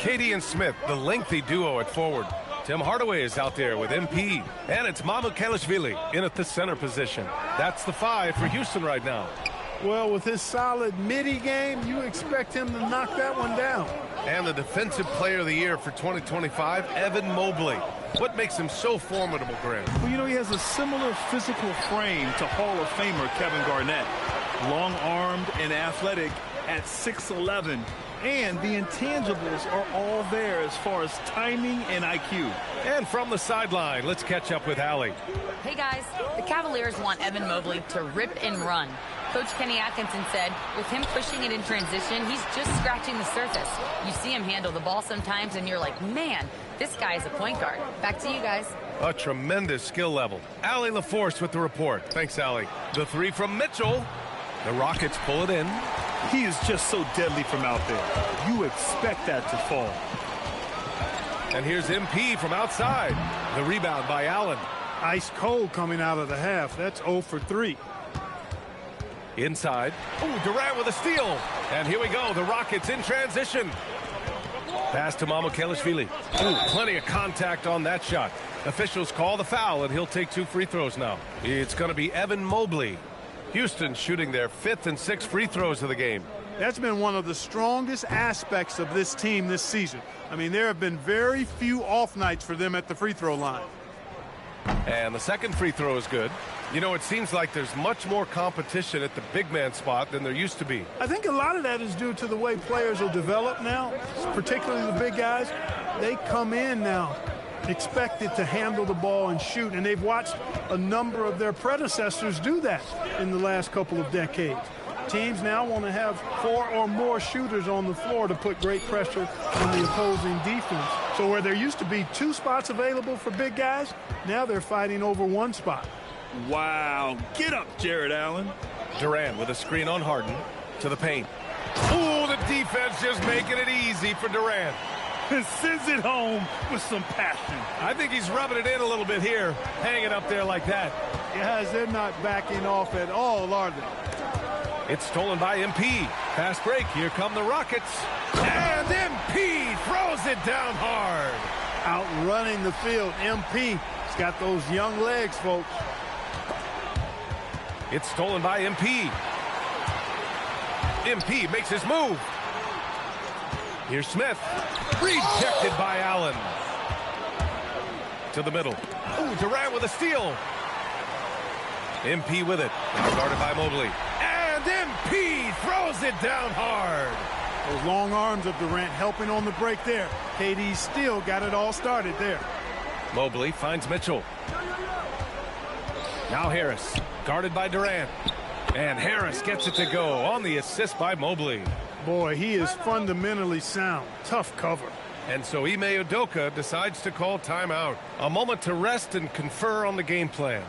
[SPEAKER 10] Katie and Smith, the lengthy duo at forward. Tim Hardaway is out there with MP. And it's Mycareer in at the center position. That's the 5 for Houston right now.
[SPEAKER 14] Well, with his solid midi game, you expect him to knock that one down.
[SPEAKER 10] And the Defensive Player of the Year for 2025, Evan Mobley. What makes him so formidable, Grant?
[SPEAKER 12] Well, you know, he has a similar physical frame to Hall of Famer Kevin Garnett. Long-armed and athletic at 6'11". And the intangibles are all there as far as timing and IQ.
[SPEAKER 10] And from the sideline, let's catch up with Allie.
[SPEAKER 6] Hey, guys. The Cavaliers want Evan Mobley to rip and run. Coach Kenny Atkinson said with him pushing it in transition, he's just scratching the surface. You see him handle the ball sometimes, and you're like, man, this guy is a point guard. Back to you guys.
[SPEAKER 10] A tremendous skill level. Allie LaForce with the report. Thanks, Allie. The 3 from Mitchell. The Rockets pull it in.
[SPEAKER 12] He is just so deadly from out there. You expect that to fall.
[SPEAKER 10] And here's MP from outside. The rebound by Allen.
[SPEAKER 14] Ice cold coming out of the half. That's 0 for 3.
[SPEAKER 10] Inside. Oh, Durant with a steal. And here we go. The Rockets in transition. Pass to Mycareer. Oh, plenty of contact on that shot. Officials call the foul, and he'll take 2 free throws now. It's going to be Evan Mobley. Houston shooting their 5th and 6th free throws of the game.
[SPEAKER 14] That's been one of the strongest aspects of this team this season. I mean, there have been very few off nights for them at the free throw line.
[SPEAKER 10] And the second free throw is good. You know, it seems like there's much more competition at the big man spot than there used to be.
[SPEAKER 14] I think a lot of that is due to the way players are developed now, particularly the big guys. They come in now expected to handle the ball and shoot, and they've watched a number of their predecessors do that in the last couple of decades. Teams now want to have 4 or more shooters on the floor to put great pressure on the opposing defense. So where there used to be 2 spots available for big guys, now they're fighting over 1 spot.
[SPEAKER 12] Wow. Get up, Jared Allen.
[SPEAKER 10] Durant with a screen on Harden to the paint. Oh, the defense just making it easy for Durant.
[SPEAKER 12] Sends it home with some passion.
[SPEAKER 10] I think he's rubbing it in a little bit here, hanging up there like that.
[SPEAKER 14] Guys, they're not backing off at all, are they?
[SPEAKER 10] It's stolen by MP. Fast break. Here come the Rockets. And MP throws it down hard.
[SPEAKER 14] Outrunning the field. MP has got those young legs, folks.
[SPEAKER 10] It's stolen by MP. MP makes his move. Here's Smith. Rejected by Allen. To the middle. Ooh, Durant with a steal. MP with it. Now guarded by Mobley. And MP throws it down hard.
[SPEAKER 14] Those long arms of Durant helping on the break there. KD still got it all started there.
[SPEAKER 10] Mobley finds Mitchell. Now Harris. Guarded by Durant. And Harris gets it to go on the assist by Mobley.
[SPEAKER 14] Boy, he is fundamentally sound. Tough cover.
[SPEAKER 10] And so Ime Udoka decides to call timeout. A moment to rest and confer on the game plan.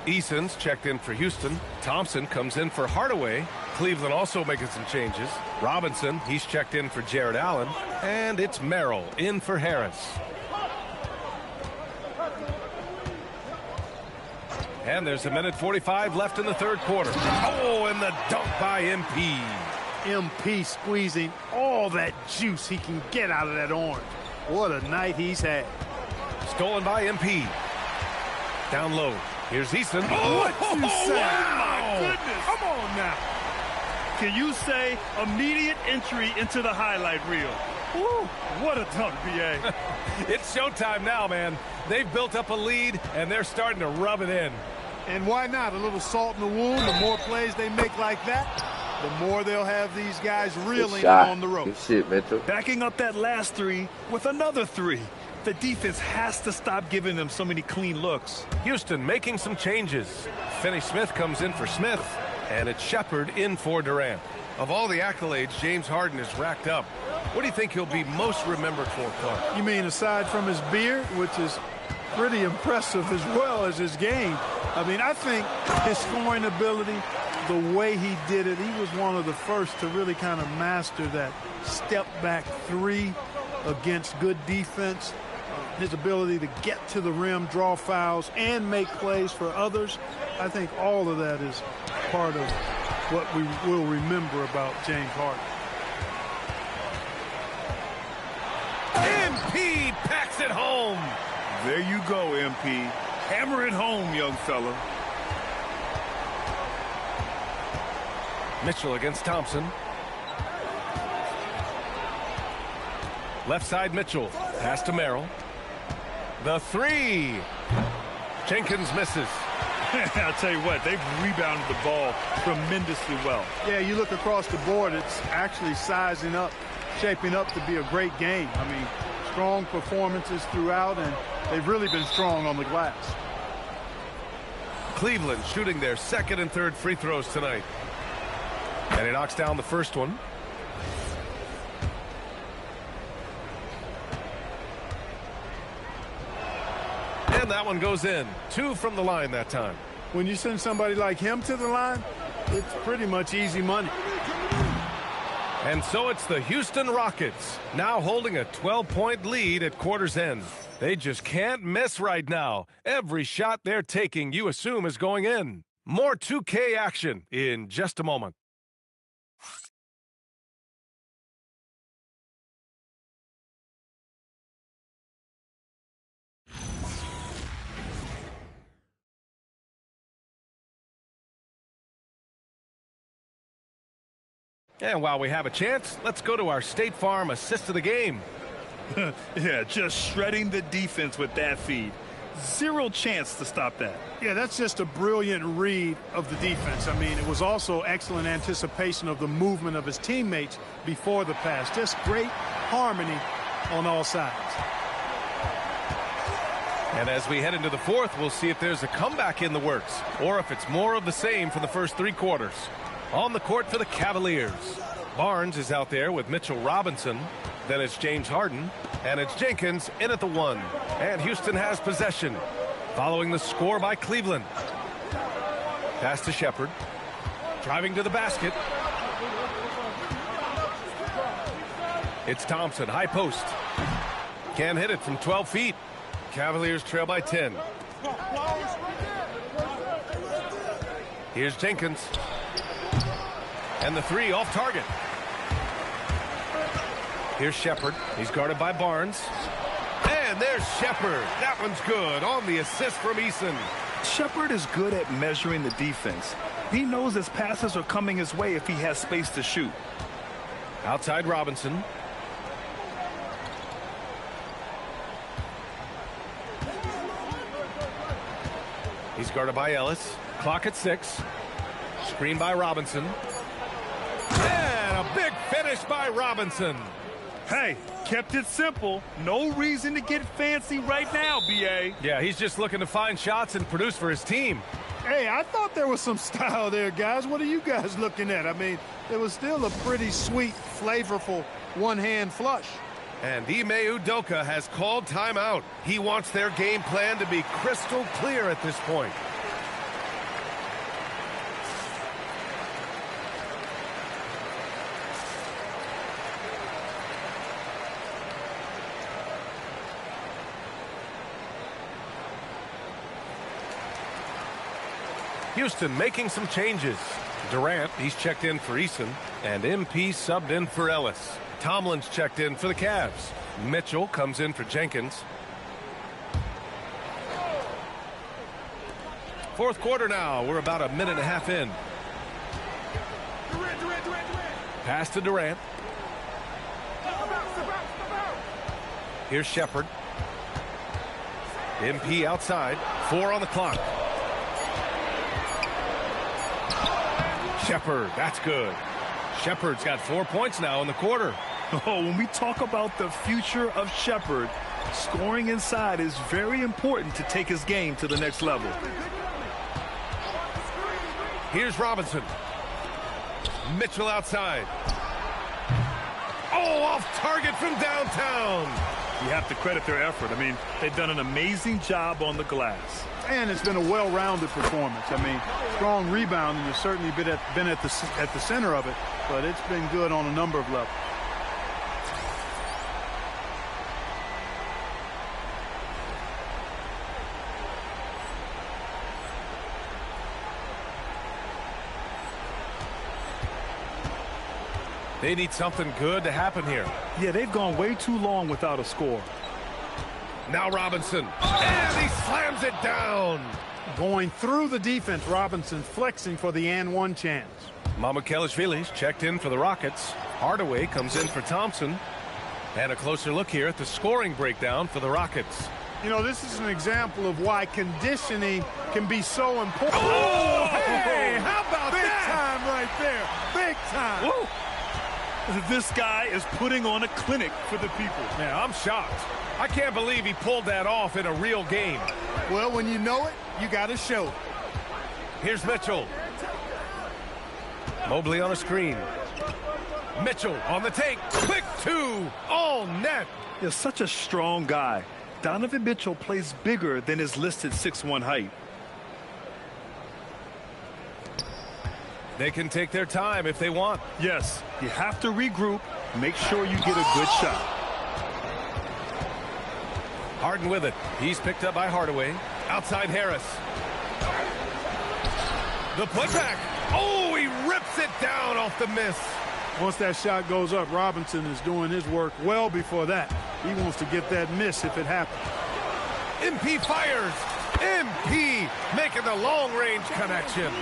[SPEAKER 10] Eason's checked in for Houston. Thompson comes in for Hardaway. Cleveland also making some changes. Robinson, he's checked in for Jared Allen. And it's Merrill in for Harris. And there's 1:45 left in the third quarter. Oh, and the dunk by MP.
[SPEAKER 14] MP squeezing all that juice he can get out of that orange. What a night he's had.
[SPEAKER 10] Stolen by MP. Down low. Here's Easton.
[SPEAKER 12] What you say?
[SPEAKER 10] Wow.
[SPEAKER 12] My goodness. Come on now. Can you say immediate entry into the highlight reel? Woo, what a dunk, BA.
[SPEAKER 10] It's showtime now, man. They've built up a lead, and they're starting to rub it in.
[SPEAKER 14] And why not? A little salt in the wound. The more plays they make like that, the more they'll have these guys reeling on the road.
[SPEAKER 1] Good shit, Mitchell.
[SPEAKER 12] Backing up that last three with another three. The defense has to stop giving them so many clean looks.
[SPEAKER 10] Houston making some changes. Finney-Smith comes in for Smith, and it's Shepard in for Durant. Of all the accolades James Harden has racked up, what do you think he'll be most remembered for, Clark?
[SPEAKER 14] You mean aside from his beard, which is pretty impressive as well as his game? I mean, I think his scoring ability, the way he did it, he was one of the first to really kind of master that step-back three against good defense. His ability to get to the rim, draw fouls, and make plays for others. I think all of that is part of what we will remember about James Harden.
[SPEAKER 10] MP packs it home.
[SPEAKER 12] There you go, MP. Hammer it home, young fella.
[SPEAKER 10] Mitchell against Thompson. Left side Mitchell. Pass to Merrill. The three. Jenkins misses.
[SPEAKER 12] I'll tell you what, they've rebounded the ball tremendously well.
[SPEAKER 14] Yeah, you look across the board, it's actually sizing up, shaping up to be a great game. I mean, strong performances throughout, and they've really been strong on the glass.
[SPEAKER 10] Cleveland shooting their second and third free throws tonight. And he knocks down the first one. And that one goes in. 2 from the line that time.
[SPEAKER 14] When you send somebody like him to the line, it's pretty much easy money.
[SPEAKER 10] And so it's the Houston Rockets, now holding a 12-point lead at quarter's end. They just can't miss right now. Every shot they're taking, you assume, is going in. More 2K action in just a moment. And while we have a chance, let's go to our State Farm assist of the game.
[SPEAKER 12] Yeah, just shredding the defense with that feed. Zero chance to stop that.
[SPEAKER 14] Yeah, that's just a brilliant read of the defense. I mean, it was also excellent anticipation of the movement of his teammates before the pass. Just great harmony on all sides.
[SPEAKER 10] And as we head into the fourth, we'll see if there's a comeback in the works or if it's more of the same for the first 3 quarters. On the court for the Cavaliers, Barnes is out there with Mitchell Robinson. Then it's James Harden, and it's Jenkins in at the 1. And Houston has possession, following the score by Cleveland. Pass to Shepard, driving to the basket. It's Thompson, high post. Can't hit it from 12 feet. Cavaliers trail by 10. Here's Jenkins. And the 3 off target. Here's Shepard. He's guarded by Barnes. And there's Shepard. That one's good on the assist from Eason.
[SPEAKER 12] Shepard is good at measuring the defense. He knows his passes are coming his way if he has space to shoot.
[SPEAKER 10] Outside Robinson. He's guarded by Ellis. Clock at 6. Screen by Robinson. And a big finish by Robinson.
[SPEAKER 12] Hey, kept it simple. No reason to get fancy right now, B.A.
[SPEAKER 10] Yeah, he's just looking to find shots and produce for his team.
[SPEAKER 14] Hey, I thought there was some style there, guys. What are you guys looking at? I mean, it was still a pretty sweet, flavorful one-hand flush.
[SPEAKER 10] And Ime Udoka has called timeout. He wants their game plan to be crystal clear at this point. Houston making some changes. Durant, he's checked in for Eason, and MP subbed in for Ellis. Tomlin's checked in for the Cavs. Mitchell comes in for Jenkins. Fourth quarter now. We're about a minute and a half in. Pass to Durant. Here's Shepherd. MP outside. 4 on the clock. Shepherd, that's good. Shepherd's got 4 points now in the quarter.
[SPEAKER 12] Oh, when we talk about the future of Shepherd, scoring inside is very important to take his game to the next level.
[SPEAKER 10] Here's Robinson. Mitchell outside. Oh, off target from downtown.
[SPEAKER 12] You have to credit their effort. I mean, they've done an amazing job on the glass.
[SPEAKER 14] And it's been a well-rounded performance. I mean, strong rebounding has certainly been at the center of it, but it's been good on a number of levels.
[SPEAKER 10] They need something good to happen here.
[SPEAKER 12] Yeah, they've gone way too long without a score.
[SPEAKER 10] Now Robinson, and he slams it down.
[SPEAKER 14] Going through the defense, Robinson flexing for the and one chance.
[SPEAKER 10] Mycareer's checked in for the Rockets. Hardaway comes in for Thompson. And a closer look here at the scoring breakdown for the Rockets.
[SPEAKER 14] You know, this is an example of why conditioning can be so important.
[SPEAKER 10] Oh, hey, how about
[SPEAKER 14] Big
[SPEAKER 10] that?
[SPEAKER 14] time right there. Big time.
[SPEAKER 12] Woo. This guy is putting on a clinic for the people.
[SPEAKER 10] Man, I'm shocked. I can't believe he pulled that off in a real game.
[SPEAKER 14] Well, when you know it, you got to show it.
[SPEAKER 10] Here's Mitchell. Mobley on a screen. Mitchell on the take. Quick 2. All net.
[SPEAKER 12] You're such a strong guy. Donovan Mitchell plays bigger than his listed 6'1" height.
[SPEAKER 10] They can take their time if they want.
[SPEAKER 12] Yes, you have to regroup. Make sure you get a good shot.
[SPEAKER 10] Harden with it. He's picked up by Hardaway. Outside Harris. The putback. Oh, he rips it down off the miss.
[SPEAKER 14] Once that shot goes up, Robinson is doing his work well before that. He wants to get that miss if it happens.
[SPEAKER 10] MP fires. MP making the long-range connection.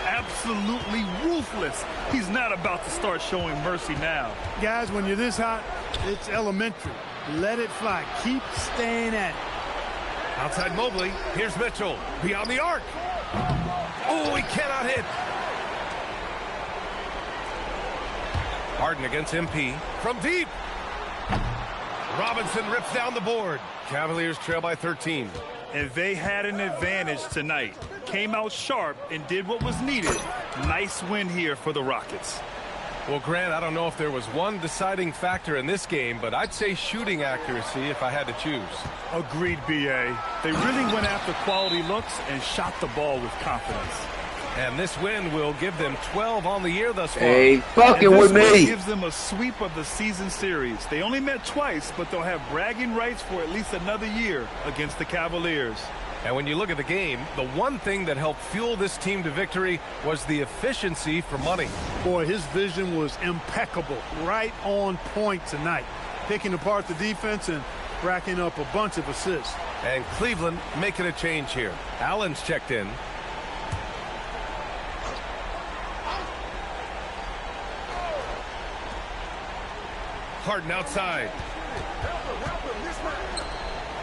[SPEAKER 12] Absolutely ruthless. He's not about to start showing mercy now.
[SPEAKER 14] Guys, when you're this hot, it's elementary. Let it fly. Keep staying at it.
[SPEAKER 10] Outside Mobley. Here's Mitchell. Beyond the arc. Oh, he cannot hit. Harden against MP. From deep. Robinson rips down the board. Cavaliers trail by 13.
[SPEAKER 12] And they had an advantage tonight. Came out sharp and did what was needed. Nice win here for the Rockets.
[SPEAKER 10] Well, Grant, I don't know if there was one deciding factor in this game, but I'd say shooting accuracy if I had to choose.
[SPEAKER 12] Agreed, B.A. They really went after quality looks and shot the ball with confidence.
[SPEAKER 10] And this win will give them 12 on the year thus far.
[SPEAKER 2] Hey, fucking with me.
[SPEAKER 12] Gives them a sweep of the season series. They only met twice, but they'll have bragging rights for at least another year against the Cavaliers.
[SPEAKER 10] And when you look at the game, the one thing that helped fuel this team to victory was the efficiency for money.
[SPEAKER 14] Boy, his vision was impeccable. Right on point tonight. Picking apart the defense and racking up a bunch of assists.
[SPEAKER 10] And Cleveland making a change here. Allen's checked in. Harden outside.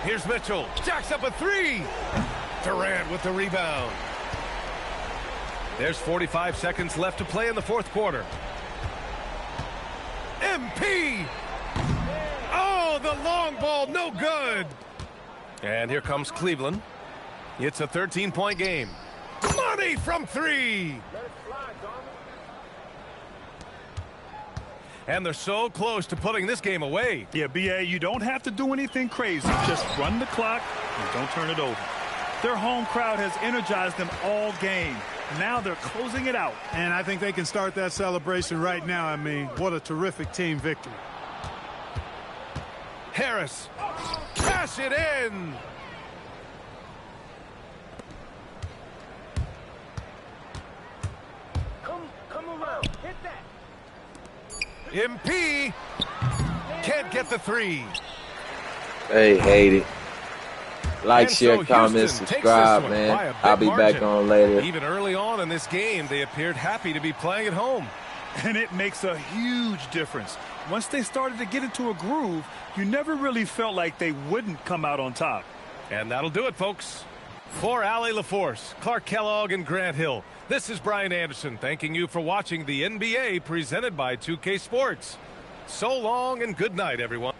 [SPEAKER 10] Here's Mitchell. Jacks up a 3. Durant with the rebound. There's 45 seconds left to play in the fourth quarter. MP! Oh, the long ball, no good. And here comes Cleveland. It's a 13-point game. Money from 3. And they're so close to putting this game away.
[SPEAKER 12] Yeah, B.A., you don't have to do anything crazy. Just run the clock and don't turn it over. Their home crowd has energized them all game. Now they're closing it out.
[SPEAKER 14] And I think they can start that celebration right now. I mean, what a terrific team victory.
[SPEAKER 10] Harris. Cash it in. MP can't get the three.
[SPEAKER 2] Hey, hate it. Like,
[SPEAKER 10] And
[SPEAKER 2] share,
[SPEAKER 10] so
[SPEAKER 2] comment,
[SPEAKER 10] Houston takes
[SPEAKER 2] subscribe,
[SPEAKER 10] this one by a
[SPEAKER 2] man.
[SPEAKER 10] big
[SPEAKER 2] I'll be back
[SPEAKER 10] margin.
[SPEAKER 2] on later.
[SPEAKER 10] Even early on in this game, they appeared happy to be playing at home.
[SPEAKER 12] And it makes a huge difference. Once they started to get into a groove, you never really felt like they wouldn't come out on top.
[SPEAKER 10] And that'll do it, folks. For Allie LaForce, Clark Kellogg, and Grant Hill, this is Brian Anderson thanking you for watching the NBA presented by 2K Sports. So long and good night, everyone.